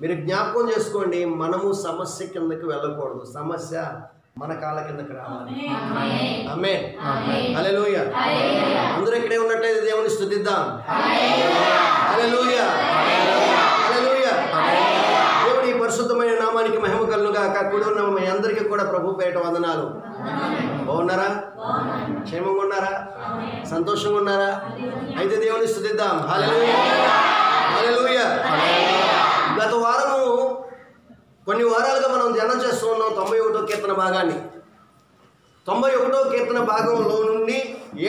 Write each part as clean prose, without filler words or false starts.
మీరు జ్ఞాపకం చేసుకోండి, మనము సమస్య కిందకి వెళ్ళకూడదు, సమస్య మన కాళ్ళ కిందకి రావాలి. ఆమేన్. హల్లెలూయా. అందరూ ఇక్కడే ఉన్నట్లయితే దేవుని స్తుతిద్దాం. హల్లెలూయా. హల్లెలూయా. దేవుని పరిశుద్ధమైన నామానికి మహిమ కలుగును గాక. కూడి ఉన్న మీ అందరికీ కూడా ప్రభు పేరిట వందనాలు. బాగున్నారా? క్షేమంగా ఉన్నారా? సంతోషంగా ఉన్నారా? అయితే దేవుని స్తుతిద్దాం. హల్లెలూయా. హల్లెలూయా. గత వారము కొన్ని వారాలుగా మనం ధ్యానం చేస్తూ ఉన్నాం 91వ కీర్తన భాగాన్ని. 91వ కీర్తన భాగంలో నుండి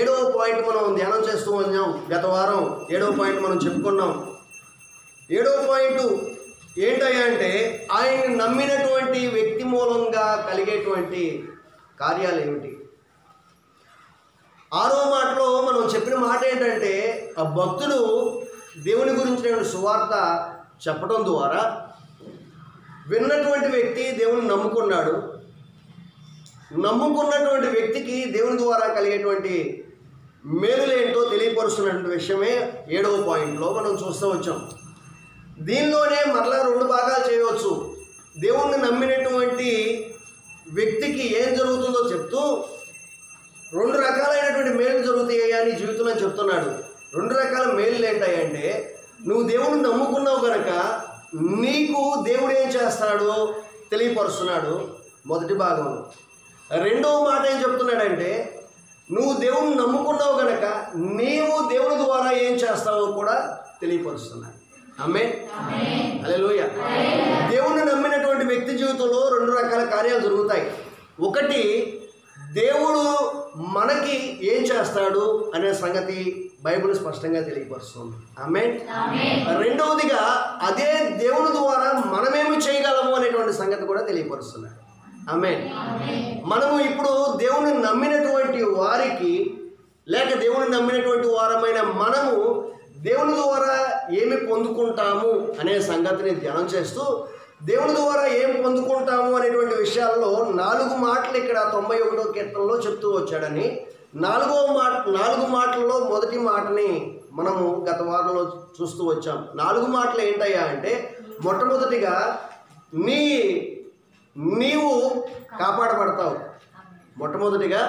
7వ పాయింట్ మనం ధ్యానం చేస్తూ ఉన్నాం. గత వారం 7వ పాయింట్ మనం చెప్పుకున్నాం. 7వ పాయింట్ ఏంటయ్యా అంటే, ఆయన్ని నమ్మినటువంటి వ్యక్తి మూలంగా కలిగేటువంటి కార్యాలు ఏమిటి? 6వ మాటలో మనం చెప్పిన మాట ఏంటంటే, ఆ భక్తుడు దేవుని గురించిన సువార్త చెప్పడం ద్వారా విన్నటువంటి వ్యక్తి దేవుని నమ్ముకున్నాడు. నమ్ముకున్నటువంటి వ్యక్తికి దేవుని ద్వారా కలిగేటువంటి మేలులేంటో తెలియపరుస్తున్నటువంటి విషయమే 7వ పాయింట్లో మనం చూస్తూ వచ్చాం. దీనిలోనే మరలా 2 భాగాలు చేయవచ్చు. దేవుణ్ణి నమ్మినటువంటి వ్యక్తికి ఏం జరుగుతుందో చెప్తూ 2 రకాలైనటువంటి మేలు జరుగుతాయి అని జీవితంలో చెప్తున్నాడు. 2 రకాల మేలు ఏంటాయంటే, నువ్వు దేవుణ్ణి నమ్ముకున్నావు కనుక నీకు దేవుడు ఏం చేస్తాడో తెలియపరుస్తున్నాడు మొదటి భాగంలో. 2వ మాట ఏం చెప్తున్నాడంటే, నువ్వు దేవుణ్ణి నమ్ముకున్నావు కనుక నీవు దేవుని ద్వారా ఏం చేస్తావో కూడా తెలియపరుస్తున్నాడు. ఆమేన్. హల్లెలూయా. దేవుణ్ణి నమ్మినటువంటి వ్యక్తి జీవితంలో 2 రకాల కార్యాలు జరుగుతాయి. ఒకటి, దేవుడు మనకి ఏం చేస్తాడు అనే సంగతి బైబిల్ స్పష్టంగా తెలియపరుస్తుంది. ఆమేన్. రెండవదిగా అదే దేవుని ద్వారా మనమేమి చేయగలము అనేటువంటి సంగతి కూడా తెలియపరుస్తున్నాడు. ఆమేన్. మనము ఇప్పుడు దేవుని నమ్మినటువంటి వారికి, లేక దేవుని నమ్మినటువంటి వారమైన మనము దేవుని ద్వారా ఏమి పొందుకుంటాము అనే సంగతిని ధ్యానం చేస్తూ, దేవుని ద్వారా ఏం పొందుకుంటాము అనేటువంటి విషయాల్లో 4 మాటలు ఇక్కడ 91వ కీర్తనలో చెప్తూ వచ్చాడని, 4 మాటల్లో మొదటి మాటని మనము గత వారంలో చూస్తూ వచ్చాం. 4 మాటలు ఏంటయ్యా అంటే, మొట్టమొదటిగా నీవు కాపాడబడతావు. మొట్టమొదటిగా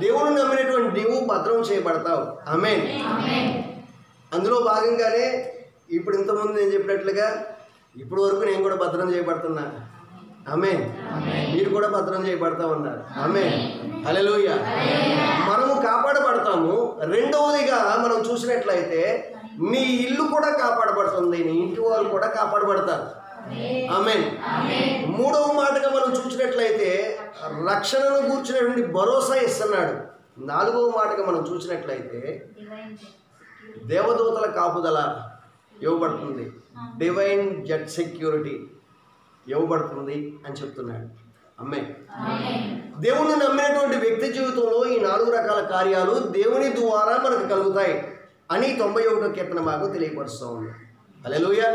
దేవుని నమ్మినటువంటి నీవు భద్రం చేయబడతావు. ఆమేన్. అందులో భాగంగానే ఇప్పుడు ఇంతకుముందు నేను చెప్పినట్లుగా ఇప్పుడు వరకు నేను కూడా భద్రం చేయబడుతున్నా. ఆమేన్. మీరు కూడా భద్రం చేయబడతా ఉన్నారు. ఆమేన్. హల్లెలూయా. మనము కాపాడబడతాము. రెండవదిగా మనం చూసినట్లయితే నీ ఇల్లు కూడా కాపాడబడుతుంది, నీ ఇంటి వారు కూడా కాపాడబడతారు. ఆమేన్. 3వ మాటగా మనం చూసినట్లయితే రక్షణను కూర్చున్నటువంటి భరోసా ఇస్తున్నాడు. 4వ మాటగా మనం చూసినట్లయితే దేవదూతల కాపుదల ఇవ్వబడుతుంది, డివైన్ జెట్ సెక్యూరిటీ ఇవ్వబడుతుంది అని చెప్తున్నాడు. ఆమేన్. దేవుని నమ్మినటువంటి వ్యక్తి జీవితంలో ఈ 4 రకాల కార్యాలు దేవుని ద్వారా మనకు కలుగుతాయి అని 91వ కీర్తన భాగం తెలియపరుస్తూ ఉంది. హల్లెలూయా.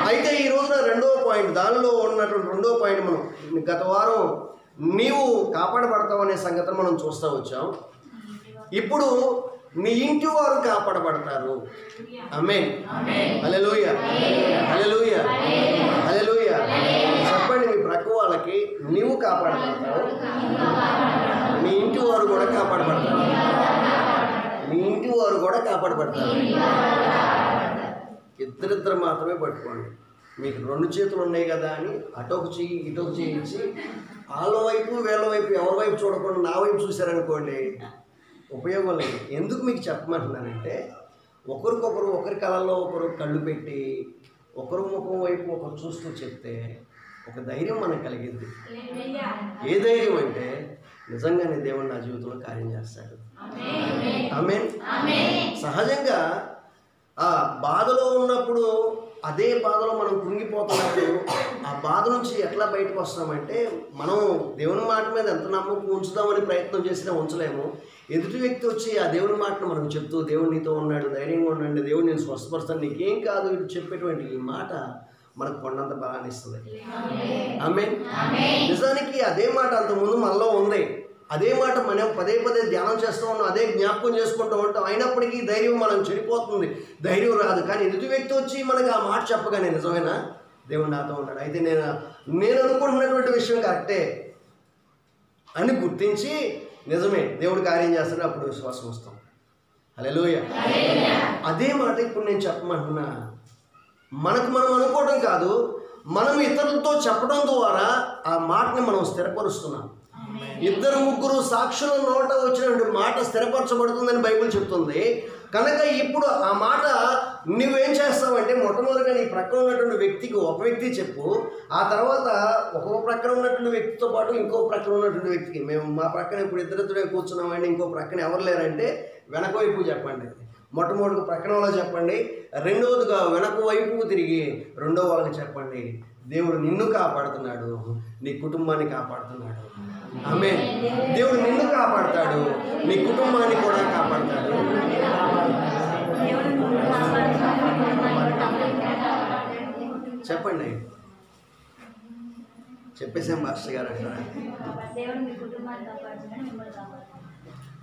అయితే ఈ రోజున 2వ పాయింట్, దానిలో ఉన్నటువంటి 2వ పాయింట్ మనం గత వారం నీవు కాపాడబడతావు అనే సంగతిని మనం చూస్తూ వచ్చాం. ఇప్పుడు నీ ఇంటి వారు కాపాడబడతారు. ఆమేన్. హల్లెలూయా. హల్లెలూయా. హల్లెలూయా. చెప్పండి మీ ప్రక్క వాళ్ళకి, నీవు కాపాడబడతావు, నీ ఇంటి వారు కూడా కాపాడబడతారు. నీ ఇంటి వారు కూడా కాపాడబడతారు. ఇద్దరిద్దరు మాత్రమే పట్టుకోండి. మీకు 2 చేతులు ఉన్నాయి కదా అని అటొక చెయ్యి ఇటొక చెయ్యి ఇచ్చి వాళ్ళ వైపు వీళ్ళ వైపు ఎవరి వైపు చూడకుండా నా వైపు చూశారనుకోండి, ఉపయోగం లేదు. ఎందుకు మీకు చెప్పమంటున్నానంటే, ఒకరికొకరు ఒకరి కళల్లో ఒకరు కళ్ళు పెట్టి ఒకరు ముఖం వైపు ఒకరు చూస్తూ చెప్తే ఒక ధైర్యం మనకు కలిగింది. ఏ ధైర్యం అంటే, నిజంగానే దేవుడు నా జీవితంలో కార్యం చేస్తాడు. ఆమేన్. సహజంగా ఆ బాధలో ఉన్నప్పుడు, అదే బాధలో మనం కృంగిపోతున్నప్పుడు ఆ బాధ నుంచి ఎట్లా బయటకు వస్తామంటే, మనం దేవుని మాట మీద ఎంత నమ్మకం ఉంచుదామని ప్రయత్నం చేసినా ఉంచలేము. ఎదుటి వ్యక్తి వచ్చి ఆ దేవుని మాటను మనం చెప్తూ, దేవుడు నీతో ఉన్నాడు, ధైర్యంగా ఉండండి, దేవుడు నేను స్వస్థపరుస్తాను, నీకేం కాదు ఇది చెప్పేటువంటి ఈ మాట మనకు కొండంత బలాన్ని ఇస్తుంది. ఆమేన్. నిజానికి అదే మాట అంతకుముందు మనలో ఉంది. అదే మాట మనం పదే పదే ధ్యానం చేస్తూ ఉన్నాం, అదే జ్ఞాపకం చేసుకుంటూ ఉంటాం. అయినప్పటికీ ధైర్యం మనం చెడిపోతుంది, ధైర్యం రాదు. కానీ ఎదుటి వ్యక్తి వచ్చి మనకి ఆ మాట చెప్పగానే నిజమేనా దేవుడు నాతో ఉన్నాడు. అయితే నేను అనుకుంటున్నటువంటి విషయం కరెక్టే అని గుర్తించి నిజమే దేవుడు కార్యం చేస్తాడు, అప్పుడు విశ్వాసం వస్తాం. హల్లెలూయా. అదే మాట ఇప్పుడు నేను చెప్పమంటున్నా. మనకు మనం అనుకోవడం కాదు, మనం ఇతరులతో చెప్పడం ద్వారా ఆ మాటని మనం స్థిరపరుస్తున్నాం. 2-3 సాక్షుల నోట వచ్చినటువంటి మాట స్థిరపరచబడుతుందని బైబిల్ చెప్తుంది. కనుక ఇప్పుడు ఆ మాట నువ్వేం చేస్తావంటే, మొట్టమొదటిగా నీ ప్రక్కన ఉన్నటువంటి వ్యక్తికి ఒక వ్యక్తి చెప్పు. ఆ తర్వాత ఒక్కొక్క ప్రక్కన ఉన్నటువంటి వ్యక్తితో పాటు ఇంకో ప్రక్కన ఉన్నటువంటి వ్యక్తికి, మేము మా ప్రక్కన ఇప్పుడు ఇద్దరిద్దరే కూర్చున్నామండి, ఇంకో ప్రక్కన ఎవరు లేరంటే వెనక వైపు చెప్పండి. మొట్టమొదటిగా ప్రక్కన వాళ్ళకి చెప్పండి, రెండవదిగా వెనక వైపుకు తిరిగి రెండో వాళ్ళకి చెప్పండి. దేవుడు నిన్ను కాపాడుతున్నాడు, నీ కుటుంబాన్ని కాపాడుతున్నాడు. ఆమేన్. దేవుడు నిన్ను కాపాడతాడు, నీ కుటుంబాన్ని కూడా కాపాడతాడు. చెప్పండి. చెప్పేసాం మాస్టర్ గారు అంటారా?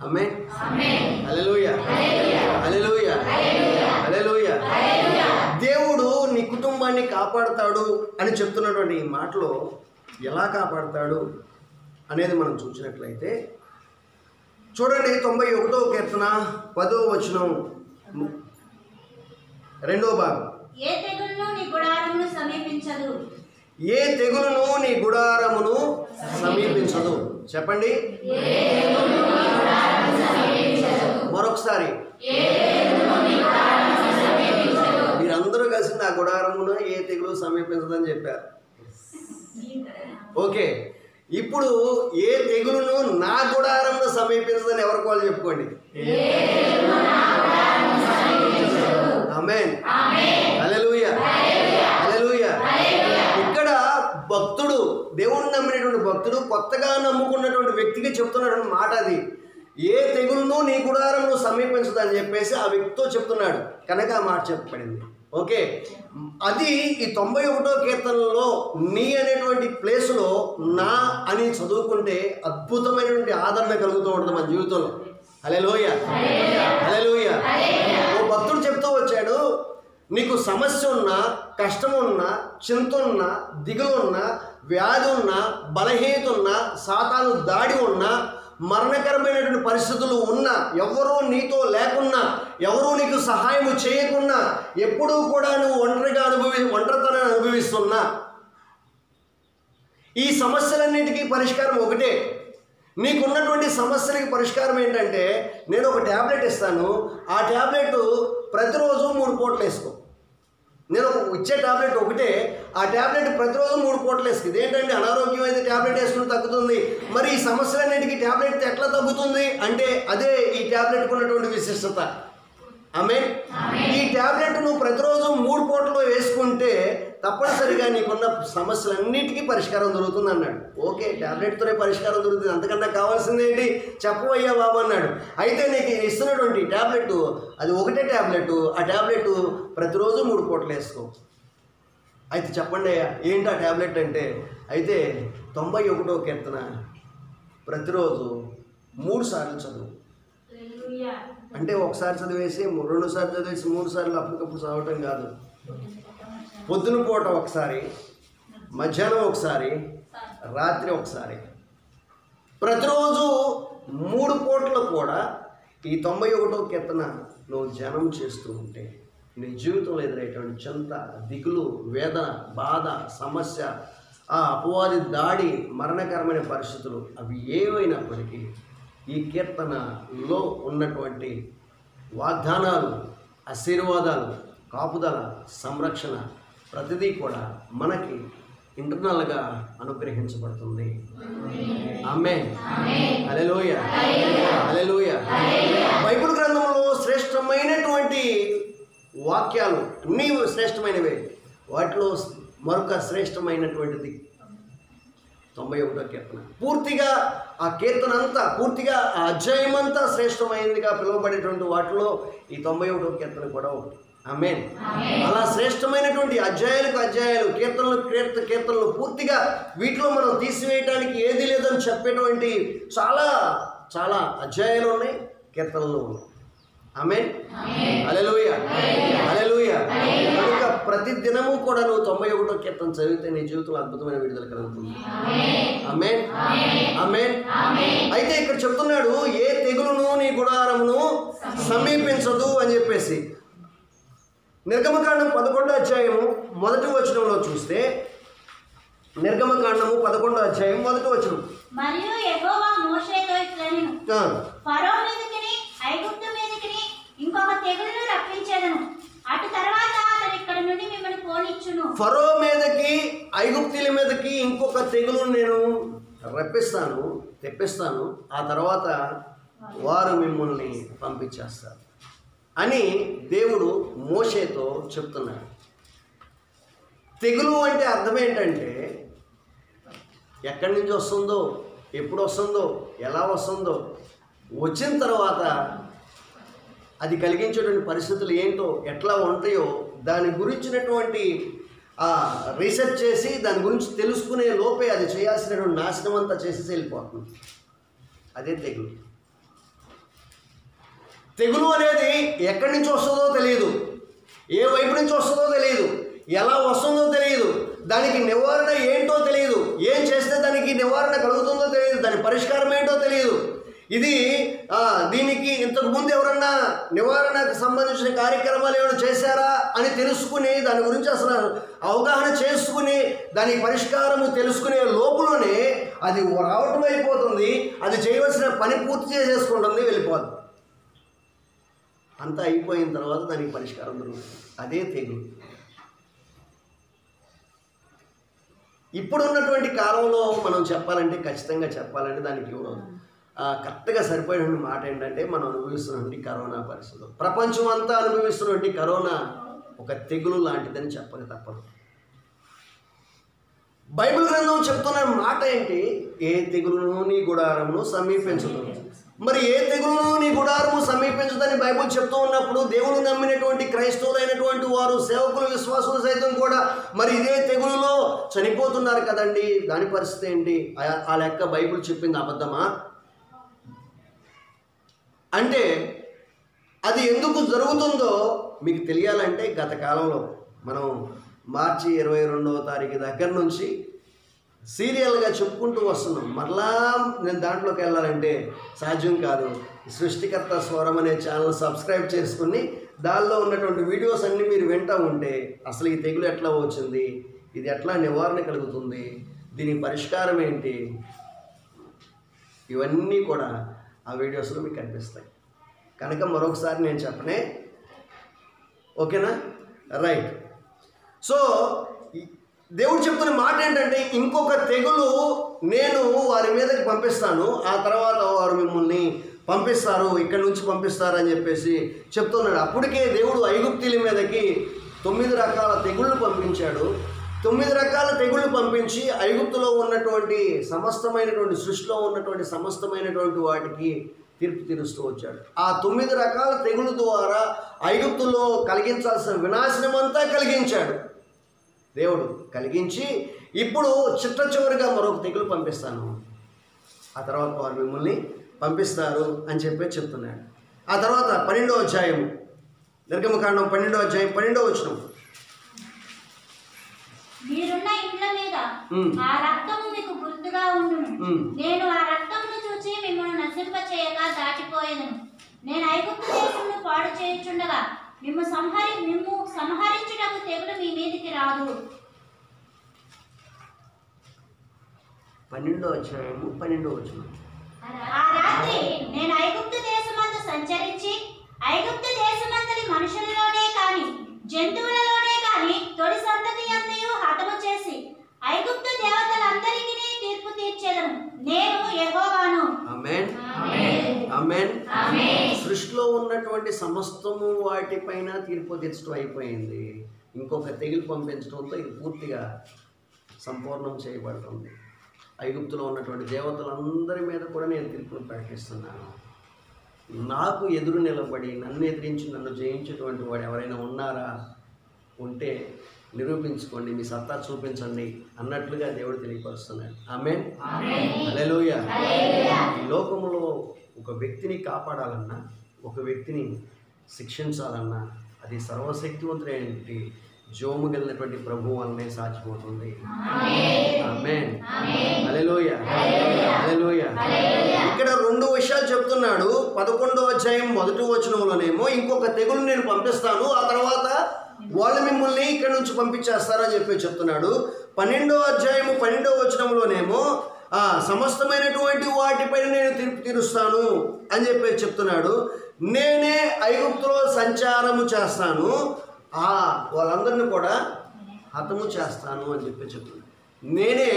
ఆమేన్. హల్లెలూయా. హల్లెలూయా. హల్లెలూయా. దేవుడు నీ కుటుంబాన్ని కాపాడుతాడు అని చెప్తున్నటువంటి ఈ మాటలో ఎలా కాపాడుతాడు అనేది మనం చూసినట్లయితే చూడండి, 91వ కీర్తన 10వ వచనం 2వ భాగం. ఏ తెగులును నీ గుడారమును సమీపించదు. ఏ తెగులును నీ గుడారమును సమీపించదు. చెప్పండి. మరొకసారి. మీరందరూ కలిసి నా గుడారమును ఏ తెగులు సమీపించదని చెప్పారు. ఓకే, ఇప్పుడు ఏ తెగులును నా గుడారమును సమీపించదని ఎవరికి వాళ్ళు చెప్పుకోండి. ఆమేన్. హల్లెలూయా. హల్లెలూయా. ఇక్కడ భక్తుడు, దేవుణ్ణి నమ్మినటువంటి భక్తుడు, కొత్తగా నమ్ముకున్నటువంటి వ్యక్తికి చెప్తున్నటువంటి మాట అది. ఏ తెగులును నీ గుడారమును సమీపించదని చెప్పేసి ఆ వ్యక్తితో చెప్తున్నాడు కనుక ఆ మాట చెప్పబడింది. ఓకే, అది ఈ 91వ కీర్తనలో నీ అనేటువంటి ప్లేసులో నా అని చదువుకుంటే అద్భుతమైనటువంటి ఆదరణ కలుగుతూ ఉంటుంది మన జీవితంలో. హల్లెలూయా. హల్లెలూయా. ఓ భక్తుడు చెప్తూ వచ్చాడు, నీకు సమస్య ఉన్నా, కష్టం ఉన్నా, చింత ఉన్నా, దిగులు ఉన్నా, వ్యాధి ఉన్నా, బలహీనత ఉన్నా, సాతాను దాడి ఉన్నా, మరణకరమైనటువంటి పరిస్థితులు ఉన్నా, ఎవరూ నీతో లేకున్నా, ఎవరూ నీకు సహాయం చేయకున్నా, ఎప్పుడూ కూడా నువ్వు ఒంటరితనాన్ని అనుభవిస్తున్నా, ఈ సమస్యలన్నిటికీ పరిష్కారం ఒకటే. నీకున్నటువంటి సమస్యలకి పరిష్కారం ఏంటంటే, నేను ఒక ట్యాబ్లెట్ ఇస్తాను, ఆ ట్యాబ్లెట్ ప్రతిరోజు 3 పూటలు వేసుకో. నేను ఇచ్చే ట్యాబ్లెట్ ఒకటే, ఆ ట్యాబ్లెట్ ప్రతిరోజు 3 పూటలు వేసుకో. ఇదేంటంటే అనారోగ్యం అయితే ట్యాబ్లెట్ వేసుకుని తగ్గుతుంది, మరి ఈ సమస్యలన్నిటికీ ట్యాబ్లెట్ ఎట్లా తగ్గుతుంది అంటే అదే ఈ ట్యాబ్లెట్కి ఉన్నటువంటి విశిష్టత. ఆమేన్. ఈ ట్యాబ్లెట్ నువ్వు ప్రతిరోజు 3 పూటలు వేసుకుంటే తప్పనిసరిగా నీకున్న సమస్యలన్నిటికీ పరిష్కారం దొరుకుతుంది అన్నాడు. ఓకే, ట్యాబ్లెట్తోనే పరిష్కారం దొరుకుతుంది, అంతకన్నా కావాల్సింది ఏంటి చెప్పవయ్యా బాబు అన్నాడు. అయితే నీకు ఇస్తున్నటువంటి ట్యాబ్లెట్ అది ఒకటే ట్యాబ్లెట్, ఆ ట్యాబ్లెట్ ప్రతిరోజు 3 పూటలు వేసుకో. అయితే చెప్పండి అయ్యా ఏంటి ఆ ట్యాబ్లెట్ అంటే, అయితే 91వ కీర్తన ప్రతిరోజు 3 సార్లు చదువు. అంటే ఒకసారి చదివేసి 2 సార్లు చదివేసి 3 సార్లు అప్పటికప్పుడు చదవటం కాదు. పొద్దున పూట ఒకసారి, మధ్యాహ్నం ఒకసారి, రాత్రి ఒకసారి, ప్రతిరోజు 3 పూటలు కూడా ఈ 91వ కీర్తన నువ్వు ధ్యానం చేస్తూ ఉంటే నీ జీవితంలో ఎదురయ్యేటువంటి చింత, దిగులు, వేదన, బాధ, సమస్య, ఆ అపవాది దాడి, మరణకరమైన పరిస్థితులు అవి ఏవైనప్పటికీ ఈ కీర్తనలో ఉన్నటువంటి వాగ్దానాలు, ఆశీర్వాదాలు, కాపుదల, సంరక్షణ ప్రతిదీ కూడా మనకి ఇంటర్నల్గా అనుగ్రహించబడుతుంది. ఆమేన్. హల్లెలూయా. హల్లెలూయా. బైబిల్ గ్రంథంలో శ్రేష్టమైనటువంటి వాక్యాలు అన్నీ శ్రేష్టమైనవే, వాటిలో మరొక శ్రేష్టమైనటువంటిది 91వ కీర్తన. పూర్తిగా ఆ కీర్తన అంతా, పూర్తిగా ఆ అధ్యాయం అంతా శ్రేష్టమైనదిగా పిలువబడేటువంటి వాటిలో ఈ 91వ కీర్తన కూడా ఒకటి. ఆమేన్. అలా శ్రేష్టమైనటువంటి అధ్యాయాలు, కీర్తనలు పూర్తిగా వీటిలో మనం తీసివేయడానికి ఏది లేదని చెప్పేటువంటి చాలా చాలా అధ్యాయాలు ఉన్నాయి, కీర్తనలు ఉన్నాయి. ఆమేన్. హల్లెలూయా, హల్లెలూయా. కనుక ప్రతి దినము కూడా నువ్వు 91వ కీర్తన చదివితే నీ జీవితంలో అద్భుతమైన విడుదల కలుగుతుంది. ఆమేన్, ఆమేన్. అయితే ఇక్కడ చెప్తున్నాడు, ఏ తెగులును నీ గుడారమును సమీపించదు అని చెప్పేసి. నిర్గమకాండం 11వ అధ్యాయము 1వ వచనంలో చూస్తే, నిర్గమకాండము 11వ అధ్యాయం 1వ వచనం. మరియు యెహోవా మోషేతో ఇట్లనెను, ఫరో మీదికిని ఐగుప్తు మీదికిని ఇంకొక తెగులును రప్పించెదను. అటు తర్వాత అతడు ఇక్కడి నుండి మిమ్మల్ని పోనిచ్చును. ఫరో మీదకి ఐగుప్తీల మీదకి ఇంకొక తెగులు నేను రప్పిస్తాను, తెప్పిస్తాను. ఆ తర్వాత వారు మిమ్మల్ని పంపించేస్తారు అని దేవుడు మోషేతో చెప్తున్నాడు. తెగులు అంటే అర్థం ఏంటంటే, ఎక్కడి నుంచి వస్తుందో, ఎప్పుడు వస్తుందో, ఎలా వస్తుందో, వచ్చిన తర్వాత అది కలిగించేటువంటి పరిస్థితులు ఏంటో, ఎట్లా ఉంటాయో దాని గురించినటువంటి రీసెర్చ్ చేసి దాని గురించి తెలుసుకునే లోపే అది చేయాల్సినటువంటి నాశనం అంతా చేసేసి వెళ్ళిపోతుంది. అదే తెగులు. తెగులు అనేది ఎక్కడి నుంచి వస్తుందో తెలియదు, ఏ వైపు నుంచి వస్తుందో తెలియదు, ఎలా వస్తుందో తెలియదు, దానికి నివారణ ఏంటో తెలియదు, ఏం చేస్తే దానికి నివారణ కలుగుతుందో తెలియదు, దాని పరిష్కారం ఏంటో తెలియదు. ఇది దీనికి ఇంతకుముందు ఎవరన్నా నివారణకు సంబంధించిన కార్యక్రమాలు ఏమైనా చేశారా అని తెలుసుకుని దాని గురించి అసలు అవగాహన చేసుకుని దానికి పరిష్కారము తెలుసుకునే లోపులోనే అది రావటం అయిపోతుంది. అది చేయవలసిన పని పూర్తి చేసేసుకుంటుంది, వెళ్ళిపోతుంది. అంతా అయిపోయిన తర్వాత దానికి పరిష్కారం దొరుకుతుంది. అదే తెగులు. ఇప్పుడున్నటువంటి కాలంలో మనం చెప్పాలంటే, ఖచ్చితంగా చెప్పాలంటే దానికి కరెక్ట్గా సరిపోయిన మాట ఏంటంటే, మనం అనుభవిస్తున్నటువంటి కరోనా పరిస్థితులు, ప్రపంచం అంతా అనుభవిస్తున్నటువంటి కరోనా ఒక తెగులు లాంటిదని చెప్పక తప్పదు. బైబిల్ గ్రంథం చెప్తున్న మాట ఏంటి? ఏ తెగులును నీ గుడారమును సమీపించదు. మరి ఏ తెగులును నీ గుడారము సమీపించదని బైబిల్ చెప్తూ ఉన్నప్పుడు, దేవుడు నమ్మినటువంటి క్రైస్తవులైనటువంటి వారు, సేవకులు, విశ్వాసులు సైతం కూడా మరి ఇదే తెగులులో చనిపోతున్నారు కదండి. దాని పరిస్థితి ఏంటి? ఆ లెక్క బైబిల్ చెప్పింది అబద్ధమా అంటే, అది ఎందుకు జరుగుతుందో మీకు తెలియాలంటే, గత కాలంలో మనం మార్చి 22వ తారీఖు దగ్గర నుంచి సీరియల్గా చెప్పుకుంటూ వస్తున్నాం. మరలా నేను దాంట్లోకి వెళ్ళాలంటే సాధ్యం కాదు. సృష్టికర్త స్వరం అనే ఛానల్ సబ్స్క్రైబ్ చేసుకుని దానిలో ఉన్నటువంటి వీడియోస్ అన్నీ మీరు వింటూ ఉంటే, అసలు ఈ తెగులు ఎట్లా వచ్చింది, ఇది ఎట్లా నివారణ కలుగుతుంది, దీని పరిష్కారం ఏంటి, ఇవన్నీ కూడా ఆ వీడియోస్లో మీకు కనిపిస్తాయి. కనుక మరొకసారి నేను చెప్పనే, ఓకేనా? రైట్. సో దేవుడు చెప్తున్న మాట ఏంటంటే, ఇంకొక తెగులు నేను వారి మీదకి పంపిస్తాను, ఆ తర్వాత వారు మిమ్మల్ని పంపిస్తారు, ఇక్కడి నుంచి పంపిస్తారు అని చెప్పేసి చెప్తున్నాడు. అప్పటికే దేవుడు ఐగుప్తీల మీదకి 9 రకాల తెగుళ్ళు పంపించాడు. 9 రకాల తెగుళ్ళు పంపించి ఐగుప్తులో ఉన్నటువంటి సమస్తమైనటువంటి, సృష్టిలో ఉన్నటువంటి సమస్తమైనటువంటి వాటికి తీర్పు తీరుస్తూ వచ్చాడు. ఆ 9 రకాల తెగులు ద్వారా ఐగుప్తులో కలిగించాల్సిన వినాశనం అంతా కలిగించాడు దేవుడు. కలిగించి ఇప్పుడు చిట్ట చివరిగా మరొక తెగులు పంపిస్తాను, ఆ తర్వాత వారు మిమ్మల్ని పంపిస్తారు అని చెప్పి చెప్తున్నాడు. ఆ తర్వాత 12వ అధ్యాయం, నిర్గమకాండం 12వ అధ్యాయం 12వ వచనం. మీరున్న ఇండ్ల మీద ఆ రక్తము మీకు గుర్తుగా ఉండును. నేను ఆ రక్తమును చూచి మిమ్మల్ని నశింప చేయగా దాటిపోయేదను. నేను ఐగుప్తు దేశమును పాడు చేయుచుండగా మిమ్ము సంహరించుటకు తెగులు మీ మీదికి రాదు. 12వ అధ్యాయము 12వ వచనం. ఆ రాత్రి నేను ఐగుప్తు దేశమందు సంచరించి ఐగుప్తు దేశమందలి మనుషులలోనే కాని జంతువులలోనే కాని తొలి సంతతి అంతయు హతము చేసి ఐగుప్తు దేవతలందరికీ తీర్పు తీర్చెదను. నేను యెహోవాను. ఆమేన్, ఆమేన్, ఆమేన్. సృష్టిలో ఉన్నటువంటి సమస్తము వాటిపైన తీర్పు తీర్చడం అయిపోయింది. ఇంకొక తెగులు పంపించడంతో ఇది పూర్తిగా సంపూర్ణం చేయబడుతుంది. ఐగుప్తులో ఉన్నటువంటి దేవతలందరి మీద కూడా నేను తీర్పును ప్రకటిస్తున్నాను. నాకు ఎదురు నిలబడి నన్ను ఎదిరించి నన్ను జయించేటువంటి వాడు ఎవరైనా ఉన్నారా? ఉంటే నిరూపించుకోండి, మీ సత్తా చూపించండి అన్నట్లుగా దేవుడు తెలియపరుస్తున్నాడు. ఆమేన్, హల్లెలూయా. ఈ లోకంలో ఒక వ్యక్తిని కాపాడాలన్నా, ఒక వ్యక్తిని శిక్షించాలన్నా అది సర్వశక్తివంతుడైనటువంటి జోము కలిగినటువంటి ప్రభువు వల్లనే సాధ్యమవుతుంది. ఆమేన్. హల్లెలూయా. హల్లెలూయా. ఇక్కడ 2 విషయాలు చెప్తున్నాడు. 11వ అధ్యాయం 1వ వచనంలోనేమో ఇంకొక తెగులు నేను పంపిస్తాను, ఆ తర్వాత వాళ్ళు మిమ్మల్ని ఇక్కడ నుంచి పంపించేస్తారని చెప్పి చెప్తున్నాడు. 12వ అధ్యాయము 12వ వచనంలోనేమో సమస్తమైనటువంటి వాటిపైన నేను తీర్పు తీరుస్తాను అని చెప్పి చెప్తున్నాడు. నేనే ఐగుప్తులో సంచారము చేస్తాను, వాళ్ళందరినీ కూడా హతము చేస్తాను అని చెప్పి చెప్తున్నాడు. నేనే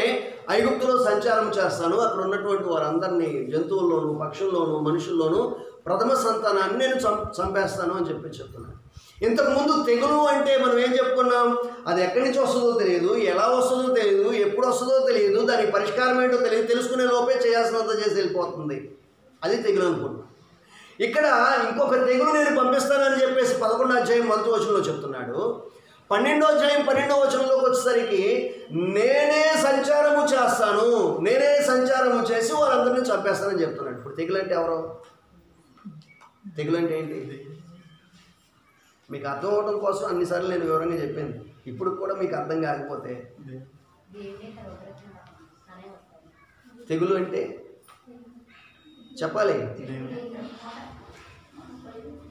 ఐగుప్తులో సంచారం చేస్తాను, అక్కడ ఉన్నటువంటి వారందరినీ జంతువుల్లోనూ పక్షుల్లోనూ మనుషుల్లోనూ ప్రథమ సంతానాన్ని నేను చంపేస్తాను అని చెప్పి చెప్తున్నాను. ఇంతకుముందు తెగులు అంటే మనం ఏం చెప్పుకున్నాం? అది ఎక్కడి నుంచి వస్తుందో తెలియదు, ఎలా వస్తుందో తెలియదు, ఎప్పుడు వస్తుందో తెలియదు, దానికి పరిష్కారం ఏంటో తెలియదు, తెలుసుకునే లోపే చేయాల్సినంత చేసి వెళ్ళిపోతుంది. అది తెగులు అనుకున్నాం. ఇక్కడ ఇంకొక తెగులు నేను పంపిస్తానని చెప్పేసి 11వ అధ్యాయం 1వ వచనంలో చెప్తున్నాడు. 12వ అధ్యాయం 12వ వచనంలోకి వచ్చేసరికి నేనే సంచారము చేస్తాను, నేనే సంచారము చేసి వాళ్ళందరినీ చంపేస్తానని చెప్తున్నాడు. ఇప్పుడు తెగులు అంటే ఎవరో? తెగులు అంటే ఏంటి? మీకు అర్థం అవడం కోసం అన్నిసార్లు నేను వివరంగా చెప్పాను. ఇప్పుడు కూడా మీకు అర్థం కాకపోతే తెగులు అంటే చెప్పాలి.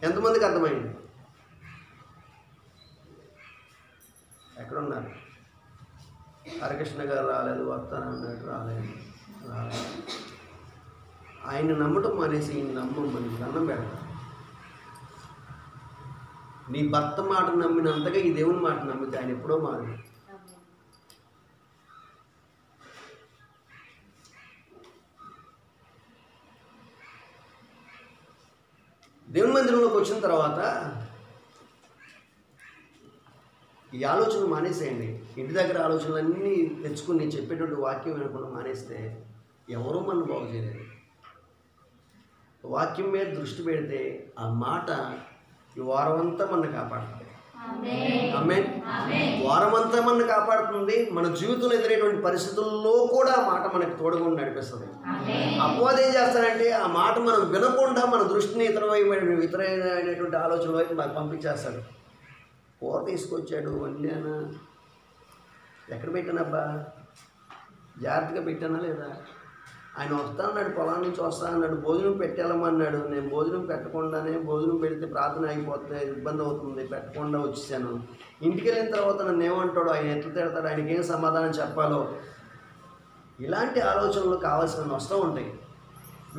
ఎంతమందికి అర్థమైంది? ఎక్కడున్నారు? హరికృష్ణ గారు రాలేదు, వస్తానన్నాడు, రాలేదు. ఆయన నమ్మటం మానేసి ఈయన నమ్మమని దండం పెడతారు. నీ భర్త మాట నమ్మినంతగా ఈ దేవుని మాట నమ్మితే ఆయన ఎప్పుడో మారు. దేవుని మందిరంలోకి వచ్చిన తర్వాత ఈ ఆలోచనలు మానేసేయండి. ఇంటి దగ్గర ఆలోచనలన్నీ తెచ్చుకుని చెప్పేటువంటి వాక్యం వినకుండా మానేస్తే ఎవరూ మనం బాగు చేయలేరు. వాక్యం మీద దృష్టి పెడితే ఆ మాట ఈ వారమంతా మన కాపాడుతుంది. ఆమేన్. వారమంతా మన కాపాడుతుంది. మన జీవితంలో ఎదురైనటువంటి పరిస్థితుల్లో కూడా ఆ మాట మనకు తోడుగా నడిపిస్తుంది. అపవాది ఏం చేస్తాడంటే ఆ మాట మనం వినకుండా మన దృష్టిని ఇతరమైనటువంటి ఆలోచన వైపు మనకు పంపించేస్తాడు. కూర తీసుకొచ్చాడు, వండానా, ఎక్కడ పెట్టానబ్బా, జాగ్రత్తగా పెట్టానా లేదా, ఆయన వస్తానన్నాడు, పొలం నుంచి వస్తానన్నాడు, భోజనం పెట్టాలమన్నాడు, నేను భోజనం పెట్టకుండానే, భోజనం పెడితే ప్రార్థన అయిపోతే ఇబ్బంది అవుతుంది, పెట్టకుండా వచ్చేసాను. ఇంటికి వెళ్ళిన తర్వాత నన్ను ఏమంటాడు, ఆయన ఎట్లా తిడతాడు, ఆయనకి ఏం సమాధానం చెప్పాలో, ఇలాంటి ఆలోచనలు కావాల్సినవి వస్తూ ఉంటాయి.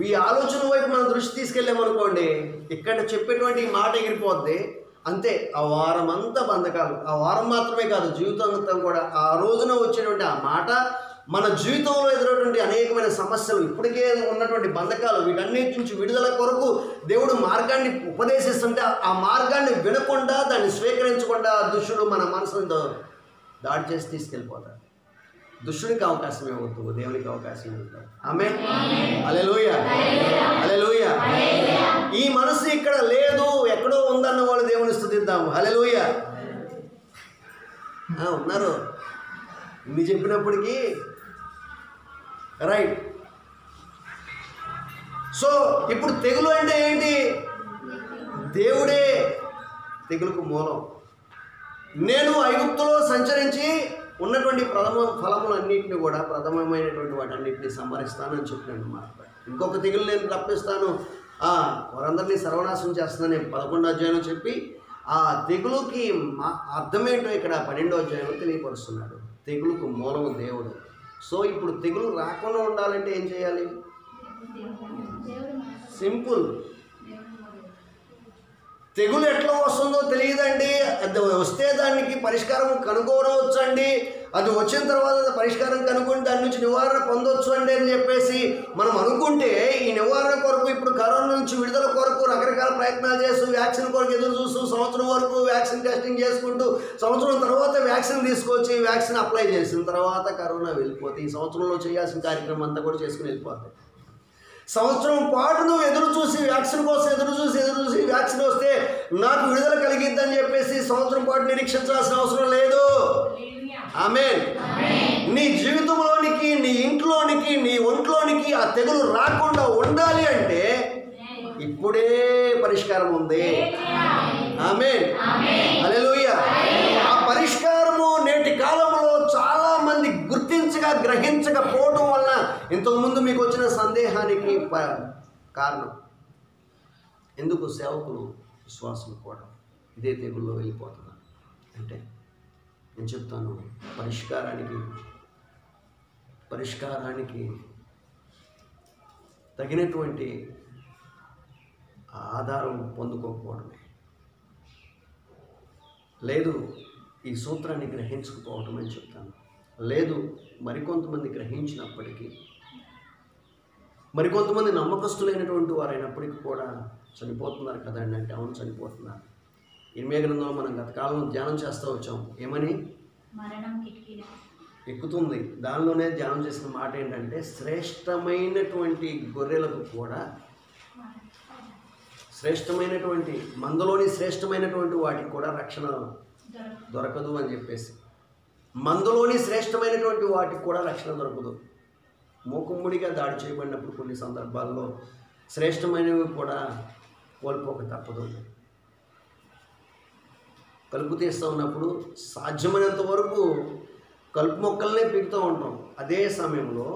ఈ ఆలోచన వైపు మనం దృష్టి తీసుకెళ్ళామనుకోండి, ఇక్కడ చెప్పేటువంటి మాట ఎగిరిపోద్ది. అంతే, ఆ వారం అంతా బంధకాలు. ఆ వారం మాత్రమే కాదు, జీవితాంతం కూడా ఆ రోజున వచ్చేటువంటి ఆ మాట మన జీవితంలో ఎదురటువంటి అనేకమైన సమస్యలు, ఇప్పటికే ఉన్నటువంటి బంధకాలు, వీటన్నిటి నుంచి విడుదల కొరకు దేవుడు మార్గాన్ని ఉపదేశిస్తుంటే ఆ మార్గాన్ని వినకుండా, దాన్ని స్వీకరించకుండా దుష్టుడు మన మనసుతో దాడి చేసి తీసుకెళ్ళిపోతాడు. దుష్టుడికి అవకాశం ఇవ్వద్దు, దేవునికి అవకాశం ఇవ్వద్దు. ఆమేన్. హల్లెలూయా. హల్లెలూయా. ఈ మనసు ఇక్కడ లేదు, ఎక్కడో ఉందన్న వాళ్ళు దేవుని స్తుతిద్దాం. హల్లెలూయా. ఉన్నారు ఇన్ని చెప్పినప్పటికీ. రైట్. సో ఇప్పుడు తెగులు అంటే ఏంటి? దేవుడే తెగులుకు మూలం. నేను ఐగుప్తులో సంచరించి ఉన్నటువంటి ప్రథమ ఫలములన్నింటినీ కూడా, ప్రథమమైనటువంటి వాటన్నింటినీ సంహరిస్తానని చెప్పినాడు మాట. ఇంకొక తెగులు నేను రప్పిస్తాను, వారందరినీ సర్వనాశనం చేస్తానని 11వ అధ్యాయంలో చెప్పి ఆ తెగులుకి అర్థమేంటో ఇక్కడ 12వ అధ్యాయంలో తెలియపరుస్తున్నాడు. తెగులుకు మూలము దేవుడు. సో ఇప్పుడు తెగులు రాకుండా ఉండాలంటే ఏం చేయాలి? సింపుల్. తెగులు ఎట్లా వస్తుందో తెలియదండి, అది వస్తే దానికి పరిష్కారం కనుగొనవచ్చు అండి, అది వచ్చిన తర్వాత పరిష్కారం కనుక్కొని దాని నుంచి నివారణ పొందొచ్చు అండి అని చెప్పేసి మనం అనుకుంటే, ఈ నివారణ కొరకు ఇప్పుడు కరోనా నుంచి విడుదల కొరకు రకరకాల ప్రయత్నాలు చేస్తూ, వ్యాక్సిన్ కొరకు ఎదురు చూస్తూ, సంవత్సరం వరకు వ్యాక్సిన్ టెస్టింగ్ చేసుకుంటూ, సంవత్సరం తర్వాత వ్యాక్సిన్ తీసుకొచ్చి వ్యాక్సిన్ అప్లై చేసిన తర్వాత కరోనా వెళ్ళిపోతే ఈ సంవత్సరంలో చేయాల్సిన కార్యక్రమం అంతా కూడా చేసుకుని వెళ్ళిపోతాయి. సంవత్సరం పాటు నువ్వు ఎదురు చూసి వ్యాక్సిన్ కోసం ఎదురు చూసి వ్యాక్సిన్ వస్తే నాకు విడుదల కలిగిద్దని చెప్పేసి సంవత్సరం పాటు నిరీక్షించాల్సిన అవసరం లేదు. ఆమేన్. నీ జీవితంలోనికి, నీ ఇంట్లోనికి, నీ ఒంట్లోనికి ఆ తెగులు రాకుండా ఉండాలి అంటే ఇప్పుడే పరిష్కారం ఉంది. ఆమేన్, హల్లెలూయా. ఆ పరిష్కారము నేటి కాలంలో చాలా మంది గుర్తించగా గ్రహించకపోవడం వలన ఇంతకుముందు మీకు వచ్చిన సందేహానికి కారణం. ఎందుకు సేవకులు విశ్వాసం కూడా ఇదే తెగుల్లో వెళ్ళిపోతున్నారు అంటే నేను చెప్తాను, పరిష్కారానికి తగినటువంటి ఆధారం పొందుకోకపోవడమే, లేదు ఈ సూత్రాన్ని గ్రహించకపోవటం అని చెప్తాను. లేదు మరికొంతమంది గ్రహించినప్పటికీ, మరికొంతమంది నమ్మకస్తులైనటువంటి వారైనప్పటికీ కూడా చనిపోతున్నారు కదండి అంటే అవును చనిపోతున్నారు. ఇర్మియా గ్రంథంలో మనం గత కాలంలో ధ్యానం చేస్తూ వచ్చాం. ఏమని? మరణం కిటికీలు ఎక్కుతుంది. దానిలోనే ధ్యానం చేసిన మాట ఏంటంటే శ్రేష్టమైనటువంటి గొర్రెలకు కూడా, శ్రేష్టమైనటువంటి మందలోని శ్రేష్టమైనటువంటి వాటికి కూడా రక్షణ దొరకదు అని చెప్పేసి, మందలోని శ్రేష్టమైనటువంటి వాటికి కూడా రక్షణ దొరకదు. మూకుమ్ముడిగా దాడి చేయబడినప్పుడు కొన్ని సందర్భాల్లో శ్రేష్టమైనవి కూడా కోల్పోక తప్పదు. కలుపు తీస్తూ ఉన్నప్పుడు సాధ్యమైనంత వరకు కలుపు మొక్కలనే పీకుతూ ఉంటాం. అదే సమయంలో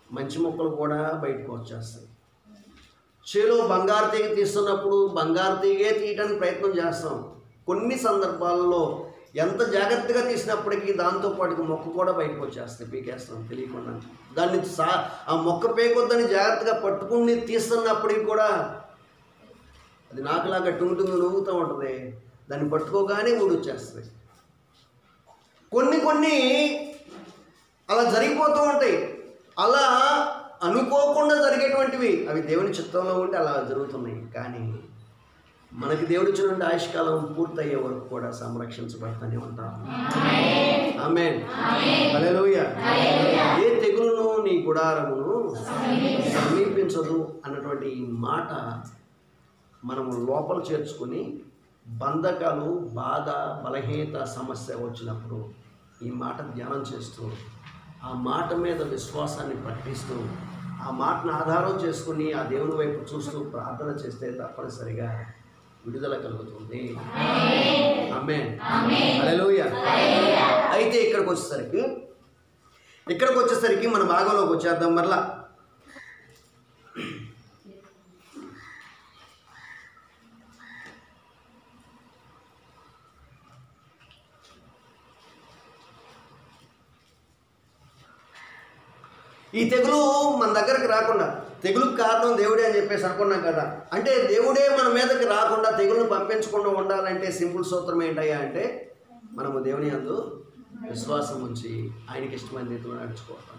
మంచి మొక్కలు కూడా బయటకు వచ్చేస్తాయి. చేలో బంగారు తీగ తీస్తున్నప్పుడు బంగారు తీగే తీయడానికి ప్రయత్నం చేస్తాం. కొన్ని సందర్భాల్లో ఎంత జాగ్రత్తగా తీసినప్పటికీ దాంతోపాటు మొక్క కూడా బయటకు వచ్చేస్తాయి, పీకేస్తాం తెలియకుండా. దాన్ని ఆ మొక్క పేకొద్దని జాగ్రత్తగా పట్టుకుని తీస్తున్నప్పటికీ కూడా అది నాకులాగా టుంగుటుంగు నూగుతూ ఉంటుంది. దాన్ని పట్టుకోగానే ఊడొచ్చేస్తుంది. కొన్ని అలా జరిగిపోతూ ఉంటాయి. అలా అనుకోకుండా జరిగేటువంటివి అవి దేవుని చిత్తంలో ఉండి అలా జరుగుతున్నాయి. కానీ మనకి దేవుడు ఇచ్చినటువంటి ఆయుష్కాలం పూర్తయ్యే వరకు కూడా సంరక్షించబడుతూనే ఉంటాం. ఆమేన్, హల్లెలూయా. ఏ తెగులును నీ గుడారమును సమీపించదు అన్నటువంటి ఈ మాట మనము లోపల చేర్చుకొని బంధకాలు, బాధ, బలహీనత సమస్య వచ్చినప్పుడు ఈ మాట ధ్యానం చేస్తూ, ఆ మాట మీద విశ్వాసాన్ని ప్రకటిస్తూ, ఆ మాటను ఆధారం చేసుకుని ఆ దేవుని వైపు చూస్తూ ప్రార్థన చేస్తే తప్పనిసరిగా విడుదల కలుగుతుంది. ఆమేన్, హల్లెలూయా. అయితే ఇక్కడికి వచ్చేసరికి మన భాగంలోకి వచ్చేద్దాం. మరలా ఈ తెగులు మన దగ్గరకు రాకుండా, తెగులుకు కారణం దేవుడే అని చెప్పేసి అనుకున్నాం కదా. అంటే దేవుడే మన మీదకి రాకుండా తెగులను పంపించకుండా ఉండాలంటే సింపుల్ సూత్రం ఏంటయ్యా అంటే మనము దేవుని యందు విశ్వాసం ఉంచి ఆయనకి ఇష్టమైన రీతిలో నడుచుకోవటం.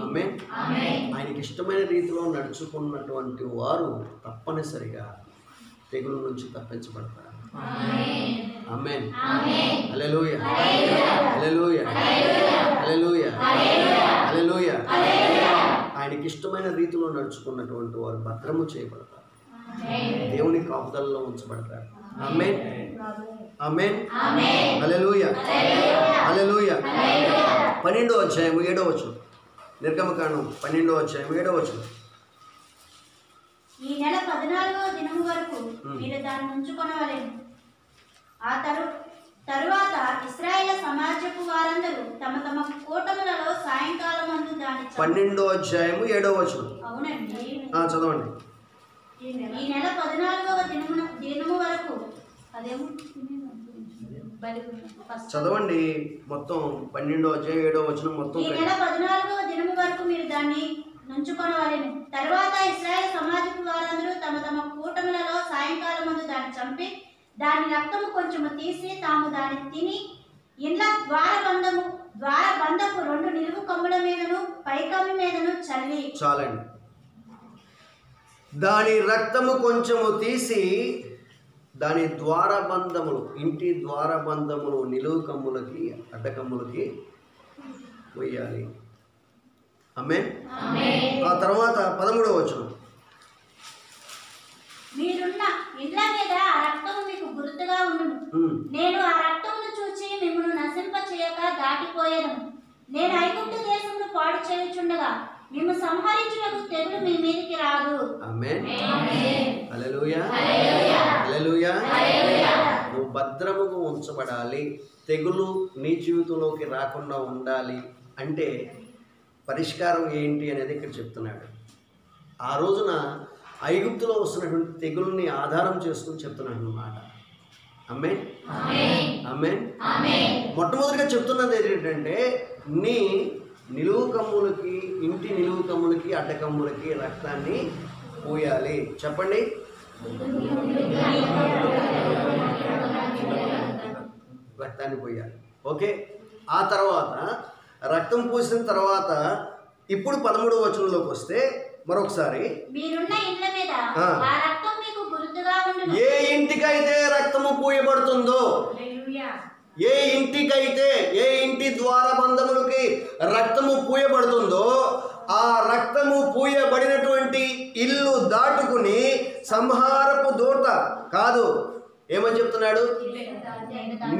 ఆమేన్. ఆయనకి ఇష్టమైన రీతిలో నడుచుకున్నటువంటి వారు తప్పనిసరిగా తెగుల నుంచి తప్పించబడతారు. ఆమేన్, హల్లెలూయా, హల్లెలూయా, హల్లెలూయా, హల్లెలూయా. ఆయనకి ఇష్టమైన రీతిలో నడుచుకున్నటువంటి వారు భద్రము చేయబడతారు, దేవుని కాపుదలలో ఉంచబడతారు. ఆమేన్, ఆమేన్, హల్లెలూయా, హల్లెలూయా. 12వ అధ్యాయము 7వ వచనం, నిర్గమకాండం 12వ అధ్యాయం 7వ వచనం. ఈ నెల 14వ దినము వరకు మీరు దాన్ని ఉంచుకొనవలెను. ఆ తరువాత ఇశ్రాయేలు సమాజపు వారందరూ తమ తమ కూటములలో సాయంకాలం అందు దాని 12వ అధ్యాయము 7వ వచనం. అవునండి, చదవండి. ఈ నెల 14వ దినము వరకు చదవండి మొత్తం 12వ అధ్యాయం 7వ వచనం మొత్తం. ఈ నెల 14వ దినము వరకు మీరు దాన్ని నుంచుకొనవలెను. తర్వాత ఇశ్రాయేలు సమాజపు వారందరూ తమ తమ కూటములలో సాయంకాలం ముందు దాన్ని చంపి దాని రక్తము కొంచెము తీసి తాము దాన్ని తిని ఇండ్ల ద్వారబంధపు 2 నిలువు కమ్ముల మీదను పైకమ్మి మీదను చల్లి. చాలండి. దాని రక్తము కొంచెము తీసి దాని ద్వారబంధములు, ఇంటి ద్వారబంధములు నిలువు కమ్ములకి అడ్డకమ్ములకి వేయాలి. ఆమేన్. ఆ తర్వాత 13వ వచనం. మీరున్న ఇండ్ల మీద ఆ రక్తము మీకు గుర్తుగా ఉండును. నేను ఆ రక్తమును చూచి మిమ్మల్ని నశింప చేయక దాటిపోయేదను. నేను ఐగుప్తు దేశమును పాడు చేయుచుండగా మేము సంహరించుటకు తెగులు మీ మీదకి రాదు. ఆమేన్. హల్లెలూయా. హల్లెలూయా. నువ్వు భద్రముగా ఉంచబడాలి, తెగులు నీ జీవితంలోకి రాకుండా ఉండాలి అంటే పరిష్కారం ఏంటి అనేది ఇక్కడ చెప్తున్నాడు. ఆ రోజున ఐగుప్తులో వస్తున్నటువంటి తెగుల్ని ఆధారం చేసుకుని చెప్తున్నాడు అన్నమాట. ఆమేన్. ఆమేన్. మొట్టమొదటిగా చెప్తున్నది ఏంటంటే నీ నిలువు కమ్ములకి, ఇంటి నిలువు కమ్ములకి, అడ్డకమ్ములకి రక్తాన్ని పోయాలి. చెప్పండి. రక్తాన్ని పోయాలి. ఓకే. ఆ తర్వాత రక్తం పూసిన తర్వాత ఇప్పుడు 13వ వచనంలోకి వస్తే మరొకసారి, మీరున్న ఇళ్ళ మీద ఆ రక్తం మీకు గుర్తుగా ఉండును. ఏ ఇంటికైతే రక్తము పూయబడుతుందో, ఏ ఇంటికైతే, ఏ ఇంటి ద్వారబంధములకి రక్తము పూయబడుతుందో ఆ రక్తము పూయబడినటువంటి ఇల్లు దాటుకుని సంహారపు దూత కాదు, ఏమని చెప్తున్నాడు,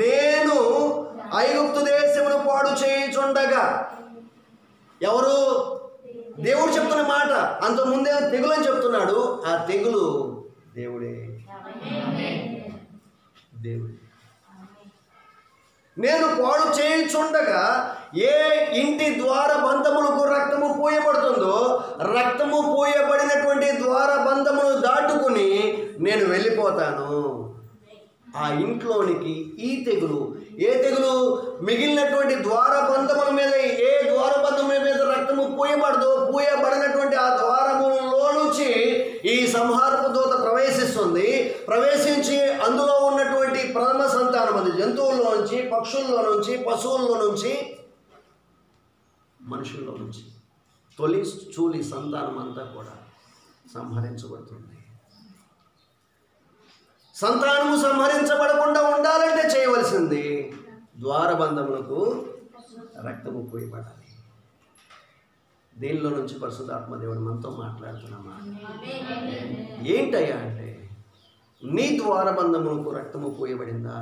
నేను ఐగుప్తు దేశమును పాడు చేయుచుండగా. ఎవరు? దేవుడు చెప్తున్న మాట. అంతకుముందే తెగులు అని చెప్తున్నాడు. ఆ తెగులు దేవుడే. దేవుడే. నేను పాడు చేయుచుండగా ఏ ఇంటి ద్వార బంధములకు రక్తము పూయబడుతుందో, రక్తము పూయబడినటువంటి ద్వార బంధమును దాటుకుని నేను వెళ్ళిపోతాను. ఆ ఇంట్లోనికి ఈ తెగులు, ఏ తెగులు? మిగిలినటువంటి ద్వారబంధముల మీద, ఏ ద్వారబంధముల మీద రక్తము పూయబడదో, పూయబడినటువంటి ఆ ద్వారములలో నుంచి ఈ సంహారపు దూత ప్రవేశిస్తుంది. ప్రవేశించి అందులో ఉన్నటువంటి ప్రథమ సంతానం, అది జంతువుల్లో నుంచి, పక్షుల్లో నుంచి, పశువుల్లో నుంచి, మనుషుల్లో నుంచి తొలి చూలి సంతానం అంతా కూడా సంహరించబడుతుంది. సంతానము సంహరించబడకుండా ఉండాలంటే చేయవలసింది ద్వారబంధములకు రక్తము పూయబడాలి. దీనిలో నుంచి పరిశుద్ధాత్మ దేవుడు మనతో మాట్లాడుతున్నామా? ఏంటయ్యా అంటే, నీ ద్వారబంధములకు రక్తము పూయబడిందా?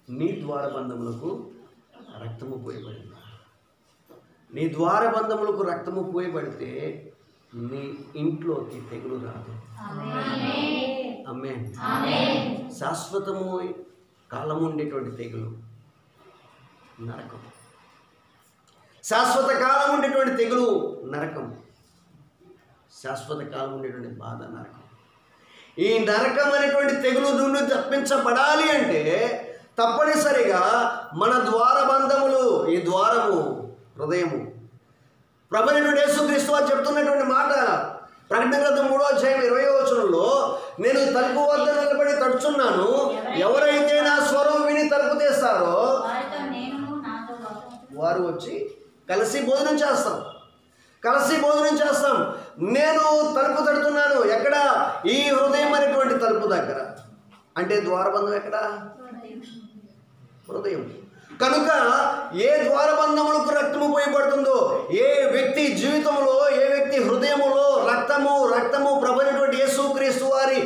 నీ ద్వారబంధములకు రక్తము పూయబడిందా? నీ ద్వారబంధములకు రక్తము పూయబడితే నీ ఇంట్లోకి తెగులు రాదు. ఆమేన్. శాశ్వతము కాలం ఉండేటువంటి తెగులు నరకం. శాశ్వత కాలం ఉండేటువంటి తెగులు నరకం. శాశ్వత కాలం ఉండేటువంటి బాధ నరకం. ఈ నరకం అనేటువంటి తెగులు నుండి తప్పించబడాలి అంటే తప్పనిసరిగా మన ద్వారబంధములు, ఈ ద్వారము హృదయము. ప్రభువైనటువంటి యేసుక్రీస్తు వారు చెప్తున్నటువంటి మాట ప్రకటన గ్రంథం 3వ అధ్యాయం 20వ వచనంలో, నేను తలుపు వద్ద నిలబడి తడుచున్నాను, ఎవరైతే నా స్వరం విని తలుపు తీస్తారో వారు వచ్చి కలిసి భోజనం చేస్తాం. కలిసి భోజనం చేస్తాం. నేను తలుపు తడుతున్నాను. ఎక్కడ? ఈ హృదయం అనేటువంటి తలుపు దగ్గర. అంటే ద్వారబంధం ఎక్కడ? హృదయం. కనుక ఏ ద్వారబంధములకు రక్తము పోయబడుతుందో, ఏ వ్యక్తి జీవితంలో, ఏ వ్యక్తి హృదయములో రక్తము ప్రభువైనటువంటి యేసుక్రీస్తు వారి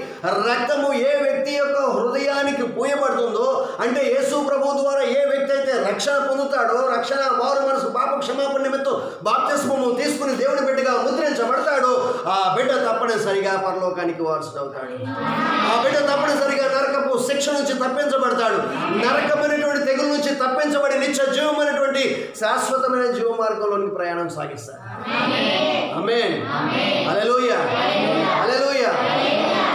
రక్తము ఏ వ్యక్తి యొక్క హృదయానికి పోయబడుతుందో, అంటే యేసు ప్రభు ద్వారా ఏ వ్యక్తి అయితే రక్షణ పొందుతాడో, రక్షణ మారు మనసు పాప క్షమాపణ నిమిత్తం బాప్తిస్మము తీసుకుని దేవుని బిడ్డగా ముద్రించబడతాడో, ఆ బిడ్డ తప్పనిసరిగా పరలోకానికి వారసుడవుతాడు. ఆ బిడ్డ తప్పనిసరిగా నరకపు శిక్ష నుంచి తప్పించబడతాడు. నరకమైనటువంటి తెగుల నుంచి తప్పించబడి నిత్య జీవమైనటువంటి శాశ్వతమైన జీవ మార్గంలోనికి ప్రయాణం సాగిస్తాడు. ఆమేన్. హల్లెలూయా. హల్లెలూయా.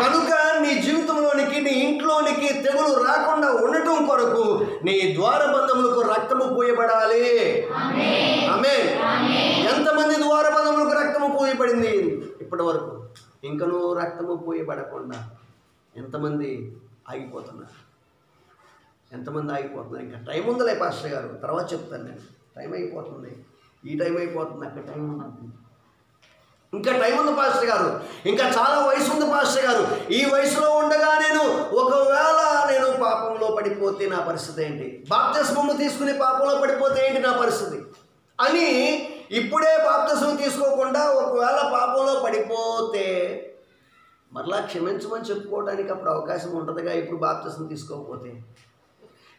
కనుక నీ జీవితంలోనికి, నీ ఇంట్లోనికి తెగులు రాకుండా ఉండటం కొరకు నీ ద్వారబంధములకు రక్తము పోయబడాలి. ఆమేన్. ఎంతమంది ద్వారబంధములకు రక్తము పోయబడింది ఇప్పటి వరకు? ఇంకనూ రక్తము పోయబడకుండా ఎంతమంది ఆగిపోతున్నారు? ఎంతమంది ఆగిపోతున్నారు? ఇంకా టైం ఉందిలే పాస్టర్ గారు, తర్వాత చెప్తాను నేను. టైం అయిపోతుంది, ఈ టైం అయిపోతుంది, అక్కడ టైం ఉంది, ఇంకా టైం ఉంది పాస్టర్ గారు, ఇంకా చాలా వయసు ఉంది పాస్టర్ గారు. ఈ వయసులో ఉండగా ఒకవేళ నేను పాపంలో పడిపోతే నా పరిస్థితి ఏంటి? బాప్తిస్మము తీసుకుని పాపంలో పడిపోతే ఏంటి నా పరిస్థితి అని ఇప్పుడే బాప్తిస్మం తీసుకోకుండా ఒకవేళ పాపంలో పడిపోతే మరలా క్షమించమని చెప్పుకోవడానికి అప్పుడు అవకాశం ఉంటుందిగా. ఇప్పుడు బాప్తిస్మం తీసుకోకపోతే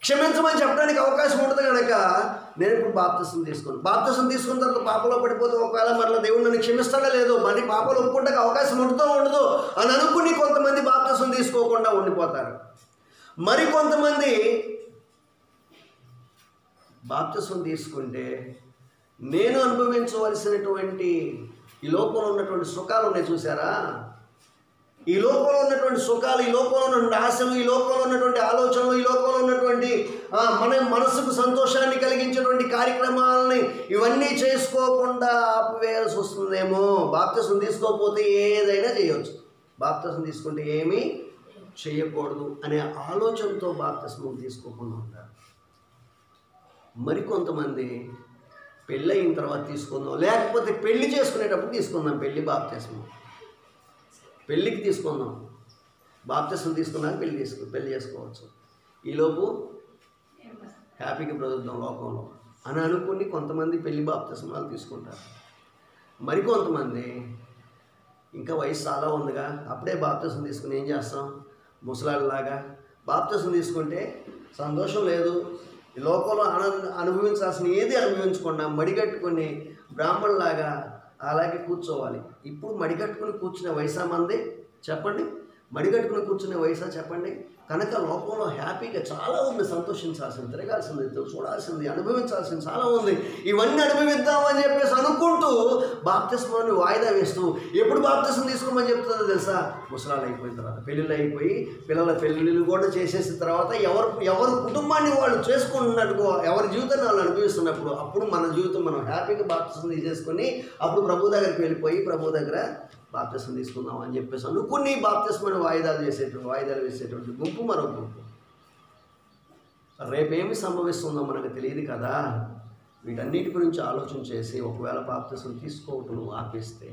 క్షమించమని చెప్పడానికి అవకాశం ఉంటుంది కనుక నేను ఇప్పుడు బాప్తిసం తీసుకున్నాను. బాప్తిసం తీసుకున్న తర్వాత పాపలో పడిపోతే ఒకవేళ మరలా దేవుడు నన్ను క్షమిస్తాడో లేదో, మళ్ళీ పాపలు ఒప్పుకుంటే అవకాశం ఉంటుందో ఉండదు అని అనుకుని కొంతమంది బాప్తిసం తీసుకోకుండా ఉండిపోతారు. మరి కొంతమంది బాప్తిసం తీసుకుంటే నేను అనుభవించవలసినటువంటి ఈ లోకంలో ఉన్నటువంటి సుఖాలు ఉన్నాయి చూసారా, ఈ లోకంలో ఉన్నటువంటి సుఖాలు, ఈ లోకంలో ఉన్నటువంటి ఆశలు, ఈ లోకంలో ఉన్నటువంటి ఆలోచనలు, ఈ లోకంలో ఉన్నటువంటి మన మనసుకు సంతోషాన్ని కలిగించేటువంటి కార్యక్రమాలని ఇవన్నీ చేసుకోకుండా ఆపివేయాల్సి వస్తుందేమో. బాప్తిసం తీసుకోకపోతే ఏదైనా చేయవచ్చు, బాప్తిసం తీసుకుంటే ఏమీ చేయకూడదు అనే ఆలోచనతో బాప్తిసం తీసుకోకుండా ఉంటారు. మరికొంతమంది పెళ్ళి అయిన తర్వాత తీసుకుందాం, లేకపోతే పెళ్లి చేసుకునేటప్పుడు తీసుకుందాం, బాప్తిసం పెళ్ళికి తీసుకుందాం, బాప్తిసం తీసుకున్నాక పెళ్లి చేసుకోవచ్చు, ఈలోపు హ్యాపీగా బ్రతుకుతాం లోకంలో అని అనుకుని కొంతమంది పెళ్లి బాప్తిసమాలు తీసుకుంటారు. మరికొంతమంది ఇంకా వయసు చాలా ఉందిగా, అప్పుడే బాప్తిసం తీసుకుని ఏం చేస్తాం, ముసలాళ్ళలాగా బాప్తిసం తీసుకుంటే సంతోషం లేదు, ఈ లోకంలో అనుభవించాల్సిన ఏది అనుభవించకుండా మడిగట్టుకుని బ్రాహ్మణులాగా అలాగే కూర్చోవాలి. ఇప్పుడు మడిగట్టుకుని కూర్చునే వయసా మంది చెప్పండి, మడిగట్టుకుని కూర్చునే వయసా చెప్పండి. కనుక లోకంలో హ్యాపీగా చాలా ఉంది, సంతోషించాల్సింది, తిరగాల్సింది, చూడాల్సింది, అనుభవించాల్సింది చాలా ఉంది. ఇవన్నీ అనుభవిద్దామని చెప్పేసి అనుకుంటూ బాప్తిస్మాన్ని వాయిదా వేస్తూ ఎప్పుడు బాప్తిసం తీసుకోమని చెప్తుందో తెలుసా, ముసలాళ్ళు అయిపోయిన తర్వాత, పెళ్ళిళ్ళు అయిపోయి పిల్లల పెళ్ళిళ్ళు కూడా చేసేసిన తర్వాత ఎవరు కుటుంబాన్ని వాళ్ళు చేసుకుంటున్నట్టు, ఎవరి జీవితాన్ని వాళ్ళు అనుభవిస్తున్నప్పుడు, అప్పుడు మన జీవితం మనం హ్యాపీగా బాప్తిసం తీసేసుకొని అప్పుడు ప్రభు దగ్గరికి వెళ్ళిపోయి ప్రభు దగ్గర బాప్తిసం తీసుకుందాం అని చెప్పేసి అనుకుని బాప్తిస్మాన్ని వాయిదాలు వేసేటువంటి గుంపు మరో గుంపు. రేపేమి సంభవిస్తుందో మనకు తెలియదు కదా. వీటన్నిటి గురించి ఆలోచన చేసి ఒకవేళ బాప్తిసం తీసుకోవటం నువ్వు ఆపేస్తే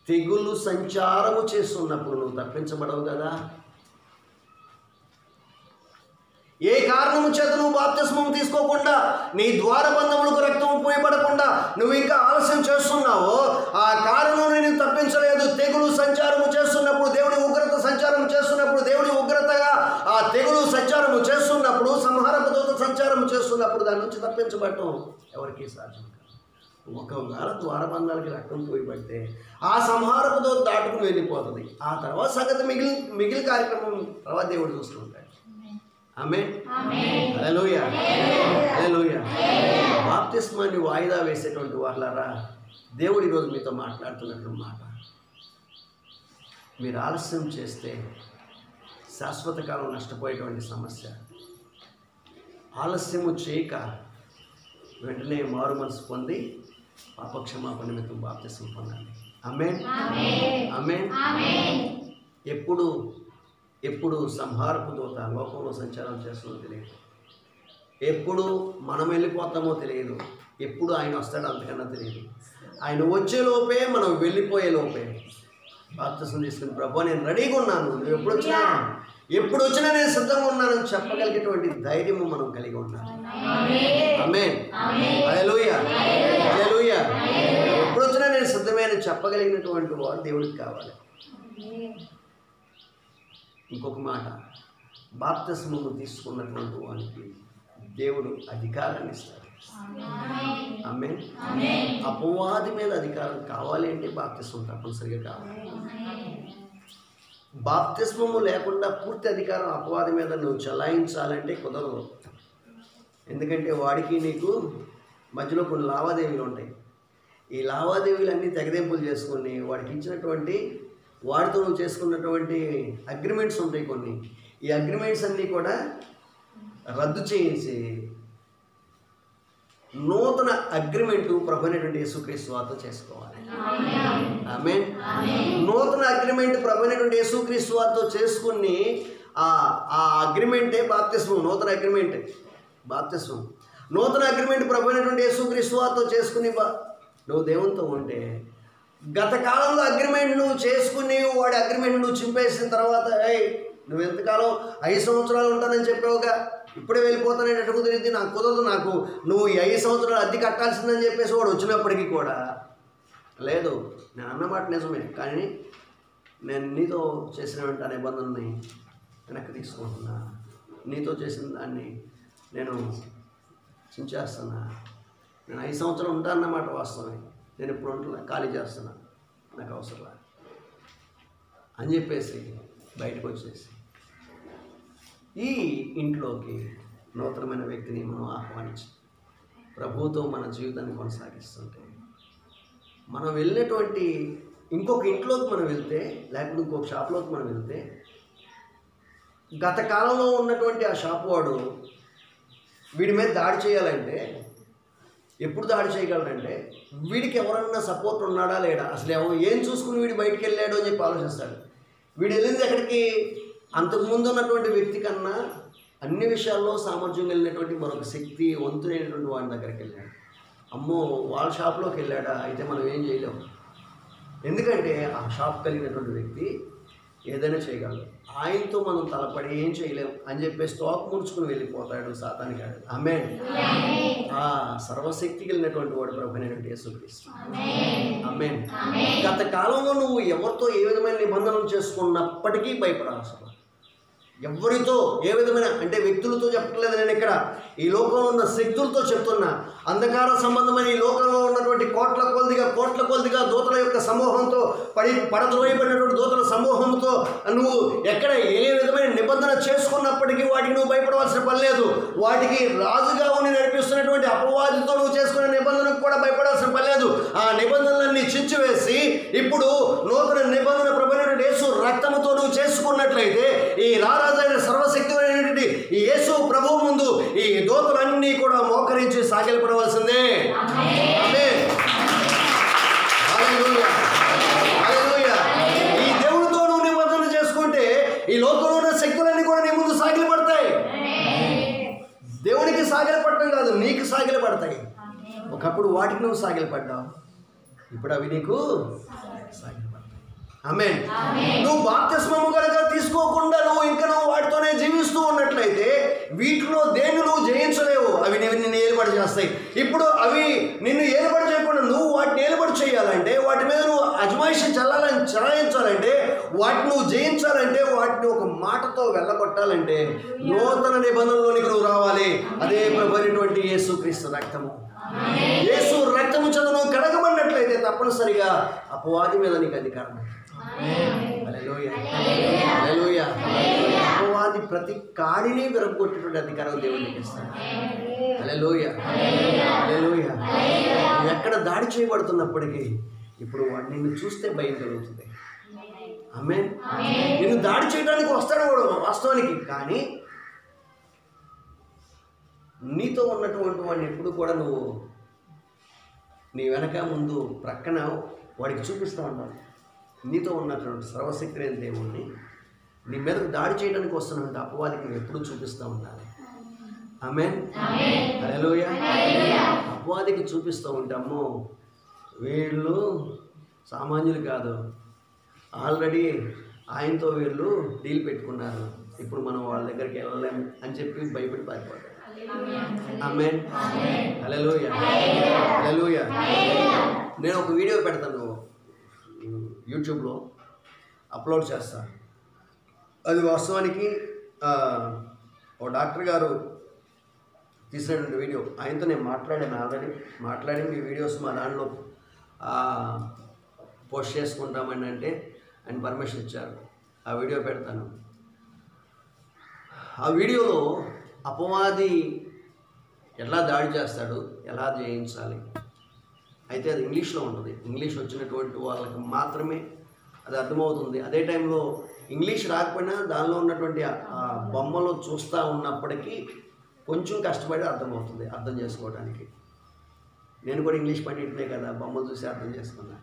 తెగులు సంచారము చేస్తున్నప్పుడు నువ్వు తప్పించబడవు కదా. ఏ కారణము చేత నువ్వు బాప్తిస్మం తీసుకోకుండా, నీ ద్వారబంధములకు రక్తం పోయబడకుండా నువ్వు ఇంకా ఆలస్యం చేస్తున్నావో ఆ కారణం నేను తప్పించలేదు. తెగులు సంచారము చేస్తున్నప్పుడు, దేవుడి ఉగ్రత సంచారం చేస్తున్నప్పుడు, దేవుడి ఉగ్రతగా ఆ తెగులు సంచారము చేస్తున్నప్పుడు, సంహారపు దూత సంచారం చేస్తున్నప్పుడు దాని నుంచి తప్పించబడటం ఎవరికీ సాధ్యం కాదు. ఒకవేళ ద్వారబంధాలకి రక్తం పోయబడితే ఆ సంహారపు దూత దాటుకుని వెళ్ళిపోతుంది. ఆ తర్వాత సంగతి మిగిలిన కార్యక్రమం తర్వాత దేవుడు చూస్తుంటాడు. ఆమేన్, హల్లెలూయా, హల్లెలూయా. బాప్తిస్మాన్ని వాయిదా వేసేటువంటి వాళ్ళారా, దేవుడు ఈరోజు మీతో మాట్లాడుతున్నటువంటి మాట, మీరు ఆలస్యం చేస్తే శాశ్వత కాలం నష్టపోయేటువంటి సమస్య. ఆలస్యము చేయక వెంటనే మారు మనసు పొంది పాపక్షమాపణ నిమిత్తం బాప్తిసం పొందాలి. ఆమేన్, ఆమేన్. ఎప్పుడు సంహారపు దూత లోకంలో సంచారం చేస్తుందో తెలియదు, ఎప్పుడు మనం వెళ్ళిపోతామో తెలియదు, ఎప్పుడు ఆయన వస్తాడో అంతకన్నా తెలియదు. ఆయన వచ్చేలోపే మనం వెళ్ళిపోయే లోపే బాప్తిసం తీసుకుని ప్రభు నేను రెడీగా ఉన్నాను, నువ్వు ఎప్పుడు వచ్చినా నేను సిద్ధంగా ఉన్నానని చెప్పగలిగేటువంటి ధైర్యము మనం కలిగి ఉండాలి. ఆమేన్, హల్లెలూయా, హల్లెలూయా. ఎప్పుడు వచ్చినా నేను సిద్ధమే అని చెప్పగలిగినటువంటి వాడు దేవుడికి కావాలి. ఇంకొక మాట, బాప్తిస్మము తీసుకున్నటువంటి వానికి దేవుడు అధికారాన్ని ఇస్తాడు. ఆమేన్. అపవాది మీద అధికారం కావాలి అంటే బాప్తిస్మం తప్పనిసరిగా కావాలి. బాప్తిస్మము లేకుండా పూర్తి అధికారం అపవాది మీద నువ్వు చలాయించాలంటే కుదరదు. ఎందుకంటే వాడికి నీకు మధ్యలో కొన్ని లావాదేవీలు ఉంటాయి. ఈ లావాదేవీలన్నీ తెగదెంపులు చేసుకుని వాడికి ఇచ్చినటువంటి, వాడితో నువ్వు చేసుకున్నటువంటి అగ్రిమెంట్స్ ఉంటాయి కొన్ని, ఈ అగ్రిమెంట్స్ అన్నీ కూడా రద్దు చేయించి నూతన అగ్రిమెంటు ప్రభువైనటువంటి యేసుక్రీస్తు వారితో చేసుకోవాలి. ఆమేన్. నూతన అగ్రిమెంట్ ప్రభువైనటువంటి యేసుక్రీస్తు వారితో చేసుకుని ఆ అగ్రిమెంటే బాప్తిస్మం. నూతన అగ్రిమెంట్ బాప్తిస్మం. నూతన అగ్రిమెంట్ ప్రభువైనటువంటి యేసుక్రీస్తు వారితో చేసుకుని నువ్వు దేవునితో ఉంటే, గత కాలంలో అగ్రిమెంట్ నువ్వు చేసుకుని వాడి అగ్రిమెంట్ నువ్వు చింపేసిన తర్వాత, నువ్వు ఎంతకాలం 5 సంవత్సరాలు ఉంటానని చెప్పావుగా, ఇప్పుడే వెళ్ళిపోతానని ఎటు కుదిరింది, నాకు కుదరదు, నాకు నువ్వు ఈ 5 సంవత్సరాలు అద్దె కట్టాల్సిందని చెప్పేసి వాడు వచ్చినప్పటికీ కూడా, లేదు నేను అన్నమాట నిజమే, కానీ నేను నీతో చేసిన నిబంధనని వెనక్కి తీసుకుంటున్నా, నీతో చేసిన దాన్ని నేను చించేస్తున్నా, నేను 5 సంవత్సరాలు ఉంటానన్నమాట వాస్తవమే, నేను ఇప్పుడు ఉంటున్నా, ఖాళీ చేస్తున్నా, నాకు అవసరం అని చెప్పేసి బయటకు వచ్చేసి ఈ ఇంట్లోకి నూతనమైన వ్యక్తిని మనం ఆహ్వానించి ప్రభువుతో మన జీవితాన్ని కొనసాగిస్తుంటే, మనం వెళ్ళినటువంటి ఇంకొక ఇంట్లోకి మనం వెళ్తే, లేకపోతే ఇంకొక షాప్లోకి మనం వెళ్తే, గత కాలంలో ఉన్నటువంటి ఆ షాప్ వాడు వీడి మీద దాడి చేయాలంటే ఎప్పుడు దాడి చేయగలరంటే, వీడికి ఎవరన్నా సపోర్ట్ ఉన్నాడా లేడా, అసలు ఏం చూసుకుని వీడు బయటికి వెళ్ళాడు అని చెప్పి ఆలోచిస్తాడు. వీడు వెళ్ళింది ఎక్కడికి, అంతకుముందు ఉన్నటువంటి వ్యక్తి కన్నా అన్ని విషయాల్లో సామర్థ్యం వెళ్ళినటువంటి మరొక శక్తి వంతునైనటువంటి వాడి దగ్గరికి వెళ్ళాడు. అమ్మో, వాళ్ళ షాప్లోకి వెళ్ళాడా, అయితే మనం ఏం చేయలేము. ఎందుకంటే ఆ షాప్ కలిగినటువంటి వ్యక్తి ఏదైనా చేయగలడు, ఆయనతో మనం తలపడి ఏం చేయలేము అని చెప్పి స్టాక్ ముడుచుకుని వెళ్ళిపోతాడు సాతానుగాడు. ఆమేన్. ఆ సర్వశక్తి కలిగినటువంటి వాడు ప్రభువైనటువంటి యేసుక్రీస్తు. ఆమేన్. గత కాలంలో నువ్వు ఎవరితో ఏ విధమైన నిబంధనలు చేసుకున్నప్పటికీ భయపడాల్సిన, ఎవరితో ఏ విధమైన అంటే వ్యక్తులతో చెప్పట్లేదు నేను ఇక్కడ, ఈ లోకంలో ఉన్న శక్తులతో చెప్తున్నా. అంధకార సంబంధమైన ఈ లోకంలో ఉన్నటువంటి కోట్ల కొలదిగా దూతల యొక్క సమూహంతో పడద్రోయబడినటువంటి దూతల సమూహంతో నువ్వు ఎక్కడ ఏ విధమైన నిబంధన చేసుకున్నప్పటికీ వాటికి నువ్వు భయపడవలసిన పని లేదు. వాటికి రాజుగా ఉండి నడిపిస్తున్నటువంటి అపవాదితో నువ్వు చేసుకునే నిబంధనకు కూడా భయపడాల్సిన పని లేదు. ఆ నిబంధనలన్నీ చించివేసి ఇప్పుడు నూతన నిబంధన ప్రభువైనటువంటి యేసు రక్తముతో నువ్వు చేసుకున్నట్లయితే, ఈ రారాజైన సర్వశక్తిమైనటువంటి ఈ యేసు ప్రభువు ముందు ఈ దూతలన్నీ కూడా మోకరించి సాగిలపడవలసిందే. ఆమేన్. హల్లెలూయా. హల్లెలూయా. ఈ దేవునితో నువ్వు నిబంధన చేసుకుంటే ఈ లోకంలో ఉన్న శక్తులన్నీ కూడా నీ ముందు సాగిలపడతాయి. దేవునికి సాగిలపడటం కాదు, నీకు సాగిలపడతాయి. ఒకప్పుడు వాటికి నువ్వు సాగిలపడ్డావు, ఇప్పుడు అవి నీకు సాగిలపడతాయి. ఆమేన్. నువ్వు బాప్తిస్మము కనుక తీసుకోకుండా నువ్వు వాటితోనే జీవిస్తూ ఉన్నట్లయితే వీటిలో దేన్ని నువ్వు జయించలేవు. అవి నిన్ను ఏలుబడి చేస్తాయి. ఇప్పుడు అవి నిన్ను ఏలుబడి చేయకుండా నువ్వు వాటిని ఏలుబడి చేయాలంటే, వాటి మీద నువ్వు అజమాయిషి చలాయించాలంటే, వాటిని నువ్వు జయించాలంటే, వాటిని ఒక మాటతో వెళ్ళగొట్టాలంటే నూతన నిబంధనలోనికి నువ్వు రావాలి. అదే ప్రభువైనటువంటి యేసుక్రీస్తు రక్తము. యేసు రక్తము చేత నువ్వు కడగబడినట్లయితే తప్పనిసరిగా అపవాది మీద నీకు అధికారం. హల్లెలూయా. హల్లెలూయా. అపవాది ప్రతి కాడిని విరగొట్టేటువంటి అధికారం దేవునికి ఇస్తాడు. హల్లెలూయా. హల్లెలూయా. ఎక్కడ దాడి చేయబడుతున్నప్పటికీ ఇప్పుడు వాడు నిన్ను చూస్తే భయం కలుగుతుంది. ఆమేన్. నిన్ను దాడి చేయడానికి వస్తాడు వాడు వాస్తవానికి, కానీ నీతో ఉన్నటువంటి వాడిని ఎప్పుడు కూడా నువ్వు నీ వెనక ముందు ప్రక్కన వాడికి చూపిస్తూ ఉన్నావు. నీతో ఉన్నటువంటి సర్వశక్తి లేని దేవుణ్ణి నీ మీదకు దాడి చేయడానికి వస్తున్నటువంటి అపవాదికి ఎప్పుడు చూపిస్తూ ఉండాలి. ఆమేన్. హల్లెలూయా. అపవాదికి చూపిస్తూ ఉంటాము, వీళ్ళు సామాన్యులు కాదు, ఆల్రెడీ ఆయనతో వీళ్ళు డీల్ పెట్టుకున్నారు, ఇప్పుడు మనం వాళ్ళ దగ్గరికి వెళ్ళలేము అని చెప్పి భయపడి పారిపోతారు. ఆమేన్. హల్లెలూయా. హల్లెలూయా. నేను ఒక వీడియో పెడతాను, యూట్యూబ్లో అప్లోడ్ చేస్తాను. అది వాస్తవానికి ఓ డాక్టర్ గారు తీసినటువంటి వీడియో. ఆయనతో నేను మాట్లాడాను, ఆల్రెడీ మాట్లాడి మీ వీడియోస్ మా దాంట్లో పోస్ట్ చేసుకుంటామని అంటే ఆయన పర్మిషన్ ఇచ్చారు. ఆ వీడియో పెడతాను. ఆ వీడియోలో అపవాది ఎలా దాడి చేస్తాడు, ఎలా జయించాలి, అయితే అది ఇంగ్లీష్లో ఉంటుంది. ఇంగ్లీష్ వచ్చినటువంటి వాళ్ళకి మాత్రమే అది అర్థమవుతుంది. అదే టైంలో ఇంగ్లీష్ రాకపోయినా దానిలో ఉన్నటువంటి బొమ్మలు చూస్తూ ఉన్నప్పటికీ కొంచెం కష్టపడి అర్థమవుతుంది అర్థం చేసుకోవడానికి. నేను కూడా ఇంగ్లీష్ పండిట్నే కదా, బొమ్మలు చూసి అర్థం చేసుకున్నా.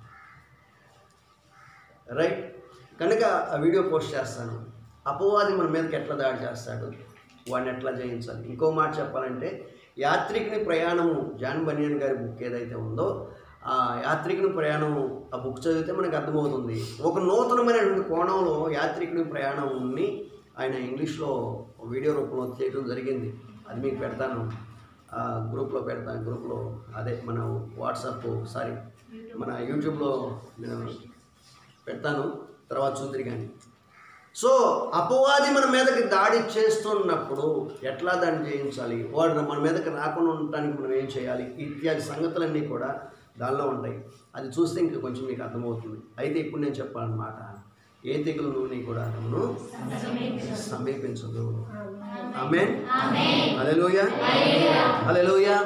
రైట్. కనుక ఆ వీడియో పోస్ట్ చేస్తాను. అపవాది మన మీదకి ఎట్లా దాడి చేస్తాడు, వాడిని ఎట్లా జయించాలి. ఇంకో మాట చెప్పాలంటే, యాత్రికుని ప్రయాణము, జాన్ బనియన్ గారి బుక్ ఏదైతే ఉందో ఆ యాత్రికుని ప్రయాణం, ఆ బుక్ చదివితే మనకు అర్థమవుతుంది. ఒక నూతనమైనటువంటి కోణంలో యాత్రికుని ప్రయాణంని ఆయన ఇంగ్లీష్లో వీడియో రూపంలో చేయడం జరిగింది. అది మీకు పెడతాను, గ్రూప్లో పెడతాను. గ్రూప్లో అదే మన వాట్సాప్ మన యూట్యూబ్లో నేను పెడతాను, తర్వాత చూద్దరు. కానీ సో అపవాది మన మీదకి దాడి చేస్తున్నప్పుడు ఎట్లా దాన్ని జయించాలి, వాడు మన మీదకి రాకుండా ఉండటానికి మనం ఏం చేయాలి, ఇత్యాది సంగతులన్నీ కూడా దానిలో ఉంటాయి. అది చూస్తే ఇంక కొంచెం మీకు అర్థమవుతుంది. అయితే ఇప్పుడు నేను చెప్పాలన్నమాట, ఏ తెగులు నీ గుడారమును సమీపించదు. ఆమేన్, హల్లెలూయా, హల్లెలూయా.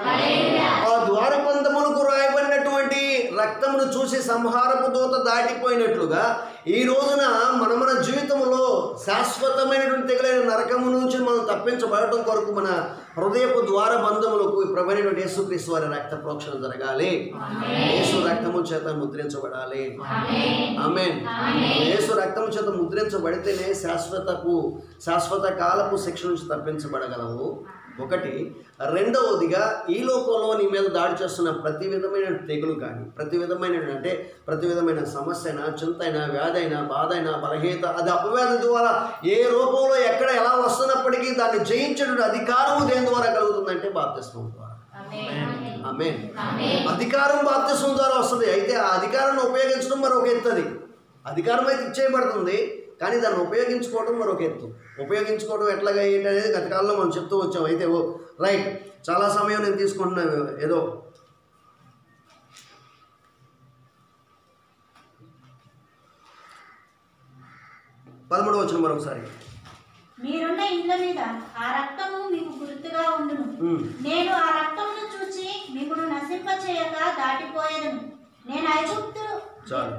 ఆ ద్వారబంధములకు రాయబడినటువంటి రక్తమును చూసి సంహారపు దూత దాటిపోయినట్లుగా ఈ రోజున మన జీవితంలో శాశ్వతమైనటువంటి తెగులైన నరకము నుంచి మనం తప్పించబడటం కొరకు మన హృదయపు ద్వారబంధములకు ప్రభువైనటువంటి యేసుక్రీస్తు వారి రక్త ప్రోక్షణ జరగాలి. యేసు రక్తము చేత ముద్రించబడాలి. ఆమేన్. యేసు రక్తము చేత ముద్రించబడితేనే శాశ్వత కాలపు శిక్ష నుంచి తప్పించబడగలవు. ఒకటి. రెండవదిగా ఈ లోకంలో నీ మీద దాడి చేస్తున్న ప్రతి విధమైన తెగులు కానీ, ప్రతి విధమైన సమస్య అయినా, చింత అయినా, వ్యాధి అయినా, బాధ అయినా, బలహీనత, అది అపవ్యాధి ద్వారా ఏ రూపంలో ఎక్కడ ఎలా వస్తున్నప్పటికీ దాన్ని జయించేటువంటి అధికారము దేని ద్వారా కలుగుతుందంటే బాప్తిస్మం ద్వారా. ఆమేన్. అధికారం బాప్తిస్మం ద్వారా వస్తుంది. అయితే ఆ అధికారాన్ని ఉపయోగించడం మరొక ఎత్తు. అది అధికారం అయితే ఇచ్చేయబడుతుంది, కానీ దాన్ని ఉపయోగించుకోవడం మరొక ఎత్తు. ఉపయోగించుకోవడం ఎట్లాగా ఏంటి అనేది గత కాలంలో మనం చెప్తూ వచ్చాం. అయితే రైట్, చాలా సమయం నేను తీసుకుంటున్నాను. ఏదో పదమూడవ వచనం మరొకసారి. మీరున్న ఇండ్ల మీద ఆ రక్తము మీకు గుర్తుగా ఉండును. నేను ఆ రక్తమును చూచి మిమ్మును నశింపచేయక దాటిపోయేదను. నేను ఐగుప్తు చాలు.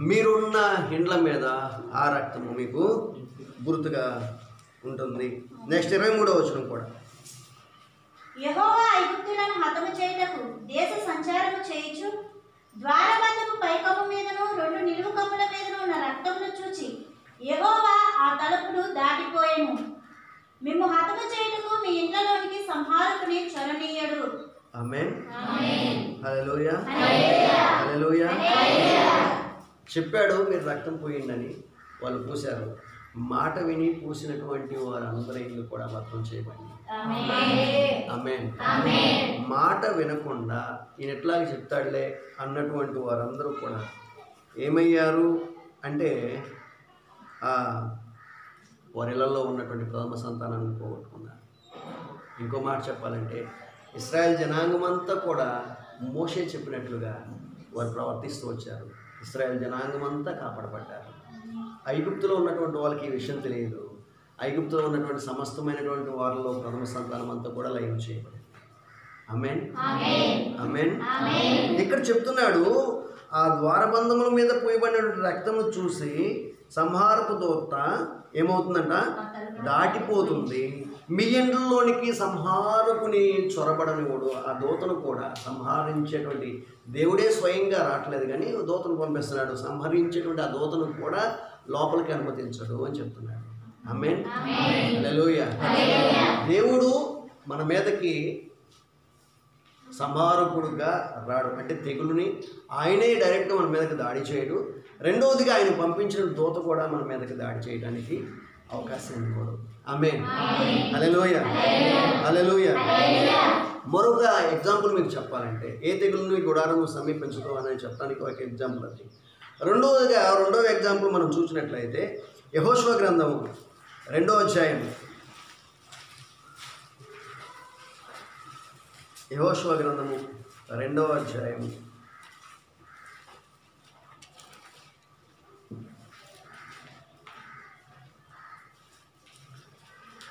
మీరున్న ఇండ్ల మీద ఆ రక్తము మీకు గుర్తుగా ఉంటుంది. నెక్స్ట్ 23వ వచనం కూడా. యెహోవా ఐగుప్తులను హతము చేయుటకు దేశ సంచారము చేయుచు ద్వారబంధపు పైకమ్ము మీదను 2 నిలువు కమ్ముల మీదను ఉన్న రక్తమును చూచి యెహోవా ఆ తలుపును దాటిపోయెను. మిమ్ము హతము చేయుటకు మీ ఇంట్లోనికి సంహారకుని చొరనీయడు. ఆమేన్, హల్లెలూయా, హల్లెలూయా. చెప్పాడు మీరు రక్తం పోయిందని, వాళ్ళు పూశారు. మాట విని పూసినటువంటి వారందరి ఇల్లు కూడా భద్రం చేయబడింది. ఆమేన్. మాట వినకుండా ఈయన ఎట్లాగ చెప్తాడులే అన్నటువంటి వారందరూ కూడా ఏమయ్యారు అంటే వారిళ్లలో ఉన్నటువంటి ప్రథమ సంతానాన్ని పోగొట్టుకున్నారు. ఇంకో మాట చెప్పాలంటే ఇశ్రాయేల్ జనాంగమంతా కూడా మోషే చెప్పినట్లుగా వారు ప్రవర్తిస్తూ వచ్చారు. ఇశ్రాయేల్ జనాంగమంతా కాపాడబడ్డారు. ఐగుప్తులో ఉన్నటువంటి వాళ్ళకి ఈ విషయం తెలియదు. ఐగుప్తులో ఉన్నటువంటి సమస్తమైనటువంటి వారిలో ప్రథమ సంతానం అంతా కూడా లయం చేయబడింది. ఆమేన్, ఆమేన్. ఇక్కడ చెప్తున్నాడు, ఆ ద్వారబంధముల మీద పోయబడినటువంటి రక్తము చూసి సంహారపు దూత ఏమవుతుందంట, దాటిపోతుంది. మీ ఇండ్లలోనికి సంహారకుని చొరబడనివాడు. ఆ దూతను కూడా సంహరించేటువంటి దేవుడే స్వయంగా రావట్లేదు, కానీ దూతను పంపిస్తున్నాడు. సంహరించేటువంటి ఆ దూతను కూడా లోపలికి అనుమతించడు అని చెప్తున్నాడు. ఆమేన్, హల్లెలూయా. దేవుడు మన మీదకి సంహారకుడుగా రాడు, అంటే తెగులుని ఆయనే డైరెక్ట్గా మన మీదకి దాడి చేయడు. రెండవదిగా ఆయన పంపించిన దూత కూడా మన మీదకి దాడి చేయడానికి అవకాశం ఇవ్వడు. ఆమేన్, హల్లెలూయా, హల్లెలూయా. మరొక ఎగ్జాంపుల్ మీకు చెప్పాలంటే ఏ తెగులుని గుడారము సమీపించదు అని చెప్పడానికి ఒక ఎగ్జాంపుల్ అది. రెండవ ఎగ్జాంపుల్ మనం చూసినట్లయితే యెహోషువ గ్రంథము 2వ అధ్యాయం. యెహోషువ గ్రంథము 2వ అధ్యాయం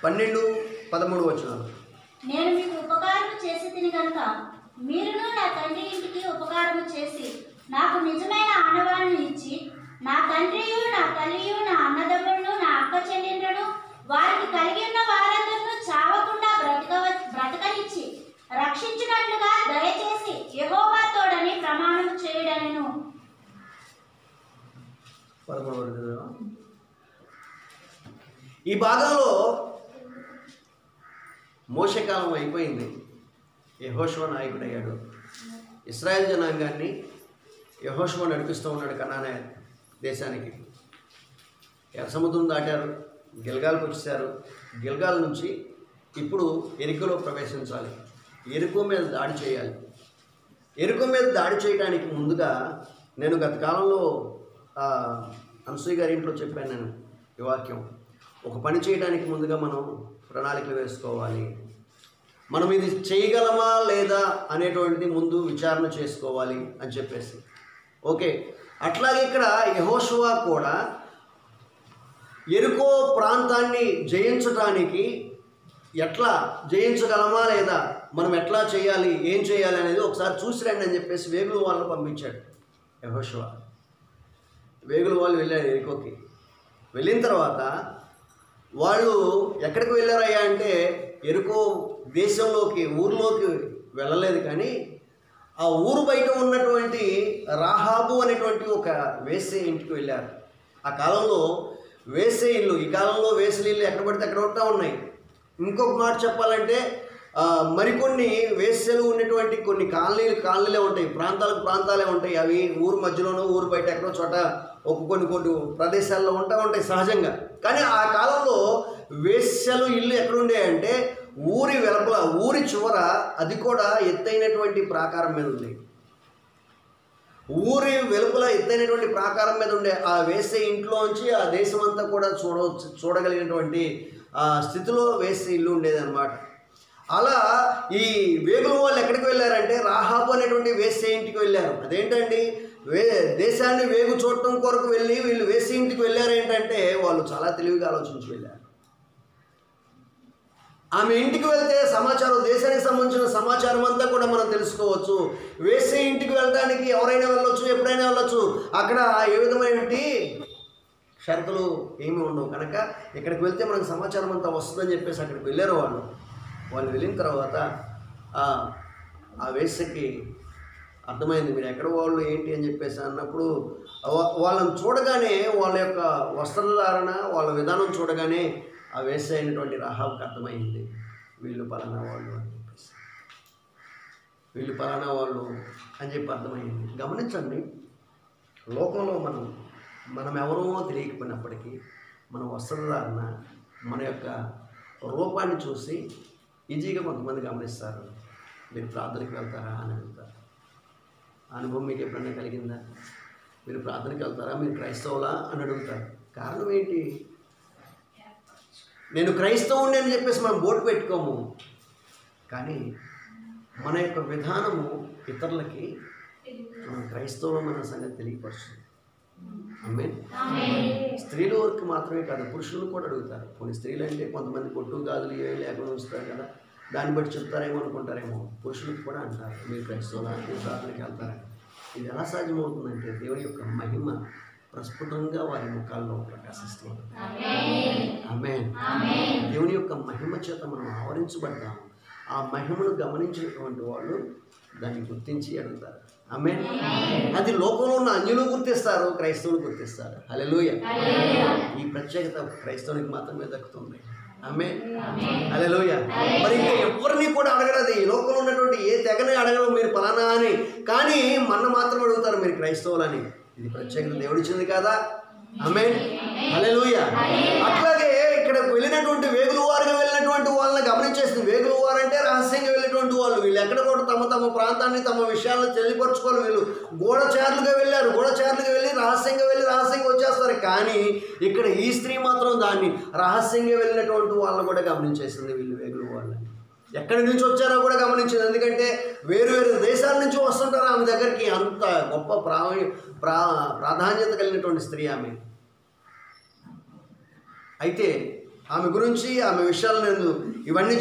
12-13 వచనాలు. నేను మీకు ఉపకారము చేసి తిని గనుక మీరును నా తండ్రి ఇంటికి ఉపకారము చేసి నాకు నిజమైన ఆనవాళ్ళను ఇచ్చి నా తండ్రియు నా తల్లియు నా అన్నదమ్ములను నా అక్క చెల్లెండ్లను వారికి కలిగి ఉన్న వారందరూ చావకుండా బ్రతకనిచ్చి రక్షించినట్లుగా దయచేసి యెహోవా తోడని ప్రమాణం చేయడను. 13. ఈ భాగంలో మోషే కాలం అయిపోయింది. యెహోషువ నాయకుడయ్యాడు. ఇశ్రాయేల్ జనాంగాన్ని యెహోషువ నడిపిస్తూ ఉన్నాడు కనానే దేశానికి. ఎర్ర సముద్రం దాటారు, గిల్గాల్కి వచ్చేసారు. గిల్గాల్ నుంచి ఇప్పుడు ఎరికోలో ప్రవేశించాలి. ఎరికో మీద దాడి చేయాలి. ఎరికో మీద దాడి చేయడానికి ముందుగా నేను గత కాలంలో అనసూయ గారి ఇంట్లో చెప్పాను నేను ఈ వాక్యం. ఒక పని చేయడానికి ముందుగా మనం ప్రణాళికలు వేసుకోవాలి. మనం ఇది చేయగలమా లేదా అనేటువంటిది ముందు విచారణ చేసుకోవాలి అని చెప్పేసి. ఓకే, అట్లాగే ఇక్కడ యెహోషువ కూడా యెరికో ప్రాంతాన్ని జయించడానికి ఎట్లా జయించగలమా లేదా, మనం ఎట్లా చేయాలి, ఏం చేయాలి అనేది ఒకసారి చూసి రండి అని చెప్పేసి వేగుల వాళ్ళని పంపించాడు యెహోషువ. వేగుల వాళ్ళు వెళ్ళారు యెరికోకి. వెళ్ళిన తర్వాత వాళ్ళు ఎక్కడికి వెళ్ళారయ్యా అంటే యెరికో దేశంలోకి, ఊర్లోకి వెళ్ళలేదు, కానీ ఆ ఊరు బయట ఉన్నటువంటి రాహాబు అనేటువంటి ఒక వేశ్య ఇంటికి వెళ్ళారు. ఆ కాలంలో వేశ్య ఇల్లు, ఈ కాలంలో వేశ్య ఇల్లు ఎక్కడ పడితే అక్కడ ఉంటా ఉన్నాయి. ఇంకొక మాట చెప్పాలంటే మరికొన్ని వేశ్యలు ఉన్నటువంటి కొన్ని కాలనీలే ఉంటాయి, ప్రాంతాలే ఉంటాయి. అవి ఊరు మధ్యలోనూ ఊరు బయట ఎక్కడో చోట కొన్ని ప్రదేశాల్లో ఉంటాయి సహజంగా. కానీ ఆ కాలంలో వేశ్యలు ఇల్లు ఎక్కడుండే ఊరి వెలుపల, ఊరి చివర, అది కూడా ఎత్తైనటువంటి ప్రాకారం మీద ఉంది. ఊరి వెలుపల ఎత్తైనటువంటి ప్రాకారం మీద ఉండే ఆ వేశ్య ఇంట్లోంచి ఆ దేశం అంతా కూడా చూడగలిగినటువంటి స్థితిలో వేశ్య ఇల్లు ఉండేదన్నమాట. అలా ఈ వేగుల వాళ్ళు ఎక్కడికి వెళ్ళారంటే రాహాబు అనేటువంటి వేశ్య ఇంటికి వెళ్ళారు. అదేంటండి, దేశాన్ని వేగు చూడటం కొరకు వెళ్ళి వీళ్ళు వేశ్య ఇంటికి వెళ్ళారు. ఏంటంటే వాళ్ళు చాలా తెలివిగా ఆలోచించి వెళ్ళారు. ఆమె ఇంటికి వెళ్తే సమాచారం, దేశానికి సంబంధించిన సమాచారం అంతా కూడా మనం తెలుసుకోవచ్చు. వేశ్య ఇంటికి వెళ్ళడానికి ఎవరైనా వెళ్ళొచ్చు, ఎప్పుడైనా వెళ్ళొచ్చు. అక్కడ ఏ విధమైనటువంటి షరతులు ఏమీ ఉండవు కనుక ఇక్కడికి వెళ్తే మనకు సమాచారం అంతా వస్తుందని చెప్పేసి అక్కడికి వెళ్ళారు వాళ్ళు. వెళ్ళిన తర్వాత ఆ వేశ్యకి అర్థమైంది మీరు ఎక్కడ వాళ్ళు ఏంటి అని చెప్పేసి అన్నప్పుడు వాళ్ళని చూడగానే, వాళ్ళ యొక్క వస్త్రధారణ, వాళ్ళ విధానం చూడగానే ఆ వేశ్య అయినటువంటి రాహాబుకి అర్థమైంది వీళ్ళు పలానా వాళ్ళు అని చెప్పేసి, వీళ్ళు పలానా వాళ్ళు అని చెప్పి అర్థమైంది. గమనించండి, లోకంలో మనం ఎవరో తెలియకపోయినప్పటికీ మన వస్త్రధారణ, మన యొక్క రూపాన్ని చూసి ఈజీగా కొంతమంది గమనిస్తారు. మీరు ప్రార్థనకి వెళ్తారా అని అడుగుతారు. అనుభవం మీకు ఎప్పుడైనా కలిగిందా? మీరు ప్రార్థనకి వెళ్తారా, మీరు క్రైస్తవులా అని అడుగుతారు. కారణం ఏంటి? నేను క్రైస్తవుని అని చెప్పేసి మనం బోర్డు పెట్టుకోము, కానీ మన యొక్క విధానము ఇతరులకి మనం క్రైస్తవులు మన సంగతి తెలియపరుస్తుంది. ఆమేన్. స్త్రీల వరకు మాత్రమే కాదు, పురుషులు కూడా అడుగుతారు. కొన్ని స్త్రీలు అంటే కొంతమంది పొట్టు గాజులు ఏవి లేకుండా ఉంచుతారు కదా, దాన్ని బట్టి చెప్తారేమో అనుకుంటారేమో. పురుషులకు కూడా అంటారు మీరు క్రైస్తవులా, మీరు ప్రార్థనకి వెళ్తారా. ఇది ఎలా సాధ్యమవుతుందంటే దేవుని యొక్క మహిమ ప్రస్ఫుటంగా వారి ముఖాల్లో ప్రకాశిస్తుంది. ఆమేన్. దేవుని యొక్క మహిమ చేత మనం ఆవరించబడ్డాము. ఆ మహిమను గమనించినటువంటి వాళ్ళు దాన్ని గుర్తించి అడుగుతారు. ఆమేన్. అది లోకంలో ఉన్న అన్యులు గుర్తిస్తారు, క్రైస్తవులు గుర్తిస్తారు. హల్లెలూయా. ఈ ప్రత్యేకత క్రైస్తవునికి మాత్రమే దక్కుతుంది. ఆమేన్. హల్లెలూయా. మరి ఇంకా ఎవరిని కూడా అడగరది, ఈ లోకంలో ఉన్నటువంటి ఏ తెగని అడగరు మీరు పలానా అని, కానీ మన మాత్రం అడుగుతారు మీరు క్రైస్తవులని. ఇది ప్రత్యేకత దేవుడిచ్చింది కదా. ఆమేన్. హల్లెలూయా. అట్లాగే ఇక్కడ వెళ్ళినటువంటి వేగుల వారుగా వెళ్ళినటువంటి వాళ్ళని గమనించేస్తుంది. వేగుల వారు అంటే రహస్యంగా వెళ్ళినటువంటి వాళ్ళు. వీళ్ళు ఎక్కడ కూడా తమ ప్రాంతాన్ని, తమ విషయాలను తెలియపరచుకోవాలి. వీళ్ళు గూఢచారులుగా వెళ్ళారు. గూఢచారులుగా వెళ్ళి రహస్యంగా వచ్చేస్తారు. కానీ ఇక్కడ ఈ స్త్రీ మాత్రం దాన్ని రహస్యంగా వెళ్ళినటువంటి వాళ్ళని కూడా గమనించేసింది. వీళ్ళు వేగుల వాళ్ళని ఎక్కడి నుంచి వచ్చారో కూడా గమనించింది. ఎందుకంటే వేరు దేశాల నుంచి వస్తుంటారు ఆమె దగ్గరికి. అంత గొప్ప ప్రాధాన్యత కలిగినటువంటి స్త్రీ ఆమె. అయితే ఆమె గురించి, ఆమె విషయాలు నేను ఇవన్నీ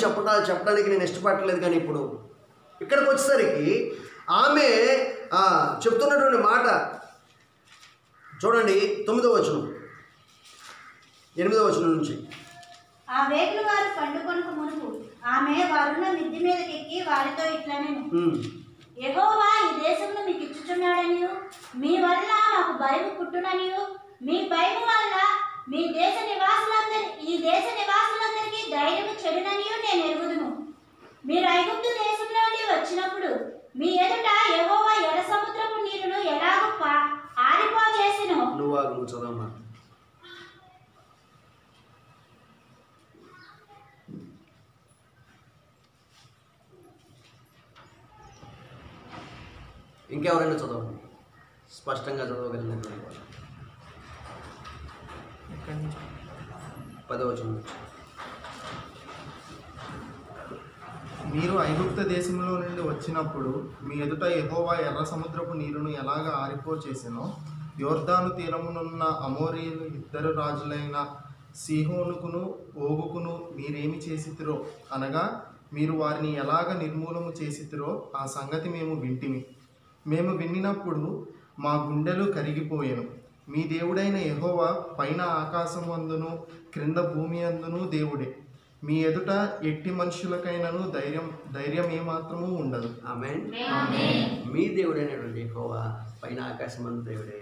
చెప్పడానికి నేను ఇష్టపడలేదు. కానీ ఇప్పుడు ఇక్కడికి వచ్చేసరికి ఆమె చెప్తున్నటువంటి మాట చూడండి. 9వ వచనం, 8వ వచనం నుంచి. ఆ వేగుల వారు పండుకొనక మునుపు ఆమె వారున్న మిద్ది మీదకి ఎక్కి వారితో ఇట్లనెను, యెహోవా ఈ దేశంలో మీకు ఇచ్చుచున్నాడనియు, మీ వల్ల మాకు భయము పుట్టుననియు, మీ భయము వల్ల ఈ దేశ నివాసులందరికీ ధైర్యము చెడుననియు నేను ఎరుగుదును. మీరు ఐగుప్తు దేశంలో నుండి వచ్చినప్పుడు మీ ఎదుట యెహోవా ఎర్ర సముద్రపు నీరును ఎలాగో ఆరిపోజేసెనో. నువ్వు చదవమ్మా. ఇంకెవరైనా చదవండి, స్పష్టంగా చదవగలిగినటువంటి వాళ్ళు. 10వ వచనం నుంచి. మీరు ఐగుప్త దేశంలో నుండి వచ్చినప్పుడు మీ ఎదుట యెహోవా ఎర్ర సముద్రపు నీరును ఎలాగ ఆరిపో చేసెనో యోర్దాను తీరమునున్న అమోరీయులు ఇద్దరు రాజులైన సీహోనుకును ఓగుకును మీరేమి చేసితిరో అనగా మీరు వారిని ఎలాగ నిర్మూలము చేసితిరో ఆ సంగతి మేము వింటిమి. మేము వినినప్పుడు మా గుండెలు కరిగిపోయెను. మీ దేవుడైన యెహోవా పైన ఆకాశమందును క్రింద భూమి అందును దేవుడే. మీ ఎదుట ఎట్టి మనుషులకైనను ధైర్యం ఏమాత్రము ఉండదు. ఆమేన్. మీ దేవుడైనటువంటి యెహోవా పైన ఆకాశమందు దేవుడే,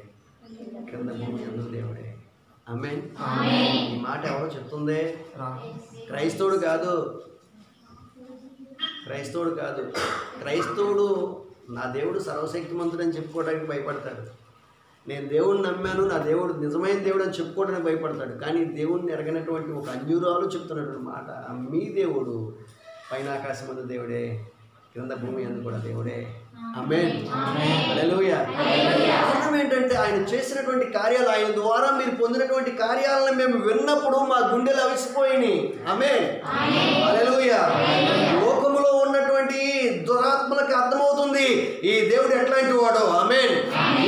క్రింద భూమి అందు దేవుడే. ఆమేన్. ఈ మాట ఎవరో చెప్తుందే? క్రైస్తవుడు కాదు. క్రైస్తవుడు నా దేవుడు సర్వశక్తిమంతుడని చెప్పుకోవడానికి భయపడతాడు. నేను దేవుడిని నమ్మాను, నా దేవుడు నిజమైన దేవుడు అని చెప్పుకోవడానికి భయపడతాడు. కానీ దేవుడిని ఎరగనటువంటి ఒక అన్యురాలు చెప్తున్నటువంటి మాట, మీ దేవుడు పైన ఆకాశమందు దేవుడే, క్రింద భూమి అందు కూడా దేవుడే. ఆమేన్. హల్లెలూయా. కారణం ఏంటంటే ఆయన చేసినటువంటి కార్యాలు, ఆయన ద్వారా మీరు పొందినటువంటి కార్యాలను మేము విన్నప్పుడు మా గుండెలు అవిసిపోయినాయి. ఆమేన్. హల్లెలూయా. లోకములో ఉన్నటువంటి దురాత్మలకు అర్థమవుతుంది ఈ దేవుడు ఎట్లాంటి వాడో. ఆమేన్.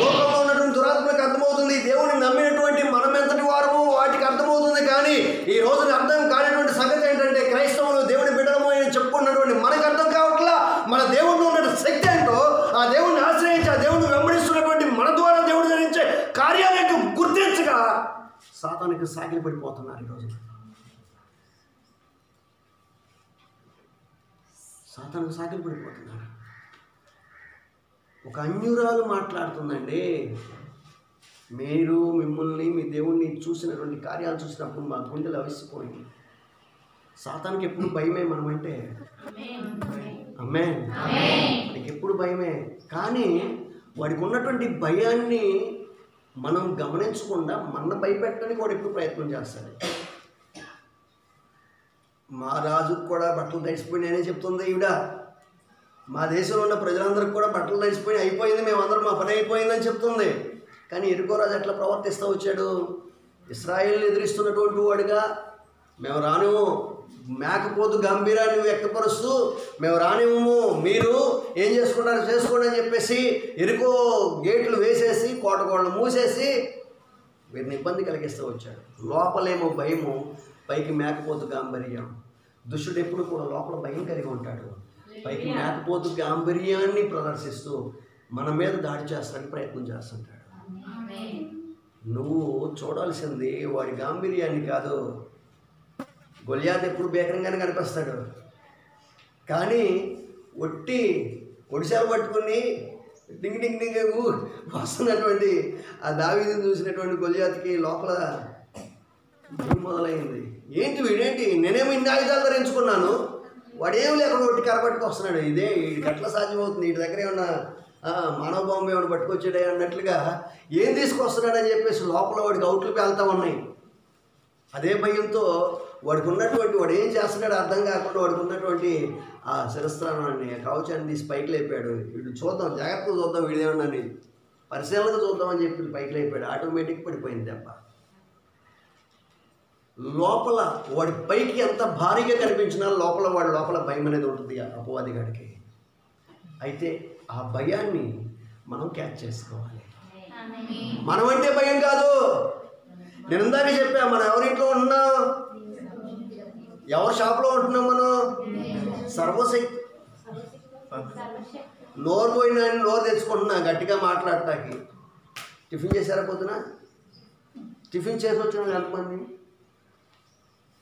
లోకంలో ఉన్నటువంటి దురాత్మలకు అర్థమవుతుంది దేవుడిని నమ్మినటువంటి మనం ఎంతటి వారమో వాటికి అర్థమవుతుంది. కానీ ఈ రోజున అర్థం కానిటువంటి సంగతి ఏంటంటే క్రైస్తవులు దేవుని బిడ్డలము అని చెప్పుకున్నటువంటి మనకు అర్థం కావట్లా. మన దేవుడిలో ఉన్న శక్తి ఏంటో, ఆ దేవుడిని ఆశ్రయించి ఆ దేవుడిని వెంబడిస్తున్నటువంటి మన ద్వారా దేవుడు ధరించే కార్యాలను గుర్తించగా సాతానికి సాగిలి పడిపోతున్నారు. ఈరోజు సాతానికి సాగిలి పడిపోతున్నారు. ఒక అన్యురాలు మాట్లాడుతుందండి, మీరు మిమ్మల్ని మీ దేవుణ్ణి చూసినటువంటి కార్యాలు చూసినప్పుడు మా గుండెలు అవిసిపోయింది. సాతానికి ఎప్పుడు భయమే మనమంటే. ఆమేన్. వాడికి ఎప్పుడు భయమే. కానీ వాడికి ఉన్నటువంటి భయాన్ని మనం గమనించకుండా మన భయపెట్టడానికి వాడు ఎప్పుడు ప్రయత్నం చేస్తాడు. మా రాజుకు కూడా బట్టలు తడిసిపోయినాయనే చెప్తుంది ఈవిడ. మా దేశంలో ఉన్న ప్రజలందరికీ కూడా బట్టలు తడిసిపోయి అయిపోయింది, మేమందరం మా పని అయిపోయిందని చెప్తుంది. కానీ ఎరుకో రాజు ఎట్లా ప్రవర్తిస్తూ వచ్చాడు? ఇశ్రాయేల్ని ఎదిరిస్తున్నటువంటి వాడుగా మేము రానివ్వము, మేకపోతు గంభీరాన్ని వ్యక్తపరుస్తూ మేము రానివ్వము, మీరు ఏం చేసుకుంటారో చేసుకోండి అని చెప్పేసి ఎరుకో గేట్లు వేసేసి కోటగోడలు మూసేసి వీరిని ఇబ్బంది కలిగిస్తూ వచ్చాడు. లోపలేమో భయము, పైకి మేకపోతు గాంభీర్యం. దుష్టుడు ఎప్పుడు కూడా లోపల భయం కలిగి ఉంటాడు, పైకి మేకపోతు గాంభీర్యాన్ని ప్రదర్శిస్తూ మన మీద దాడి చేస్తానికి ప్రయత్నం చేస్తుంటాడు. నువ్వు చూడాల్సింది వాడి గాంభీర్యాన్ని కాదు. గొల్యాత్ ఎప్పుడు భీకరంగానే కనిపిస్తాడు, కానీ ఒడిశాలు పట్టుకుని డింగ్ డింగ్ డింగ్ వస్తున్నటువంటి ఆ దావీదుని చూసినటువంటి గొల్యాత్కి లోపల మొదలైంది. ఏంటి వీడేంటి, నేనేమో ఇన్ని ఆయుధాలు ధరించుకున్నాను, వాడేం లేకుండా ఒట్టి కరపట్టుకు వస్తున్నాడు, ఇదే వీడికి ఎట్లా సాధ్యమవుతుంది, వీడి దగ్గర ఏమన్నా మానవ బాంబు ఏమైనా పట్టుకొచ్చాడే అన్నట్లుగా ఏం తీసుకొస్తున్నాడని చెప్పేసి లోపల వాడికి అవుట్లు పేలుతూ ఉన్నాయి. అదే భయంతో వాడికి ఉన్నటువంటి వాడు ఏం చేస్తున్నాడో అర్థం కాకుండా వాడికి ఉన్నటువంటి ఆ శిరస్త్రాన్ని కవచాన్ని తీసి పైకి లేపాడు. వీడు చూద్దాం, జాగ్రత్తగా చూద్దాం, వీడేమన్నా పరిశీలనగా చూద్దామని చెప్పి పైకి లేపాడు. ఆటోమేటిక్ పడిపోయింది దెబ్బ. లోపల వాడి పైకి ఎంత భారీగా కనిపించినా వాడి లోపల భయం అనేది ఉంటుంది అపవాది గాడికి. అయితే ఆ భయాన్ని మనం క్యాచ్ చేసుకోవాలి. మనమంటే భయం కాదు. నేను ఇందాక చెప్పా, మనం ఎవరింట్లో ఉంటున్నాం, ఎవరి షాప్లో ఉంటున్నాం, మనం సర్వశక్తి. నోరు పోయినా నోరు తెచ్చుకుంటున్నా గట్టిగా మాట్లాడటానికి. టిఫిన్ చేశారా పొద్దున? టిఫిన్ చేసి వచ్చిన ఎంతమంది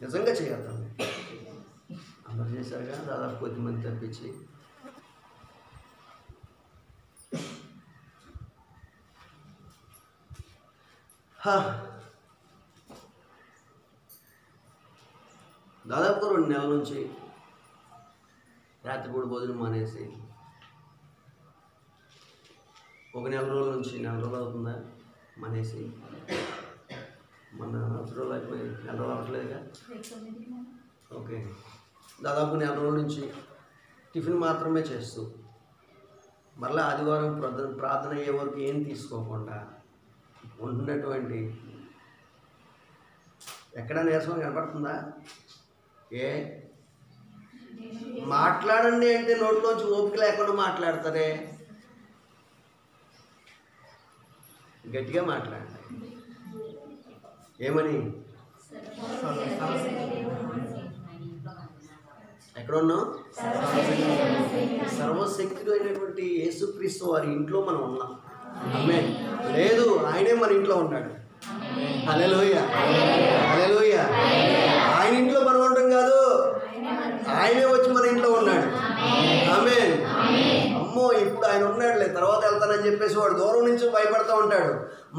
నిజంగా చేయగలుగుతాం? అందరు చేశారుగా, దాదాపు కొద్దిమంది తప్పించి. దాదాపు 2 నెలల నుంచి రాత్రిపూట భోజనం మానేసి, 1 నెల రోజుల నుంచి 4 రోజులు అవుతుందా మానేసి, మన 10 రోజులు అయిపోయి 4 రోజులు అవ్వట్లేదుగా. ఓకే, దాదాపు 4 రోజుల నుంచి టిఫిన్ మాత్రమే చేస్తూ, మరలా ఆదివారం ప్రార్థన అయ్యే వరకు ఏం తీసుకోకుండా ఉంటున్నటువంటి ఎక్కడ నీరసం కనపడుతుందా? ఏ మాట్లాడండి అంటే నోట్లోంచి ఓపిక లేకుండా మాట్లాడతారే. గట్టిగా మాట్లాడండి. ఏమని? ఎక్కడ ఉన్నాం? సర్వశక్తుడు అయినటువంటి యేసుక్రీస్తు వారి ఇంట్లో మనం ఉన్నాం. ఆమేన్. లేదు, ఆయనే మన ఇంట్లో ఉన్నాడు. హల్లెలూయా, హల్లెలూయా. ఆయన ఇంట్లో మనం ఉండడం కాదు, ఆయనే వచ్చి మన ఇంట్లో ఉన్నాడు. ఆమేన్. అమ్మో, ఇప్పుడు ఆయన ఉన్నాడులే, తర్వాత వెళ్తానని చెప్పేసి వాడు దూరం నుంచి భయపడుతూ ఉంటాడు.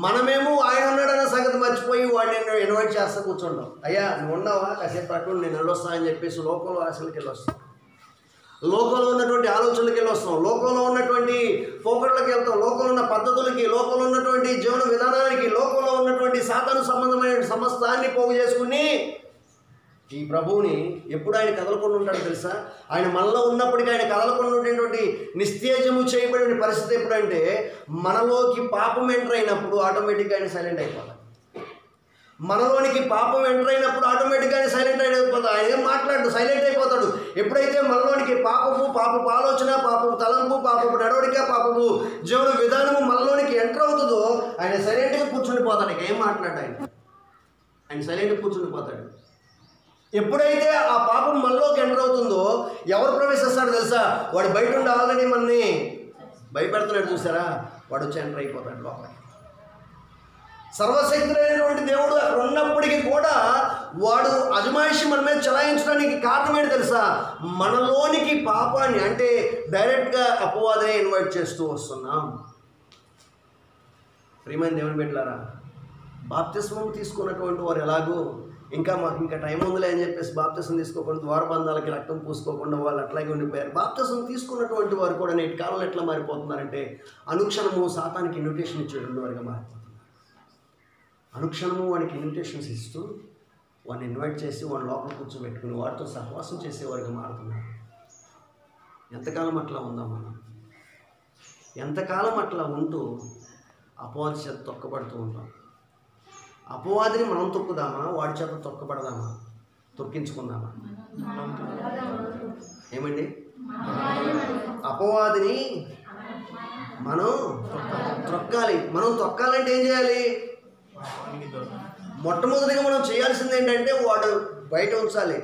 మనమేమో ఆయన ఉన్నాడన్న సంగతి మర్చిపోయి వాడిని ఇన్వైట్ చేస్తా కూర్చుంటాం. అయ్యా నువ్వు ఉన్నావా, కాసేపు అటు నేను వెళ్ళొస్తా అని చెప్పేసి లోకంలో ఆశలకి వెళ్ళొస్తాం, లోకంలో ఉన్నటువంటి ఆలోచనలకి వెళ్ళొస్తాం, లోకంలో ఉన్నటువంటి పోకడలకి వెళ్తాం, లోకంలో ఉన్న పద్ధతులకి, లోకంలో ఉన్నటువంటి జీవన విధానానికి, లోకంలో ఉన్నటువంటి సాతాను సంబంధమైన సమస్తాన్ని పోగు చేసుకుని ఈ ప్రభువుని ఎప్పుడు ఆయన కదలకుండా ఉంటాడు తెలుసా? ఆయన మనలో ఉన్నప్పటికీ ఆయన కదలకుండా ఉండేటువంటి నిస్తేజము చేయబడిన పరిస్థితి ఎప్పుడంటే మనలోకి పాపం ఎంటర్ అయినప్పుడు ఆటోమేటిక్గా ఆయన సైలెంట్ అయిపోతాడు. మనలోనికి పాపం ఎంటర్ అయినప్పుడు ఆటోమేటిక్గా ఆయన సైలెంట్ అయిపోతాడు. ఆయన ఏం మాట్లాడు, సైలెంట్ అయిపోతాడు. ఎప్పుడైతే మనలోనికి పాపపు ఆలోచన, పాపపు తలంపు, పాపపు నడవడిక, పాపపు జీవన విధానము మనలోనికి ఎంటర్ అవుతుందో ఆయన సైలెంట్గా కూర్చుండిపోతాడు. ఇక ఏం మాట్లాడు ఆయన సైలెంట్గా కూర్చుండిపోతాడు. ఎప్పుడైతే ఆ పాపం మనలోకి ఎంటర్ అవుతుందో ఎవరు ప్రవేశిస్తాడు తెలుసా? వాడు బయట ఉండి ఆల్రెడీ మనని భయపెడుతున్నాడు, చూసారా? వాడు వచ్చి ఎంటర్ అయిపోతాడు లోపలికి. సర్వశక్తుడైనటువంటి దేవుడు అక్కడ ఉన్నప్పటికీ కూడా వాడు అజమాయిషి మన మీద చలాయించడానికి కారణం ఏంటి తెలుసా? మనలోనికి పాపాన్ని, అంటే డైరెక్ట్గా అపవాదనే ఇన్వైట్ చేస్తూ వస్తున్నాం. ప్రియమైన దేవుని బిడ్డలారా, బాప్తిస్మం తీసుకున్నటువంటి వారు ఎలాగో మాకు ఇంకా టైం ఉందిలే అని చెప్పేసి బాప్తిసం తీసుకోకుండా ద్వారబంధాలకి రక్తం పూసుకోకుండా వాళ్ళు అట్లాగే ఉండిపోయారు. బాప్తిసం తీసుకున్నటువంటి వారు కూడా నేటి కాలంలో ఎట్లా మారిపోతున్నారంటే అనుక్షణము సాతానికి ఇన్విటేషన్ ఇచ్చేటువంటి వారిగా మారిపోతున్నారు. అనుక్షణము వాడికి ఇన్విటేషన్స్ ఇస్తూ వాడిని ఇన్వైట్ చేసి వాడిని లోపల కూర్చోబెట్టుకుని వాడితో సహవాసం చేసేవారిగా మారుతున్నారు. ఎంతకాలం అట్లా ఉందాం మనం? ఎంతకాలం అట్లా ఉంటూ అపవాది చేత తొక్కబడుతూ ఉంటాం? అపవాదిని మనం తొక్కుదామా, వాడి చేత తొక్కబడదామా, తొక్కించుకుందామా? ఏమండి? అపవాదిని మనం తొక్కాలి. మనం తొక్కాలంటే ఏం చేయాలి? మొట్టమొదటిగా మనం చేయాల్సింది ఏంటంటే వాడు బయట ఉంచాలి.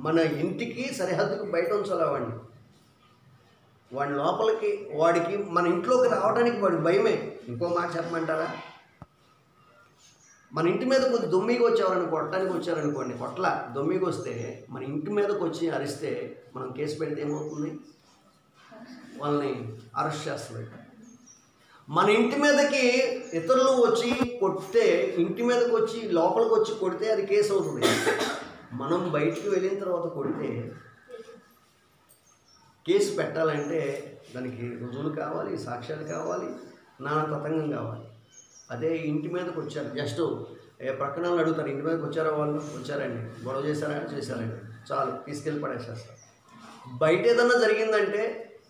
మన ఇంటికి సరిహద్దుకు బయట ఉంచాలి వాడిని లోపలికి. వాడికి మన ఇంట్లోకి రావడానికి వాడికి భయమే. ఇంకో మాట చెప్పమంటారా? మన ఇంటి మీదకి వచ్చి దొమ్మికి వచ్చేవారని కొట్టడానికి వచ్చారనుకోండి, కొట్ల దొమ్మికి వస్తే మన ఇంటి మీదకి వచ్చి అరిస్తే మనం కేసు పెడితే ఏమవుతుంది? వాళ్ళని అరెస్ట్ చేస్తుంది. మన ఇంటి మీదకి ఇతరులు వచ్చి కొడితే, ఇంటి మీదకి వచ్చి లోపలికి వచ్చి కొడితే అది కేసు అవుతుంది. మనం బయటికి వెళ్ళిన తర్వాత కొడితే కేసు పెట్టాలంటే దానికి రుజువులు కావాలి, సాక్ష్యాలు కావాలి, నానా తతంగం కావాలి. అదే ఇంటి మీదకి వచ్చారు, జస్ట్ ప్రక్కన వాళ్ళు అడుగుతారు, ఇంటి మీదకి వచ్చారా? వాళ్ళు వచ్చారండి, గొడవ చేశారండి, చాలు తీసుకెళ్ళి పడేసేస్తారు. బయట ఏదన్నా జరిగిందంటే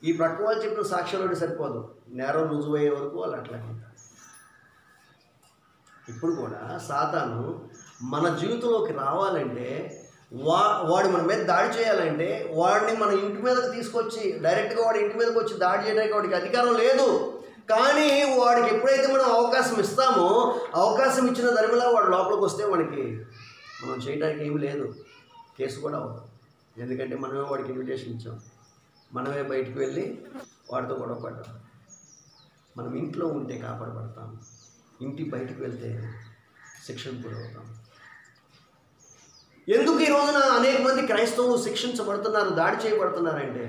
ఈ ప్రక్క వాళ్ళు చెప్పిన సాక్ష్యాలు సరిపోదు, నేరం రుజువయ్యే వరకు వాళ్ళు అట్లా ఉంటారు. ఇప్పుడు కూడా సాతాను మన జీవితంలోకి రావాలంటే వాడు మన మీద దాడి చేయాలంటే వాడిని మన ఇంటి మీదకి తీసుకొచ్చి డైరెక్ట్గా వాడి ఇంటి మీదకి వచ్చి దాడి చేయడానికి వాడికి అధికారం లేదు. కానీ వాడికి ఎప్పుడైతే మనం అవకాశం ఇస్తామో, అవకాశం ఇచ్చిన ధర్మలా వాడు లోపలికి వస్తే వాడికి మనం చేయడానికి ఏమి లేదు, కేసు కూడా అవ్వదు. ఎందుకంటే మనమే వాడికి ఇన్విటేషన్ ఇచ్చాం, మనమే బయటికి వెళ్ళి వాడితో గొడవ పడ్డాం. మనం ఇంట్లో ఉంటే కాపాడబడతాం, ఇంటి బయటికి వెళ్తే శిక్షణ గురవుతాం. ఎందుకు ఈ రోజున అనేక మంది క్రైస్తవులు శిక్షించబడుతున్నారు, దాడి చేయబడుతున్నారంటే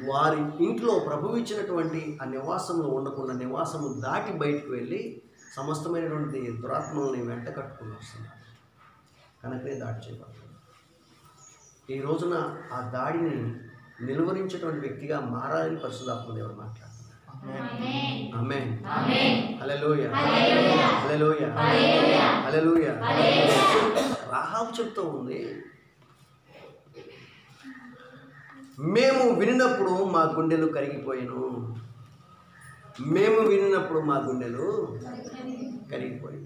వారి ఇంట్లో ప్రభువు ఇచ్చినటువంటి ఆ నివాసంలో ఉండకుండా నివాసము దాటి బయటకు వెళ్ళి సమస్తమైనటువంటి దురాత్మల్ని వెంట కట్టుకుని వస్తున్నారు. కనుకనే దాడి చేయబడుతుంది. ఈ రోజున ఆ దాడిని నిలువరించేటువంటి వ్యక్తిగా మారాలని పరిశుద్ధాత్మ దేవుడు మాట్లాడుతున్నారు. ఆమేన్. హల్లెలూయా, హల్లెలూయా, హల్లెలూయా. రాహాబు చెప్తూ ఉంది, మేము వినినప్పుడు మా గుండెలు కరిగిపోయాను. మేము వినినప్పుడు మా గుండెలు కరిగిపోయాయి.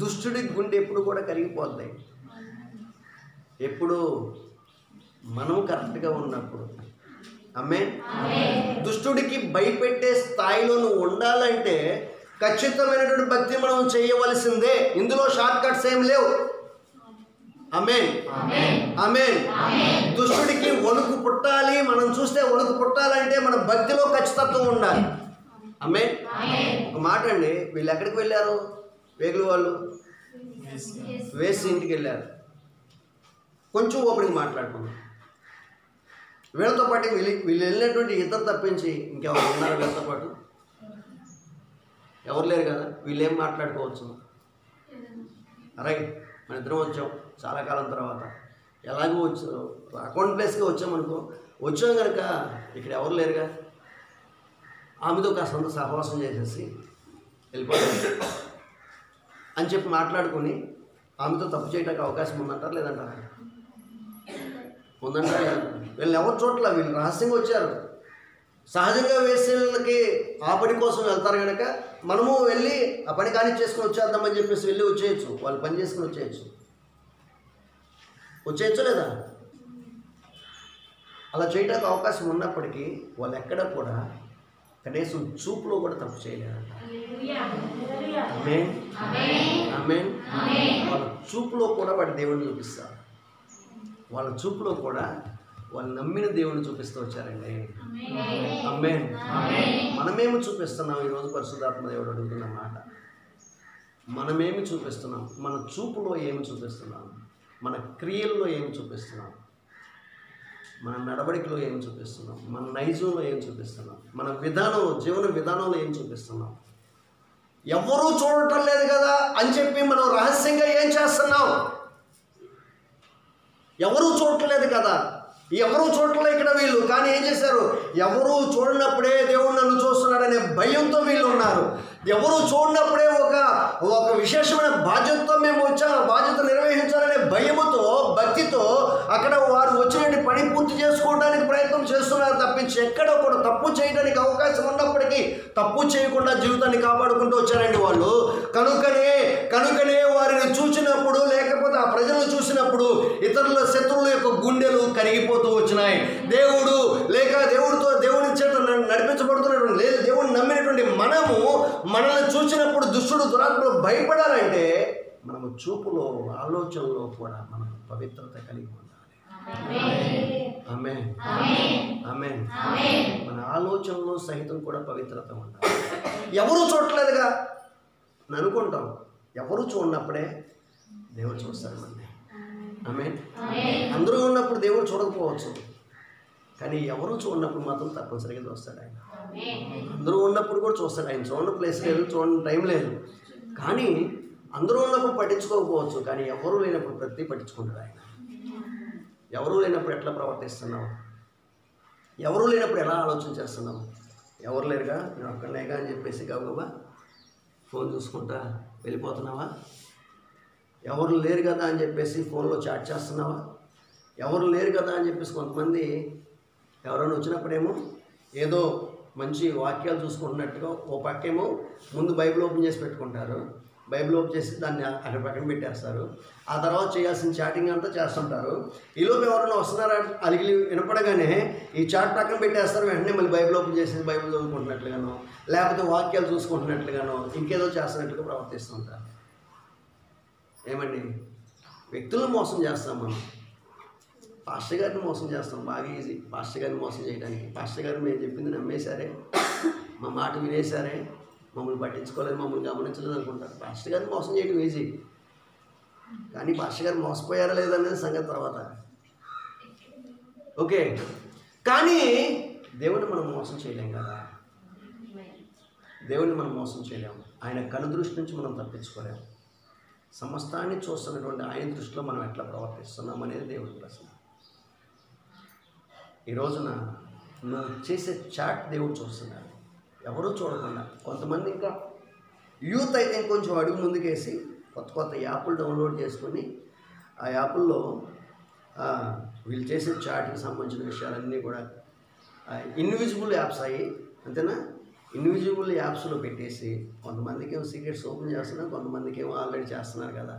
దుష్టుడి గుండె ఎప్పుడు కూడా కరిగిపోద్ది, ఎప్పుడు మనం కరెక్ట్గా ఉన్నప్పుడు. ఆమేన్. దుష్టుడికి భయపెట్టే స్థాయిలో నువ్వు ఉండాలంటే ఖచ్చితమైనటువంటి భక్తి మనం చేయవలసిందే. ఇందులో షార్ట్ కట్స్ ఏం లేవు. ఆమేన్. ఆమేన్. దుష్టుడికి వణుకు పుట్టాలి, మనం చూస్తే వణుకు పుట్టాలంటే మన భక్తిలో ఖచ్చితత్వం ఉండాలి. ఆమేన్. ఒక మాట అండి, వీళ్ళు ఎక్కడికి వెళ్ళారు? వేగులు వాళ్ళు వేసి ఇంటికి వెళ్ళారు. కొంచెం ఓపెనింగ్ మాట్లాడుకున్నాం. వీళ్ళతో పాటు వీళ్ళు వెళ్ళినటువంటి ఇద్దరు తప్పించి ఇంకెవరు ఉన్నారు వీళ్ళతో పాటు? ఎవరు లేరు కదా. వీళ్ళు ఏం మాట్లాడుకోవచ్చు? రైట్, మన ఇద్దరం వచ్చాం చాలా కాలం తర్వాత, ఎలాగో వచ్చాం, అకౌంట్ ప్లేస్గా వచ్చామనుకో, వచ్చాం కనుక ఇక్కడ ఎవరు లేరుగా, ఆమెతో కాస్తంత సహవాసం చేసేసి వెళ్ళిపోతాం అని చెప్పి మాట్లాడుకొని ఆమెతో తప్పు చేయడానికి అవకాశం ఉందంటారు లేదంటారా? ఉందంటారా? వీళ్ళని ఎవరు చూడట్లా, వీళ్ళు రహస్యంగా వచ్చారు. సహజంగా వేసేళ్ళకి ఆ పని కోసం వెళ్తారు కనుక మనము వెళ్ళి ఆ పని కానీ చేసుకుని వచ్చేద్దామని చెప్పేసి వెళ్ళి వచ్చేయచ్చు, వాళ్ళు పని చేసుకుని వచ్చేయచ్చు లేదా? అలా చేయడానికి అవకాశం ఉన్నప్పటికీ వాళ్ళు ఎక్కడ కూడా కనీసం చూపులో కూడా తప్పు చేయలేదంట. ఆమేన్. ఆమేన్. వాళ్ళ చూపులో కూడా వాడి దేవుడిని చూపిస్తారు. వాళ్ళ చూపులో కూడా వాళ్ళు నమ్మిన దేవుడిని చూపిస్తూ వచ్చారండి. ఆమేన్. మనమేమి చూపిస్తున్నాం ఈరోజు? పరిశుద్ధాత్మ దేవుడు అడుగుతున్న మాట, మనమేమి చూపిస్తున్నాం? మన చూపులో ఏమి చూపిస్తున్నాం? మన క్రియల్లో ఏమి చూపిస్తున్నాం? మన నడవడికలో ఏం చూపిస్తున్నాం? మన నైజంలో ఏం చూపిస్తున్నాం? మన విధానంలో, జీవన విధానంలో ఏం చూపిస్తున్నాం? ఎవరూ చూడటం లేదు కదా అని చెప్పి మనం రహస్యంగా ఏం చేస్తున్నాం? ఎవరూ చూడట్లేదు కదా, ఎవరూ చూడట్లేదు ఇక్కడ వీళ్ళు. కానీ ఏం చేశారు? ఎవరూ చూడనప్పుడే దేవుడు నన్ను చూస్తున్నాడనే భయంతో వీళ్ళు ఉన్నారు. ఎవరూ చూడనప్పుడే ఒక విశేషమైన బాధ్యతతో మేము వచ్చాము, బాధ్యత నిర్వహించాలనే భయముతో, భక్తితో అక్కడ వారు వచ్చిన పని పూర్తి చేసుకోవడానికి ప్రయత్నం చేస్తున్నారు తప్పించి ఎక్కడ కూడా తప్పు చేయడానికి అవకాశం ఉన్నప్పటికీ తప్పు చేయకుండా జీవితాన్ని కాపాడుకుంటూ వచ్చారండి వాళ్ళు. కనుకనే వారిని చూసినప్పుడు, లేకపోతే ఆ ప్రజలను చూసినప్పుడు ఇతరుల శత్రువుల యొక్క గుండెలు కరిగిపోతూ వచ్చినాయి. దేవుడి చేత నడిపించబడుతున్నటువంటి లేదు, దేవుడిని నమ్మినటువంటి మనల్ని చూసినప్పుడు దుష్టుడు, దురాత్మలు భయపడాలంటే మనము చూపులో, ఆలోచనలో కూడా మనం పవిత్రత కలిగి ఉండాలి. ఆమేన్. ఆమేన్. మన ఆలోచనలో సహితం కూడా పవిత్రత ఉండాలి. ఎవరు చూడట్లేదుగా అని అనుకుంటాం. ఎవరు చూడనప్పుడే దేవుడు చూస్తాడు మనల్ని. ఆమేన్. అందరూ ఉన్నప్పుడు దేవుడు చూడకపోవచ్చు, కానీ ఎవరు చూడనప్పుడు మాత్రం తప్పనిసరిగా చూస్తాడు ఆయన. అందరూ ఉన్నప్పుడు కూడా చూస్తాడు ఆయన. చూడని ప్లేస్ లేదు, చూడని టైం లేదు. కానీ అందరూ ఉన్నప్పుడు పట్టించుకోకపోవచ్చు, కానీ ఎవరు లేనప్పుడు ప్రతి పట్టించుకుంటాడు ఆయన. ఎవరూ లేనప్పుడు ఎట్లా ప్రవర్తిస్తున్నావు? ఎవరూ లేనప్పుడు ఎలా ఆలోచన చేస్తున్నావు? ఎవరు లేరుగా, నేను ఒక్కడనేగా అని చెప్పేసి గబగబా ఫోన్ చూసుకుంటా వెళ్ళిపోతున్నావా? ఎవరు లేరు కదా అని చెప్పేసి ఫోన్లో చాట్ చేస్తున్నావా? ఎవరు లేరు కదా అని చెప్పేసి కొంతమంది ఎవరైనా వచ్చినప్పుడేమో ఏదో మంచి వాక్యాలు చూసుకుంటున్నట్టుగా ఓ పక్కేమో ముందు బైబిల్ ఓపెన్ చేసి పెట్టుకుంటారు. బైబిల్ ఓపెన్ చేసి దాన్ని అక్కడ పక్కన పెట్టేస్తారు. ఆ తర్వాత చేయాల్సిన చాటింగ్ అంతా చేస్తుంటారు. ఈలోపు ఎవరైనా వస్తున్నారా అలిగిలి వినపడగానే ఈ చాట్ పక్కన పెట్టేస్తారు. వెంటనే మళ్ళీ బైబిల్ ఓపెన్ చేసి బైబిల్ చదువుకుంటున్నట్లుగానో, లేకపోతే వాక్యాలు చూసుకుంటున్నట్లుగానో, ఇంకేదో చేస్తున్నట్టుగా ప్రవర్తిస్తుంటారు. ఏమండి, వ్యక్తులను మోసం చేస్తాం మనం. పాస్టర్ గారిని మోసం చేస్తాం, బాగా ఈజీ పాస్టర్ గారిని మోసం చేయడానికి. పాస్టర్ గారు మేము చెప్పింది నమ్మేశారే, మా మాట వినేశారే, మమ్మల్ని పట్టించుకోలేదు, మమ్మల్ని గమనించలేదు అనుకుంటారు. పాస్టర్ గారిని మోసం చేయడం ఈజీ, కానీ పాస్టర్ గారు మోసపోయారా లేదనేది సంగతి తర్వాత. ఓకే, కానీ దేవుని మనం మోసం చేయలేం కదా. దేవుని మనం మోసం చేయలేము. ఆయన కనుదృష్టి నుంచి మనం తప్పించుకోలేము. సమస్తాన్ని చూస్తున్నటువంటి ఆయన దృష్టిలో మనం ఎట్లా ప్రవర్తిస్తున్నాం అనేది దేవుడి ప్రశ్న. ఈ రోజున నువ్వు చేసే చాట్ దేవుడు చూస్తున్నాడు, ఎవరూ చూడకుండా. కొంతమంది ఇంకా యూత్ అయితే కొంచెం అడుగు ముందుకేసి కొత్త యాప్లు డౌన్లోడ్ చేసుకొని ఆ యాప్ల్లో వీళ్ళు చేసే చాట్కి సంబంధించిన విషయాలన్నీ కూడా ఇన్విజిబుల్ యాప్స్ అయ్యి, అంతేనా, ఇండివిజువల్ యాప్స్లో పెట్టేసి కొంతమందికి ఏమో సీక్రెట్స్ ఓపెన్ చేస్తున్నారు, కొంతమందికి ఏమో ఆల్రెడీ చేస్తున్నారు కదా.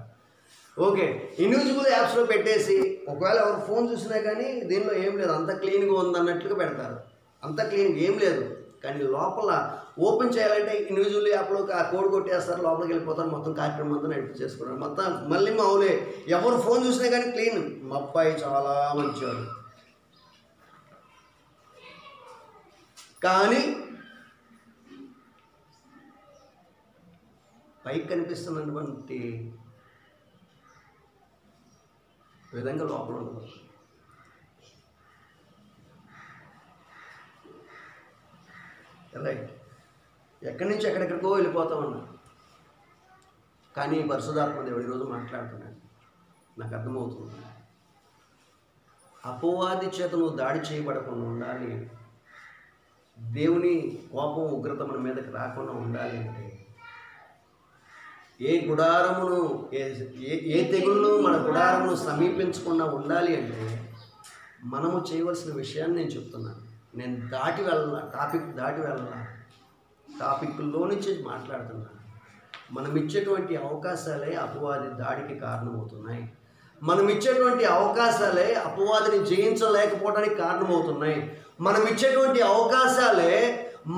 ఓకే, ఇండివిజువల్ యాప్స్లో పెట్టేసి ఒకవేళ ఎవరు ఫోన్ చూసినా కానీ దీనిలో ఏం లేదు, అంత క్లీన్గా ఉందన్నట్లుగా పెడతారు. అంత క్లీన్గా ఏం లేదు, కానీ లోపల ఓపెన్ చేయాలంటే ఇండివిజువల్ యాప్లో ఆ కోడ్ కొట్టేస్తారు, లోపలికి వెళ్ళిపోతారు, మొత్తం కార్యక్రమం అంతా నడిపి చేసుకున్నారు. మొత్తం మళ్ళీ మామూలే, ఎవరు ఫోన్ చూసినా కానీ క్లీన్, మా అబ్బాయి చాలా మంచివాడు. కానీ పైకి కనిపిస్తున్నటువంటి విధంగా లోపల ఉండదు. రైట్, ఎక్కడి నుంచి ఎక్కడెక్కడికో వెళ్ళిపోతా ఉన్నా. కానీ పరిశుద్ధాత్మ దేవుడు ఈరోజు మాట్లాడుతున్నాడు, నాకు అర్థమవుతుంది. అపవాది చేత నువ్వు దాడి చేయబడకుండా ఉండాలి, దేవుని కోపం ఉగ్రత మన మీదకి రాకుండా ఉండాలి అంటే ఏ గుడారమును ఏ తెగుళ్ళు మన గుడారమును సమీపించకుండా ఉండాలి అంటే మనము చేయవలసిన విషయాన్ని నేను చెప్తున్నాను. నేను టాపిక్ దాటి వెళ్ళాల, టాపిక్లో నుంచి మాట్లాడుతున్నాను. మనం ఇచ్చేటువంటి అవకాశాలే అపవాది దాడికి కారణమవుతున్నాయి. మనం ఇచ్చేటువంటి అవకాశాలే అపవాదిని జయించలేకపోవడానికి కారణమవుతున్నాయి. మనం ఇచ్చేటువంటి అవకాశాలే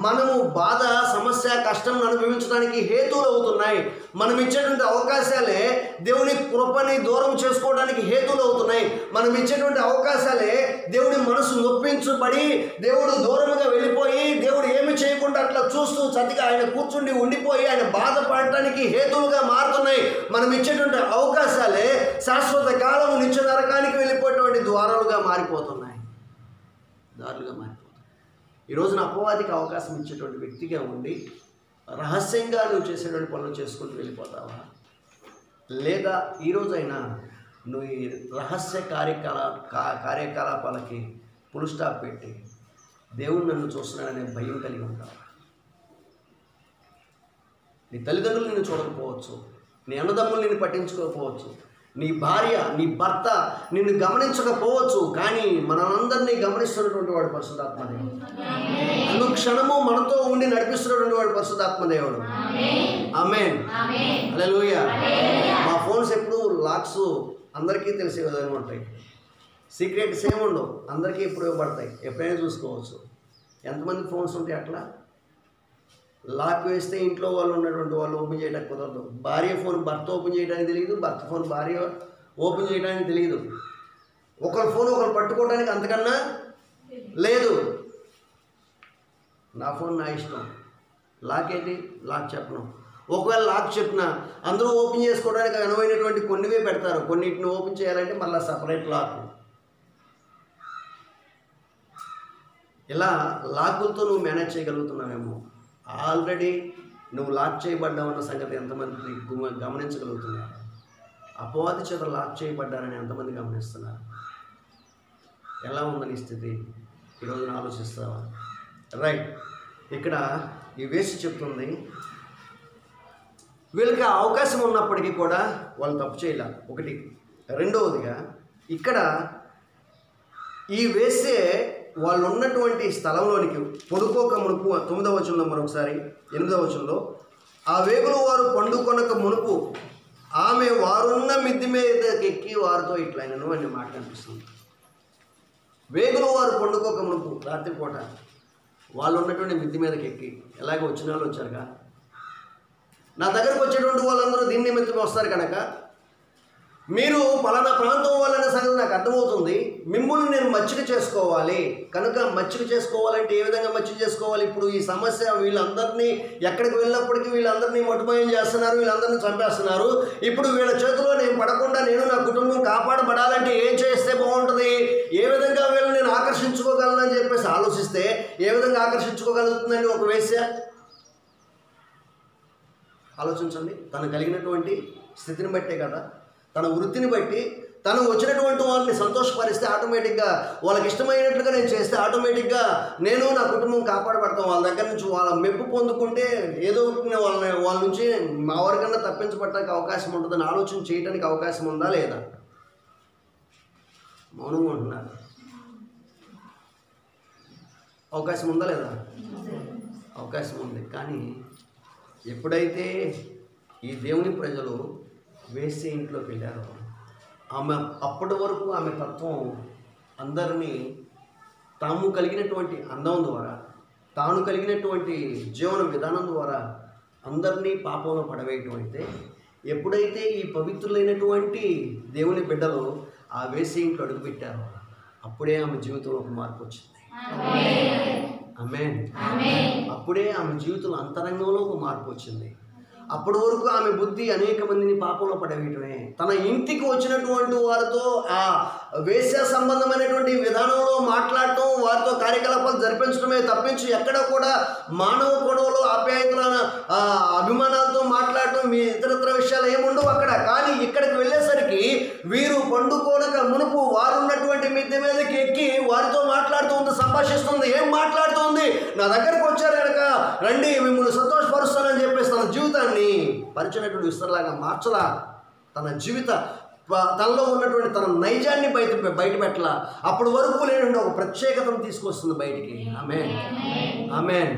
మనము బాధ, సమస్య, కష్టం అనుభవించడానికి హేతువులు అవుతున్నాయి. మనం ఇచ్చేటువంటి అవకాశాలే దేవుని కృపని దూరం చేసుకోవడానికి హేతువులు అవుతున్నాయి. మనం ఇచ్చేటువంటి అవకాశాలే దేవుడి మనసు నొప్పించబడి దేవుడు దూరముగా వెళ్ళిపోయి దేవుడు ఏమి చేయకుండా అట్లా చూస్తూ చతిగా ఆయన కూర్చుండి ఉండిపోయి ఆయన బాధపడటానికి హేతువులుగా మారుతున్నాయి. మనం ఇచ్చేటువంటి అవకాశాలే శాశ్వత కాలం నిత్య నరకానికి వెళ్ళిపోయేటువంటి ద్వారాలుగా మారిపోతున్నాయి, దారులుగా మారిపోతున్నాయి. ఈరోజున అపవాదికి అవకాశం ఇచ్చేటువంటి వ్యక్తిగా ఉండి రహస్యంగా నువ్వు చేసేటువంటి పనులు చేసుకుంటూ వెళ్ళిపోతావా? లేదా ఈరోజైనా నువ్వు ఈ రహస్య కార్యకలాపాలకి ఫుల్ స్టాప్ పెట్టి దేవుడు నన్ను చూస్తున్నాడనే భయం కలిగి ఉంటావా? నీ తల్లిదండ్రులు నిన్ను చూడకపోవచ్చు, నీ అన్నదమ్ములు నిన్ను పట్టించుకోకపోవచ్చు, నీ భార్య, నీ భర్త నిన్ను గమనించకపోవచ్చు, కానీ మనందరినీ గమనిస్తున్నటువంటి వాడు పరిశుద్ధాత్మదేవుడు. అనుక్షణము మనతో ఉండి నడిపిస్తున్నటువంటి వాడు పరిశుద్ధాత్మదేవుడు. ఆమేన్, హల్లెలూయా. మా ఫోన్స్ ఎప్పుడు లాక్స్ అందరికీ తెలిసే విధంగా ఉంటాయి, సీక్రెట్స్ ఏముండవు, అందరికీ ఎప్పుడు ఇవ్వబడతాయి, ఎప్పుడైనా చూసుకోవచ్చు. ఎంతమంది ఫోన్స్ ఉంటాయి అట్లా? లాక్ వేస్తే ఇంట్లో వాళ్ళు ఉన్నటువంటి వాళ్ళు ఓపెన్ చేయడానికి కుదరదు. భార్య ఫోన్ భర్త ఓపెన్ చేయడానికి తెలియదు, భర్త ఫోన్ భార్య ఓపెన్ చేయడానికి తెలియదు. ఒకరి ఫోన్ ఒకరు పట్టుకోవడానికి అంతకన్నా లేదు. నా ఫోన్ నా ఇష్టం, లాక్ ఏంటి? లాక్ చెప్పను. ఒకవేళ లాక్ చెప్పినా అందరూ ఓపెన్ చేసుకోవడానికి అనువైనటువంటి కొన్నివే పెడతారు, కొన్నిటిని ఓపెన్ చేయాలంటే మళ్ళీ సపరేట్ లాక్. ఇలా లాకులతో నువ్వు మేనేజ్ చేయగలుగుతున్నావేమో. ఆల్రెడీ నువ్వు లాక్ చేయబడ్డావన్న సంగతి ఎంతమంది గమనించగలుగుతున్నారు? అపవాది చేత లాక్ చేయబడ్డారని ఎంతమంది గమనిస్తున్నారు? ఎలా ఉందని స్థితి ఈరోజున ఆలోచిస్తావా? రైట్, ఇక్కడ ఈ వేసి చెప్తుంది వీళ్ళకి అవకాశం ఉన్నప్పటికీ కూడా వాళ్ళు తప్పు చేయలే, ఒకటి. రెండవదిగా ఇక్కడ ఈ వేసే వాళ్ళు ఉన్నటువంటి స్థలంలోనికి పొడుకోక మునుపు 9వ వచనంలో, మరొకసారి 8వ వచనంలో, ఆ వేగులు వారు పండుకొనక మునుపు ఆమె వారున్న మిద్ది మీదకి ఎక్కి వారితో ఇట్లయినను అనే మాట కనిపిస్తుంది. వేగులు వారు పండుకోక మునుపు, రాత్రిపూట వాళ్ళు ఉన్నటువంటి మిద్ది మీదకి ఎక్కి, ఎలాగ వచ్చిన వాళ్ళు వచ్చారుగా, నా దగ్గరకు వచ్చేటువంటి వాళ్ళందరూ దీన్ని నిమిత్తం వస్తారు కనుక మీరు పలానా ప్రాంతం వాళ్ళనే సంగతి నాకు అర్థమవుతుంది, మిమ్మల్ని నేను మచ్చిక చేసుకోవాలి. కనుక మచ్చిక చేసుకోవాలంటే ఏ విధంగా మచ్చిక చేసుకోవాలి? ఇప్పుడు ఈ సమస్య వీళ్ళందరినీ ఎక్కడికి వెళ్ళినప్పటికీ వీళ్ళందరినీ మటుమయం చేస్తున్నారు, వీళ్ళందరినీ చంపేస్తున్నారు. ఇప్పుడు వీళ్ళ చేతిలో నేను పడకుండా నేను నా కుటుంబం కాపాడబడాలంటే ఏం చేస్తే బాగుంటుంది, ఏ విధంగా వీళ్ళని నేను ఆకర్షించుకోగలనని చెప్పేసి ఆలోచిస్తే ఏ విధంగా ఆకర్షించుకోగలుగుతుందండి ఒక వేశ్య? ఆలోచించండి. తను కలిగినటువంటి స్థితిని బట్టే కదా, తన వృత్తిని బట్టి తను వచ్చినటువంటి వాళ్ళని సంతోషపరిస్తే ఆటోమేటిక్గా వాళ్ళకి ఇష్టమైనట్లుగా నేను చేస్తే ఆటోమేటిక్గా నేను నా కుటుంబం కాపాడబడతాం. వాళ్ళ దగ్గర నుంచి వాళ్ళ మెప్పు పొందుకుంటే ఏదో వాళ్ళ నుంచి మా వరకన్నా తప్పించబడటానికి అవకాశం ఉంటుందని ఆలోచన చేయడానికి అవకాశం ఉందా లేదా? మౌనంగా ఉంటున్నారు. అవకాశం ఉందా లేదా? అవకాశం ఉంది. కానీ ఎప్పుడైతే ఈ దేవుని ప్రజలు వేసే ఇంట్లోకి వెళ్ళారో ఆమె అప్పటి వరకు ఆమె తత్వం అందరినీ తాము కలిగినటువంటి అందం ద్వారా, తాను కలిగినటువంటి జీవన విధానం ద్వారా అందరినీ పాపంలో పడవేయటం అయితే, ఎప్పుడైతే ఈ పవిత్రులైనటువంటి దేవుని బిడ్డలు ఆ వేసే ఇంట్లో అడుగుపెట్టారో అప్పుడే ఆమె జీవితంలో ఒక మార్పు వచ్చింది. ఆమేన్. అప్పుడే ఆమె జీవితంలో అంతరంగంలో ఒక మార్పు వచ్చింది. అప్పటి వరకు ఆమె బుద్ధి అనేక మందిని పాపంలో పడవేయటమే, తన ఇంటికి వచ్చినటువంటి వారితో ఆ వేశ్య సంబంధమైనటువంటి విధానంలో మాట్లాడటం, వారితో కార్యకలాపాలు జరిపించడమే తప్పించి ఎక్కడ కూడా మానవ గొడవలు, ఆప్యాయతల అభిమానాలతో మాట్లాడటం, మీ ఇతరత్ర విషయాలు ఏముండవు అక్కడ. కానీ ఇక్కడికి వెళ్ళేసరికి వీరు పండుకోనక మునుపు వారు ఉన్నటువంటి మిద్దె మీదకి ఎక్కి వారితో మాట్లాడుతుంది, సంభాషిస్తుంది. ఏం మాట్లాడుతుంది? నా దగ్గరకు వచ్చారు కనుక రండి, మిమ్మల్ని సంతోషపరుస్తానని చెప్పేసి తన జీవితాన్ని పరిచినటువంటి విస్తరలాగా మార్చలా, తన జీవిత తనలో ఉన్నటువంటి తన నైజాన్ని బయట పెట్టలా, అప్పటి వరకు లేనండి ఒక ప్రత్యేకతను తీసుకొస్తుంది బయటికి. ఆమేన్. ఆమేన్.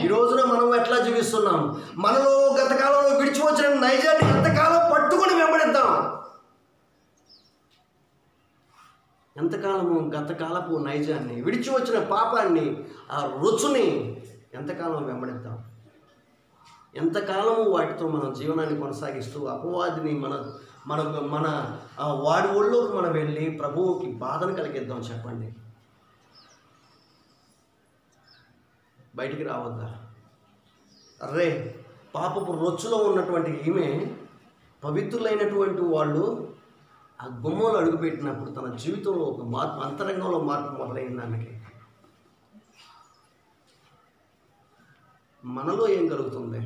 ఈ రోజున మనం ఎట్లా జీవిస్తున్నాం? మనలో గత కాలంలో విడిచి వచ్చిన నైజాన్ని ఎంతకాలం పట్టుకొని వెంబడిద్దాం? ఎంతకాలము గతకాలపు నైజాన్ని, విడిచి వచ్చిన పాపాన్ని, ఆ రుచుని ఎంతకాలం వెంబడిద్దాం? ఎంతకాలము వాటితో మనం జీవనాన్ని కొనసాగిస్తూ అపవాదిని మన మన మన వాడి ఒళ్ళోకి మనం వెళ్ళి ప్రభువుకి బాధను కలిగిద్దాం? చెప్పండి. బయటికి రావద్దా? అరే, పాపపు రొచ్చులో ఉన్నటువంటి ఈమె పవిత్రులైనటువంటి వాళ్ళు ఆ గుమ్మలో అడుగుపెట్టినప్పుడు తన జీవితంలో ఒక మార్పు, అంతరంగంలో మార్పు మొదలైంది. ఆమెకి మనలో ఏం కలుగుతుంది?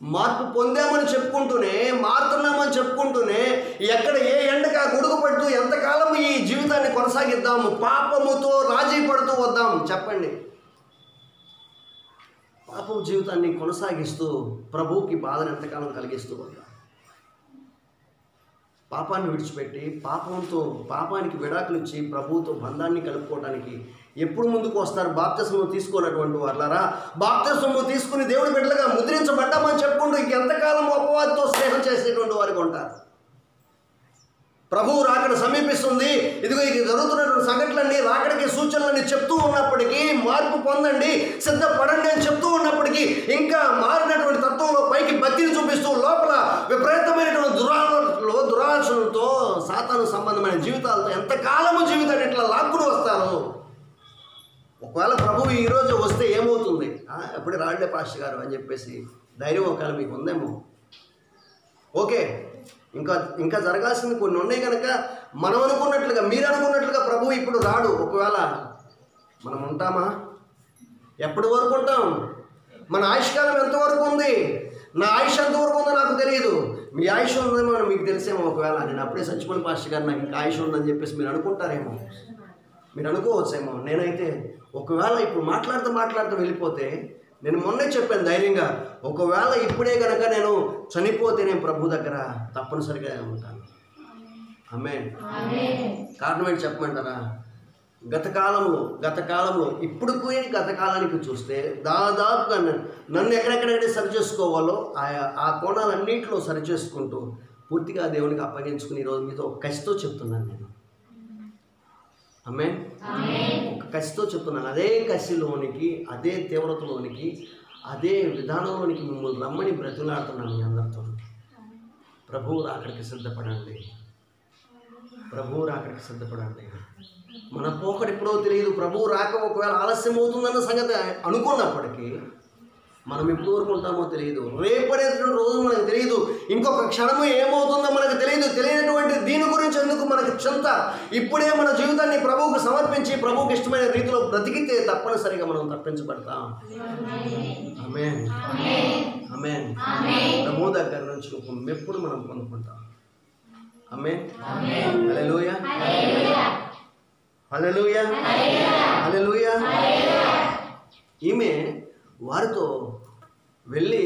మార్పు పొందామని చెప్పుకుంటూనే, మారుతున్నామని చెప్పుకుంటూనే ఎక్కడ ఏ ఎండగా గొడుగు పడుతూ ఎంతకాలం ఈ జీవితాన్ని కొనసాగిద్దాము? పాపముతో రాజీ పడుతూ వద్దాం? చెప్పండి. పాపం జీవితాన్ని కొనసాగిస్తూ ప్రభువుకి బాధను ఎంతకాలం కలిగిస్తూ వద్దాం? పాపాన్ని విడిచిపెట్టి పాపానికి విడాకులు ఇచ్చి ప్రభువుతో బంధాన్ని కలుపుకోవడానికి ఎప్పుడు ముందుకు వస్తారు? బాప్తిస్మము తీసుకున్నటువంటి వాళ్ళారా, బాప్తిస్మము తీసుకుని దేవుడి బిడ్డలుగా ముద్రించబడ్డామని చెప్పుకుంటూ ఇంకెంతకాలం అపవాదితో స్నేహం చేసేటువంటి వారికి ఉంటారు. ప్రభువు రాకడ సమీపిస్తుంది, ఇదిగో ఇది జరుగుతున్నటువంటి సంఘటనలన్నీ, రాకడికి సూచనలన్నీ చెప్తూ ఉన్నప్పటికీ, మార్పు పొందండి, సిద్ధపడండి అని చెప్తూ ఉన్నప్పటికీ ఇంకా మారినటువంటి తత్వంలో పైకి బతిని చూపిస్తూ లోపల విపరీతమైనటువంటి దురాశలతో సాతాను సంబంధమైన జీవితాలతో ఎంతకాలము జీవితాన్ని ఇట్లా లాక్కుని వస్తారు? ఒకవేళ ప్రభువు ఈరోజు వస్తే ఏమవుతుంది? ఎప్పుడు రాళ్లే పాస్టర్ గారు అని చెప్పేసి ధైర్యం ఒకవేళ మీకు ఉందేమో. ఓకే, ఇంకా జరగాల్సింది కొన్ని ఉన్నాయి కనుక మనం అనుకున్నట్లుగా, మీరు అనుకున్నట్లుగా ప్రభువు ఇప్పుడు రాడు. ఒకవేళ మనం ఉంటామా? ఎప్పటి వరకు ఉంటాం? మన ఆయుష్కాలం ఎంతవరకు ఉంది? నా ఆయుష్ ఎంతవరకు ఉందో నాకు తెలియదు. మీ ఆయుష్ ఉందేమో మీకు తెలిసేమో. ఒకవేళ నేను అప్పుడే చచ్చిపోయిన పాస్టర్ గారు నాకు ఇంకా ఆయుష్ ఉందని చెప్పేసి మీరు అనుకుంటారేమో, మీరు అనుకోవచ్చేమో. నేనైతే ఒకవేళ ఇప్పుడు మాట్లాడుతూ వెళ్ళిపోతే, నేను మొన్నే చెప్పాను ధైర్యంగా, ఒకవేళ ఇప్పుడే కనుక నేను చనిపోతే నేను ప్రభు దగ్గర తప్పనిసరిగా ఉంటాను. ఆమేన్. కారణం ఏంటి చెప్పమంటారా? గత కాలంలో ఇప్పుడు గత కాలానికి చూస్తే దాదాపుగా నన్ను ఎక్కడెక్కడైతే సరి చేసుకోవాలో ఆ కోణాలన్నింటిలో సరి చేసుకుంటూ పూర్తిగా దేవునికి అప్పగించుకుని ఈరోజు మీతో కసితో చెప్తున్నాను నేను. ఆమేన్. ఒక కసితో చెప్తున్నాను. అదే కసిలోనికి, అదే తీవ్రతలోనికి, అదే విధానంలోనికి మిమ్మల్ని రమ్మని బ్రతిలాడుతున్నాను మీ అందరితో. ప్రభువు రాకడికి సిద్ధపడండి. మన పోకడు ఎప్పుడో తెలియదు. ప్రభువు రాక ఒకవేళ ఆలస్యం అవుతుందన్న సంగతి అనుకున్నప్పటికీ మనం ఎప్పుడు వరకు ఉంటామో తెలియదు. రేపనేటువంటి రోజు మనకు తెలియదు. ఇంకొక క్షణము ఏమవుతుందో మనకు తెలియదు. తెలియనటువంటి దీని గురించి ఎందుకు మనకు చింత? ఇప్పుడే మన జీవితాన్ని ప్రభువుకు సమర్పించి ప్రభువుకి ఇష్టమైన రీతిలో బ్రతికితే తప్పనిసరిగా మనం తప్పించబడతాం. ఆమేన్. ఆమేన్. ప్రభు దగ్గర నుంచి ఒక మెప్పుడు మనం పొందుకుంటాం. ఆమేన్. హల్లెలూయా. హల్లెలూయా. హల్లెలూయా. ఈమె వారితో వెళ్ళి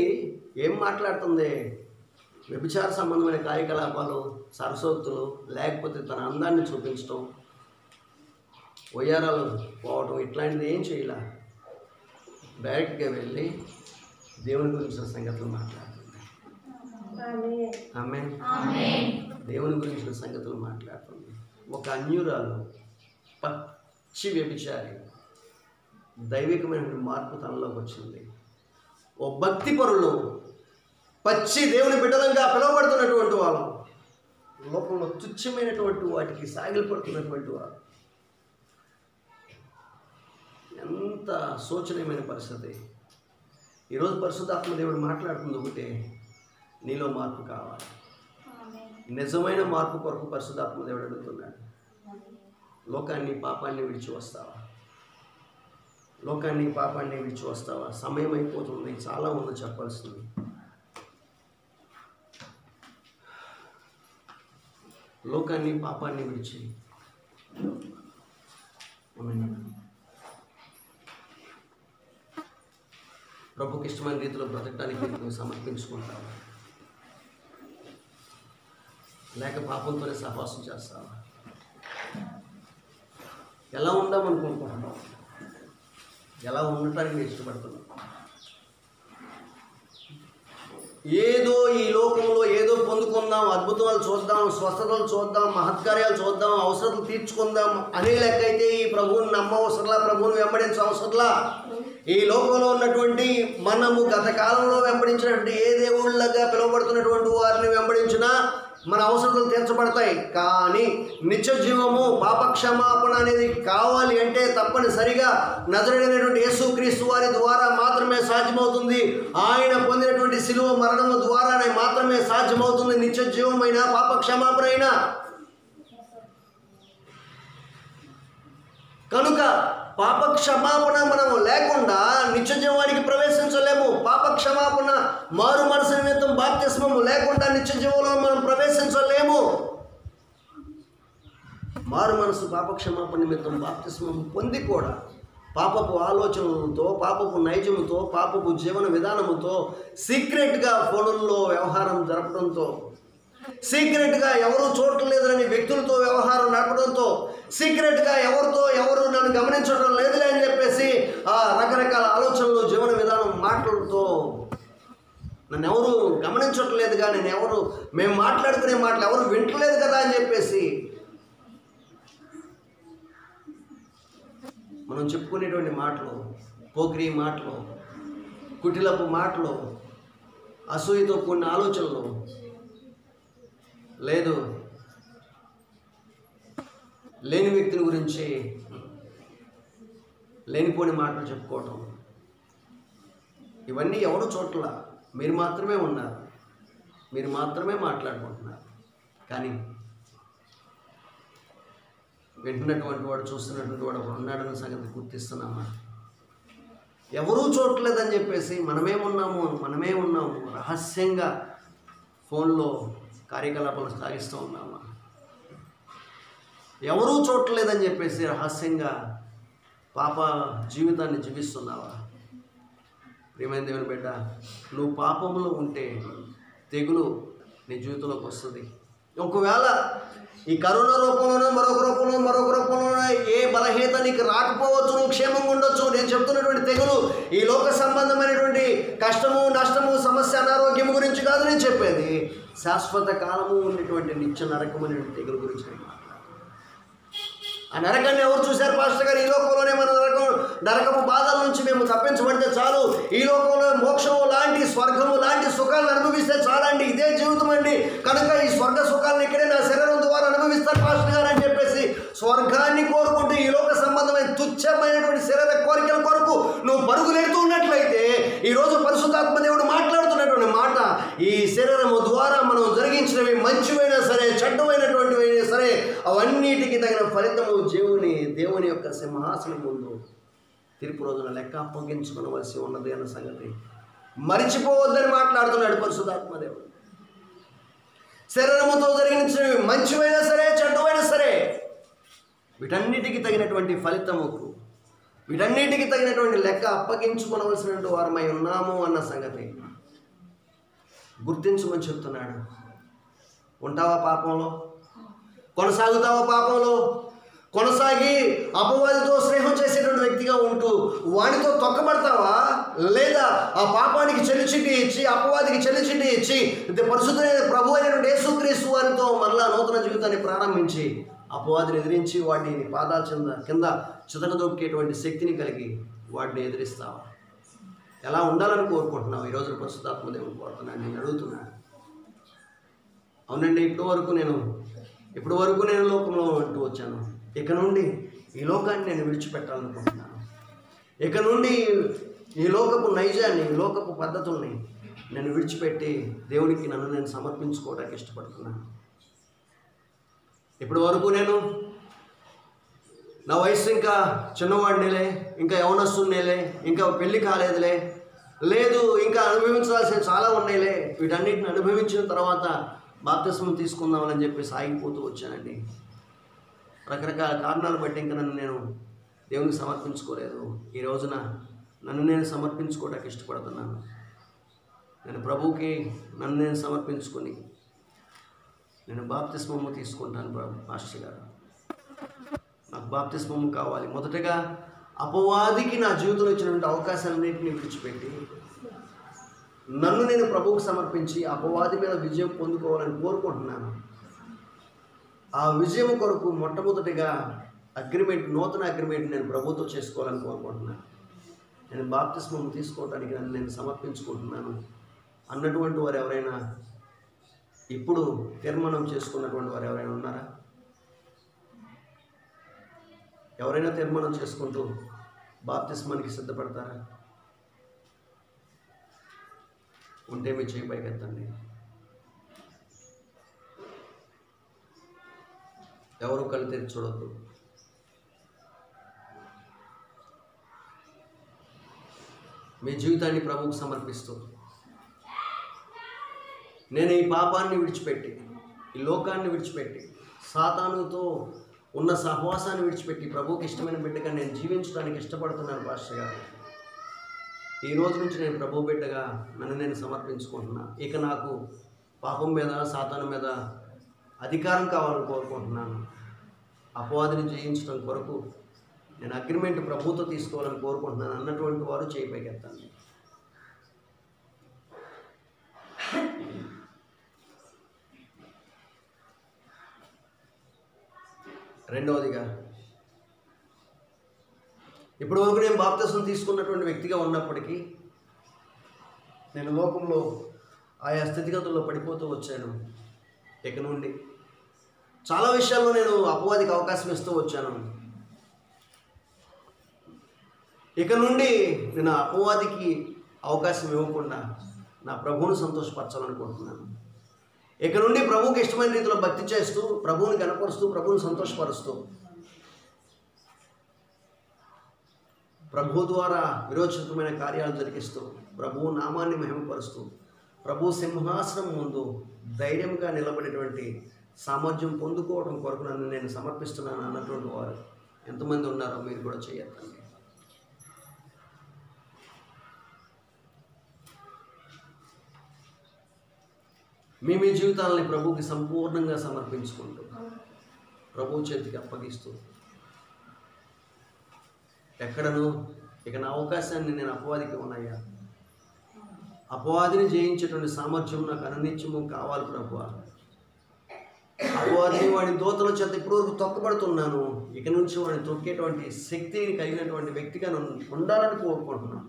ఏం మాట్లాడుతుంది? వ్యభిచార సంబంధమైన కార్యకలాపాలు, సరసోక్తులు, లేకపోతే తన అందాన్ని చూపించడం, వయ్యారాలు పోవడం, ఇట్లాంటిది ఏం చేయాల. డైరెక్ట్గా వెళ్ళి దేవుని గురించిన సంగతులు మాట్లాడుతుంది. ఆమేన్. దేవుని గురించిన సంగతులు మాట్లాడుతుంది. ఒక అన్యురాలు, పచ్చి వ్యభిచారి, దైవికమైన మార్పు తనలోకి వచ్చింది. ఓ భక్తి పరులు, పచ్చి దేవుని బిడ్డలంగా పిలువబడుతున్నటువంటి వాళ్ళు, లోకంలో తుచ్చమైనటువంటి వాటికి సాగిలపడుతున్నటువంటి వారు. ఎంత శోచనీయమైన పరిస్థితి. ఈరోజు పరిశుద్ధాత్మ దేవుడు మాట్లాడుతుంది ఒకటే, నీలో మార్పు కావాలి. నిజమైన మార్పు కొరకు పరిశుద్ధాత్మ దేవుడు అడుగుతున్నాడు. లోకాన్ని పాపాన్ని విడిచి వస్తావా? లోకాన్ని పాపాన్ని విడిచి వస్తావా? సమయం అయిపోతుంది, చాలా ఉంది చెప్పాల్సింది. లోకాన్ని పాపాన్ని విడిచి ప్రభుకి ఇష్టమైన రీతిలో బ్రతకడానికి నువ్వు సమర్పించుకుంటావా? లేక పాపంతోనే సహవాసం చేస్తావా? ఎలా ఉందామనుకుంటున్నావు? ఎలా ఉండటానికి నేను ఇష్టపడుతున్నావు? ఏదో ఈ లోకంలో ఏదో పొందుకుందాం, అద్భుతాలు చూద్దాం, స్వస్థతలు చూద్దాం, మహత్కార్యాలు చూద్దాం, అవసరాలు తీర్చుకుందాం అనే లెక్క అయితే ఈ ప్రభువుని నమ్మవసరలా, ప్రభువుని వెంబడించవసరలా. ఈ లోకంలో ఉన్నటువంటి మనము గత కాలంలో వెంబడించినటువంటి ఏ దేవుళ్ళగా పిలువబడుతున్నటువంటి వారిని వెంబడించినా మన అవసరాలు తీర్చబడతాయి. కానీ నిత్య జీవము, పాప క్షమాపణ అనేది కావాలి అంటే తప్పనిసరిగా నజరేయుడైనటువంటి యేసుక్రీస్తు వారి ద్వారా మాత్రమే సాధ్యమవుతుంది. ఆయన పొందినటువంటి శిలువ మరణము ద్వారానే మాత్రమే సాధ్యమవుతుంది నిత్య జీవమైన, పాప క్షమాపణ అయినా. కనుక పాప క్షమాపణ మనము లేకుండా నిత్య జీవానికి ప్రవేశించలేము. పాప క్షమాపణ, మారు మనసు నిమిత్తం బాప్తిస్మము లేకుండా నిత్య జీవంలో మనం ప్రవేశించలేము. మారు మనసు, పాప క్షమాపణ నిమిత్తం బాప్తిస్మము పొంది కూడా పాపపు ఆలోచనలతో, పాపపు నైజముతో, పాపపు జీవన విధానముతో సీక్రెట్గా ఫోనుల్లో వ్యవహారం జరపడంతో, సీక్రెట్గా ఎవరు చూడలేదని వ్యక్తులతో వ్యవహారం నడపడంతో, సీక్రెట్గా ఎవరు నన్ను గమనించడం లేదులే అని చెప్పేసి ఆ రకరకాల ఆలోచనలు, జీవన విధానం, మాటలతో నన్ను ఎవరు గమనించట్లేదుగా, మేము మాట్లాడుకునే మాటలు ఎవరు వింటలేదు కదా అని చెప్పేసి మనం చెప్పుకునేటువంటి మాటలు, పోకిరీ మాటలు, కుటిలపు మాటలు, అసూయతో కూడిన ఆలోచనలు, లేదు లేని వ్యక్తుల గురించి లేనిపోని మాటలు చెప్పుకోవటం, ఇవన్నీ ఎవరు చోట్ల మీరు మాత్రమే ఉన్నారు, మీరు మాత్రమే మాట్లాడుకుంటున్నారు. కానీ వింటున్నటువంటి వాడు, చూస్తున్నటువంటి వాడు ఉన్నాడన్న సంగతి గుర్తిస్తున్నామా? ఎవరూ చూడలేదని చెప్పేసి మనమే ఉన్నాము రహస్యంగా ఫోన్లో కార్యకలాపాలు సాగిస్తూ ఉన్నామా? ఎవరూ చూడలేదని చెప్పేసి రహస్యంగా పాప జీవితాన్ని జీవిస్తున్నావా? ప్రియమైన దేవుని బిడ్డ, నువ్వు పాపంలో ఉంటే తెగులు నీ జీవితంలోకి వస్తుంది. ఒకవేళ ఈ కరోనా రూపంలోనో మరొక రూపంలోనో ఏ బలహీనత నీకు రాకపోవచ్చు, నువ్వు క్షేమంగా ఉండొచ్చు. నేను చెప్తున్నటువంటి తెగులు ఈ లోక సంబంధమైనటువంటి కష్టము, నష్టము, సమస్య, అనారోగ్యం గురించి కాదు నేను చెప్పేది. శాశ్వత కాలము ఉన్నటువంటి నిత్య నరకమైనటువంటి తెగులు గురించి నేను మాట్లాడుతున్నాను. ఆ నరకాన్ని ఎవరు చూశారు పాస్టర్ గారు? ఈ లోకంలోనే మన నరకపు బాధల నుంచి మేము తప్పించబడితే చాలు, ఈ లోకంలో మోక్షము లాంటి, స్వర్గము లాంటి సుఖాలను అనుభవిస్తే చాలండి, ఇదే జీవితం అండి, కనుక ఈ స్వర్గ సుఖాలను ఇక్కడే నా శరీరం ద్వారా అనుభవిస్తారు పాస్టర్ గారు అని చెప్పేసి స్వర్గాన్ని కోరుకుంటూ ఈ లోక సంబంధమైన తుచ్చమైనటువంటి శరీర కోరికల కొరకు నువ్వు పరుగులెడుతూ ఉన్నట్లయితే ఈరోజు పరిశుద్ధాత్మ దేవుడు మాట్లాడుతున్నటువంటి మాట, ఈ శరీరము ద్వారా మనం జరిగించినవి మంచివైనా సరే, చెడ్డమైనటువంటివైనా సరే, అవన్నిటికీ తగిన ఫలితము దేవుని యొక్క సింహాసనం ముందు తీర్పు రోజున లెక్క అప్పగించుకోవలసి ఉన్నది అన్న సంగతి మరిచిపోవద్దని మాట్లాడుతున్నాడు పరిశుద్ధాత్మ దేవుడు. శరీరముతో జరిగించినవి మంచివైనా సరే, చెడ్డమైనా సరే, వీటన్నిటికీ తగినటువంటి ఫలితముకు, వీటన్నిటికీ తగినటువంటి లెక్క అప్పగించుకోవలసినటువంటి వారమై ఉన్నాము అన్న సంగతి గుర్తించమని చెప్తున్నాడు. ఉంటావా పాపంలో? కొనసాగుతావా పాపంలో? కొనసాగి అపవాదితో స్నేహం చేసేటువంటి వ్యక్తిగా వ్యక్తిగా ఉంటూ వాడితో తొక్కబడతావా, లేదా ఆ పాపానికి చెల్లిచిట్టి ఇచ్చి అపవాదికి చెల్లిచిట్టి ఇచ్చి పరిశుద్ధమైన ప్రభు అయినటువంటి యేసుక్రీస్తు వారితో మరలా నూతన జీవితాన్ని ప్రారంభించి అపవాదిని ఎదిరించి వాడిని పాదాల కింద చితకదొక్కేటువంటి శక్తిని కలిగి వాడిని ఎదిరిస్తావా? ఎలా ఉండాలని కోరుకుంటున్నావు? ఈరోజు పరిశుద్ధాత్మ దేవుని కోరుతున్నాను, నేను అడుగుతున్నాను. అవునండి, ఇప్పటి వరకు నేను లోకంలో అంటూ వచ్చాను. ఇక నుండి ఈ లోకాన్ని నేను విడిచిపెట్టాలనుకుంటున్నాను. ఇక నుండి ఈ లోకపు నైజాన్ని, ఈ లోకపు పద్ధతుల్ని నేను విడిచిపెట్టి దేవునికి నన్ను నేను సమర్పించుకోవడానికి ఇష్టపడుతున్నాను. ఇప్పటి వరకు నా వయసు ఇంకా చిన్నవాడినిలే, ఇంకా యవనస్తున్నేలే, ఇంకా పెళ్ళి కాలేదులే, లేదు ఇంకా అనుభవించాల్సిన చాలా ఉన్నాయిలే, వీటన్నిటిని అనుభవించిన తర్వాత బాప్తిస్మం తీసుకుందామని చెప్పి సాగిపోతూ వచ్చానండి. రకరకాల కారణాలు బట్టి ఇంకా నేను దేవునికి సమర్పించుకోలేదు. ఈ రోజున నన్ను నేను సమర్పించుకోవడానికి ఇష్టపడుతున్నాను. నేను ప్రభువుకి నన్ను నేను సమర్పించుకొని నేను బాప్తిస్మము తీసుకుంటాను. మాస్టర్ గారు, నాకు బాప్తిస్మము కావాలి. మొదటగా అపవాదికి నా జీవితంలో ఇచ్చినటువంటి అవకాశాలన్నింటినీ విడిచిపెట్టి నన్ను నేను ప్రభువుకు సమర్పించి అపవాది మీద విజయం పొందుకోవాలని కోరుకుంటున్నాను. ఆ విజయం కొరకు మొట్టమొదటిగా నూతన అగ్రిమెంట్ నేను ప్రభువుతో చేసుకోవాలని కోరుకుంటున్నాను. నేను బాప్తిస్మం తీసుకోవడానికి నన్ను నేను సమర్పించుకుంటున్నాను అన్నటువంటి వారు ఎవరైనా, ఇప్పుడు తీర్మానం చేసుకున్నటువంటి వారు ఎవరైనా ఉన్నారా? ఎవరైనా తీర్మానం చేసుకుంటూ బాప్తిస్మానికి సిద్ధపడతారా? ఉంటే మీ చేయి పైకెత్తండి. ఎవరు కళ్ళు తెరిచి చూడొద్దు. మీ జీవితాన్ని ప్రభువుకు సమర్పిస్తూ నేను ఈ పాపాన్ని విడిచిపెట్టి, ఈ లోకాన్ని విడిచిపెట్టి, సాతానుతో ఉన్న సహవాసాన్ని విడిచిపెట్టి ప్రభువుకి ఇష్టమైన బిడ్డగా నేను జీవించడానికి ఇష్టపడుతున్నాను. పాస్టర్ గారు, ఈ రోజు నుంచి నేను ప్రభు బిడ్డగా నన్ను నేను సమర్పించుకుంటున్నాను. ఇక నాకు పాపం మీద, సాతాను మీద అధికారం కావాలని కోరుకుంటున్నాను. అపవాదిని జయించడం కొరకు నేను అగ్రిమెంట్ ప్రభుతో తీసుకోవాలని కోరుకుంటున్నాను అన్నటువంటి వారు చేయి పైకెత్తండి. రెండవదిగా, ఇప్పటి వరకు నేను బాప్తిస్మం తీసుకున్నటువంటి వ్యక్తిగా ఉన్నప్పటికీ నేను లోకంలో ఆయా స్థితిగతుల్లో పడిపోతూ వచ్చాను. ఇక నుండి చాలా విషయాల్లో నేను అపవాదికి అవకాశం ఇస్తూ వచ్చాను. ఇక నుండి నేను అపవాదికి అవకాశం ఇవ్వకుండా నా ప్రభువును సంతోషపరచాలనుకుంటున్నాను. ఇక నుండి ప్రభువుకి ఇష్టమైన రీతిలో భక్తి చేస్తూ, ప్రభువుని కనపరుస్తూ, ప్రభువుని సంతోషపరుస్తూ, ప్రభు ద్వారా విరోచితమైన కార్యాలు జరిగిస్తూ, ప్రభువు నామాన్ని మహిమపరుస్తూ, ప్రభు సింహాసనం ముందు ధైర్యంగా నిలబడేటువంటి సామర్థ్యం పొందుకోవడం కొరకు నన్ను నేను సమర్పిస్తున్నాను అన్నటువంటి వారు ఎంతమంది ఉన్నారో మీరు కూడా చేయొద్దండి. మీ జీవితాలని ప్రభువుకి సంపూర్ణంగా సమర్పించుకుంటూ, ప్రభువు చేతికి అప్పగిస్తూ, ఎక్కడను ఇక నా అవకాశాన్ని నేను అపవాదికి ఉన్నాయా, అపవాదిని జయించేటువంటి సామర్థ్యం నాకు అనునిత్యము కావాలి ప్రభువా. అపవాదిని వాడి దోతల చేత ఇప్పటివరకు తొక్కబడుతున్నాను. ఇక నుంచి వాడిని తొక్కేటువంటి శక్తిని కలిగినటువంటి వ్యక్తిగా ఉండాలని కోరుకుంటున్నాను.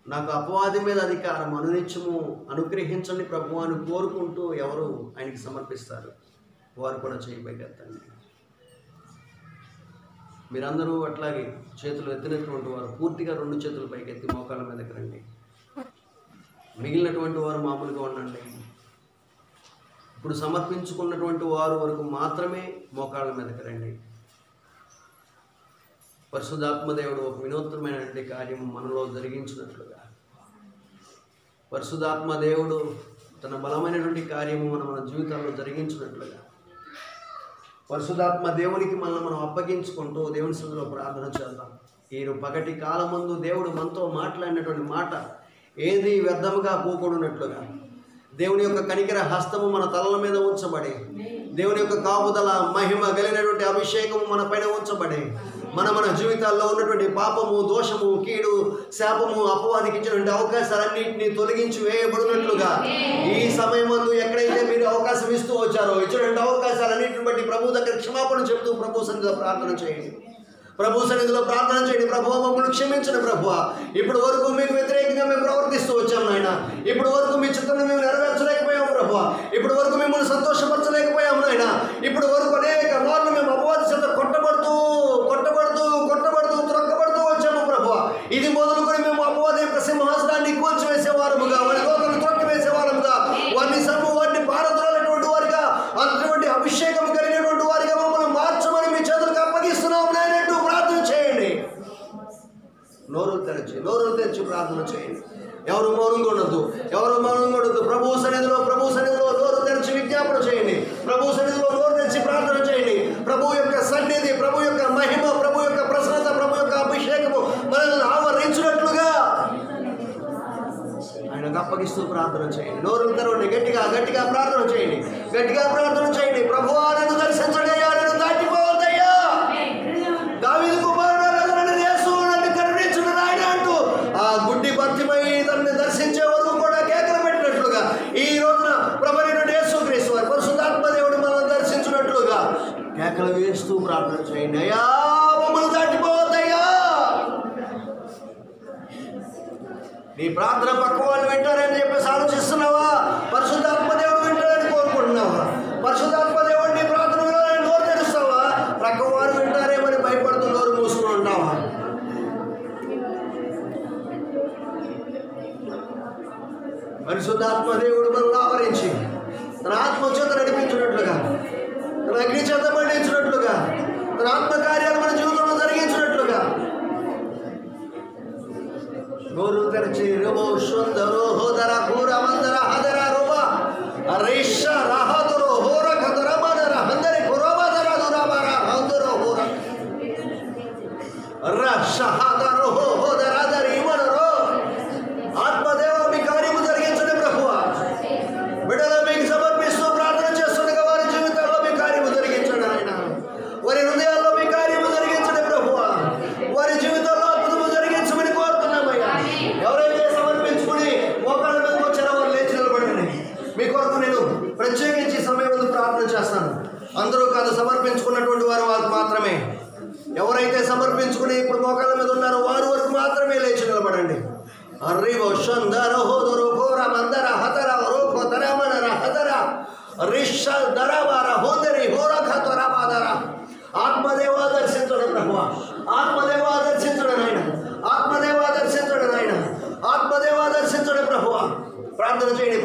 నాకు అపవాది మీద అధికారం అనునిత్యము అనుగ్రహించండి ప్రభువా అని కోరుకుంటూ ఎవరు ఆయనకి సమర్పిస్తారు వారు కూడా చేయి పైకెత్తండి. మీరందరూ అట్లాగే చేతులు ఎత్తినటువంటి వారు పూర్తిగా 2 చేతులు పైకెత్తి మోకాళ్ళ మీదకి రండి. మిగిలినటువంటి వారు మామూలుగా ఉండండి. ఇప్పుడు సమర్పించుకున్నటువంటి వారు వరకు మాత్రమే మోకాళ్ళ మీదకి రండి. పరిశుద్ధాత్మదేవుడు ఒక వినూత్నమైనటువంటి కార్యం మనలో జరిగించినట్లుగా, పరిశుద్ధాత్మదేవుడు తన బలమైనటువంటి కార్యము మన జీవితాల్లో జరిగించినట్లుగా, పరిశుద్ధాత్మ దేవునికి మనం అప్పగించుకుంటూ దేవుని సన్నిధిలో ప్రార్థన చేద్దాం. ఈ పగటి కాలమందు దేవుడు మనతో మాట్లాడినటువంటి మాట ఏది వ్యర్థముగా పోకూడనట్లుగా దేవుని యొక్క కనికర హస్తము మన తలల మీద ఉంచబడి దేవుని యొక్క కాపుదల మహిమ కలిగినటువంటి అభిషేకము మన పైన ఉంచబడి మన జీవితాల్లో ఉన్నటువంటి పాపము, దోషము, కీడు, శాపము, అపవాదికి ఇచ్చినటువంటి అవకాశాలన్నింటినీ తొలగించి వేయబడినట్లుగా ఈ సమయమందు ఎక్కడైతే మీరు అవకాశం ఇస్తూ వచ్చారో ఇచ్చినటువంటి అవకాశాలన్నింటిని బట్టి ప్రభు దగ్గర క్షమాపణ చెప్తూ ప్రభు సన్నిధిలో ప్రార్థన చేయండి. ప్రభు సన్నిధిలో ప్రార్థన చేయండి. ప్రభు మమ్మల్ని క్షమించండి ప్రభు. ఇప్పుడు వరకు మీకు వ్యతిరేకంగా మేము ప్రవర్తిస్తూ వచ్చాం నాయన. ఇప్పుడు వరకు మీ చిత్తాన్ని మేము నెరవేర్చలేకపోయాము ప్రభు. ఇప్పుడు వరకు మిమ్మల్ని సంతోషపరచలేకపోయాము నాయన. ఇప్పుడు వరకు అనేక మార్లు మేము అపవాది చేత కొట్టబడుతూ త్రొక్కబడుతూ వచ్చాము ప్రభు. ఇది మొదలుకొని మేము అపవాది యొక్క సింహాసనాన్ని కూల్చివేసేవారముగా, వారి లోకాన్ని త్రొక్కివేసేవారముగా, వారిని పారద్రోలేటువంటి వారిగా, అటువంటి అభిషేకం కలిగినటువంటి వారిగా మమ్మల్ని మార్చమని మీ చేతులకు అప్పగిస్తున్నాము నాయనంటూ ప్రార్థన చేయండి. నోరు తెరిచి ప్రార్థన చేయండి. ఎవరు మౌనంగా ఉండొద్దు. ప్రభు సన్నిధిలో నోరు తెరిచి విజ్ఞాపన చేయండి. ప్రభు సన్నిధిలో నోరు తెరిచి ప్రార్థన చేయండి. ప్రభు యొక్క సన్నిధి, ప్రభు యొక్క మహిమ, ప్రభు యొక్క ప్రసన్నత, ప్రభు యొక్క అభిషేకము మనల్ని ఆవరించినట్లుగా ఆయనకు అప్పగిస్తూ ప్రార్థన చేయండి. నోరు తెరవండి. గట్టిగా ప్రార్థన చేయండి. ప్రభువా నన్ను దర్శించండి అయ్యా, నన్ను దాటిపోవద్దయ్యా. దావీదు కుమారుడు యేసు నన్ను కరుణించును నాయన అంటూ ఆ గుడ్డి భర్తిమై తనని దర్శించే వరకు కూడా కేకలు పెట్టినట్లుగా ఈ రోజున ప్రభువైన యేసుక్రీస్తు వారి పరిశుద్ధాత్మ దేవుడు మనల్ని దర్శించినట్లుగా కేకలు వేస్తూ ప్రార్థన చేయండి. అయ్యా మమ్మల్ని దాటిపోవద్దయ్యా. నీ ప్రార్థన పక్క వాళ్ళు వింటారని చెప్పేసి ఆలోచిస్తున్నావా? పరిశుద్ధాత్మ దేవుడు వింటారని కోరుకుంటున్నావా? పరిశుద్ధాత్మ దేవుడు నీ ప్రార్థనలో నోరు తెరుస్తావా? ప్రక్క వారు వింటారేమని భయపడుతూ నోరు మూసుకుని ఉంటావా? పరిశుద్ధాత్మ దేవుడు మనల్ని ఆవరించి తన ఆత్మ చేత నడిపించినట్లుగా, తన అగ్ని చేత పండించినట్లుగా, తన ఆత్మకార్యాలు మన జీవితంలో జరిగించినట్లుగా నోరు తెరచి రుమో సుందరో హోదర కూర మందర హదర రుమ రేష రహదరో హోర కదర మనర హందరి కురమదర దురమర హందరో హోర రష హదరో హోదర దరి మనరో ఆత్మదేవ మీ కార్యము జరిగించండి ప్రభువా. బిడ్డలు మీకు సమర్పిస్తూ ప్రార్థన చేస్తుండగా వారి జీవితాల్లో మీ కార్యము జరిగించండి ఆయన. వారి హృదయాల్లో మీ కార్యము జరిగించండి ప్రభువా. వారి జీవితాల్లో అద్భుతము జరిగించమని కోరుతున్నామయ్యా. ఎవరైతే సమర్పించుకుని మోకాళ్ళ మీదకి వచ్చారో వారు లేచి నిలబడండి. మీ కొరకు నేను ప్రత్యేకించి సమయంలో ప్రార్థన చేస్తాను. అందరూ కాదు, సమర్పించుకున్నటువంటి వారు మాత్రమే. ఎవరైతే సమర్పించుకుని ఇప్పుడు మోకాళ్ళ మీద ఉన్నారో వారు వరకు మాత్రమే లేచి నిలబడండి. arrivo shandaro hodoro gora mandara hatara roko taramana hatara risha darabara hoderi hora khatora badara ఆత్మదేవా దర్శించండి ప్రభువా. ఆత్మదేవా దర్శించండి నాయన. ఆత్మదేవా దర్శించండి నాయన. ఆత్మదేవా దర్శించండి ప్రభువా. ప్రార్థన చేయండి.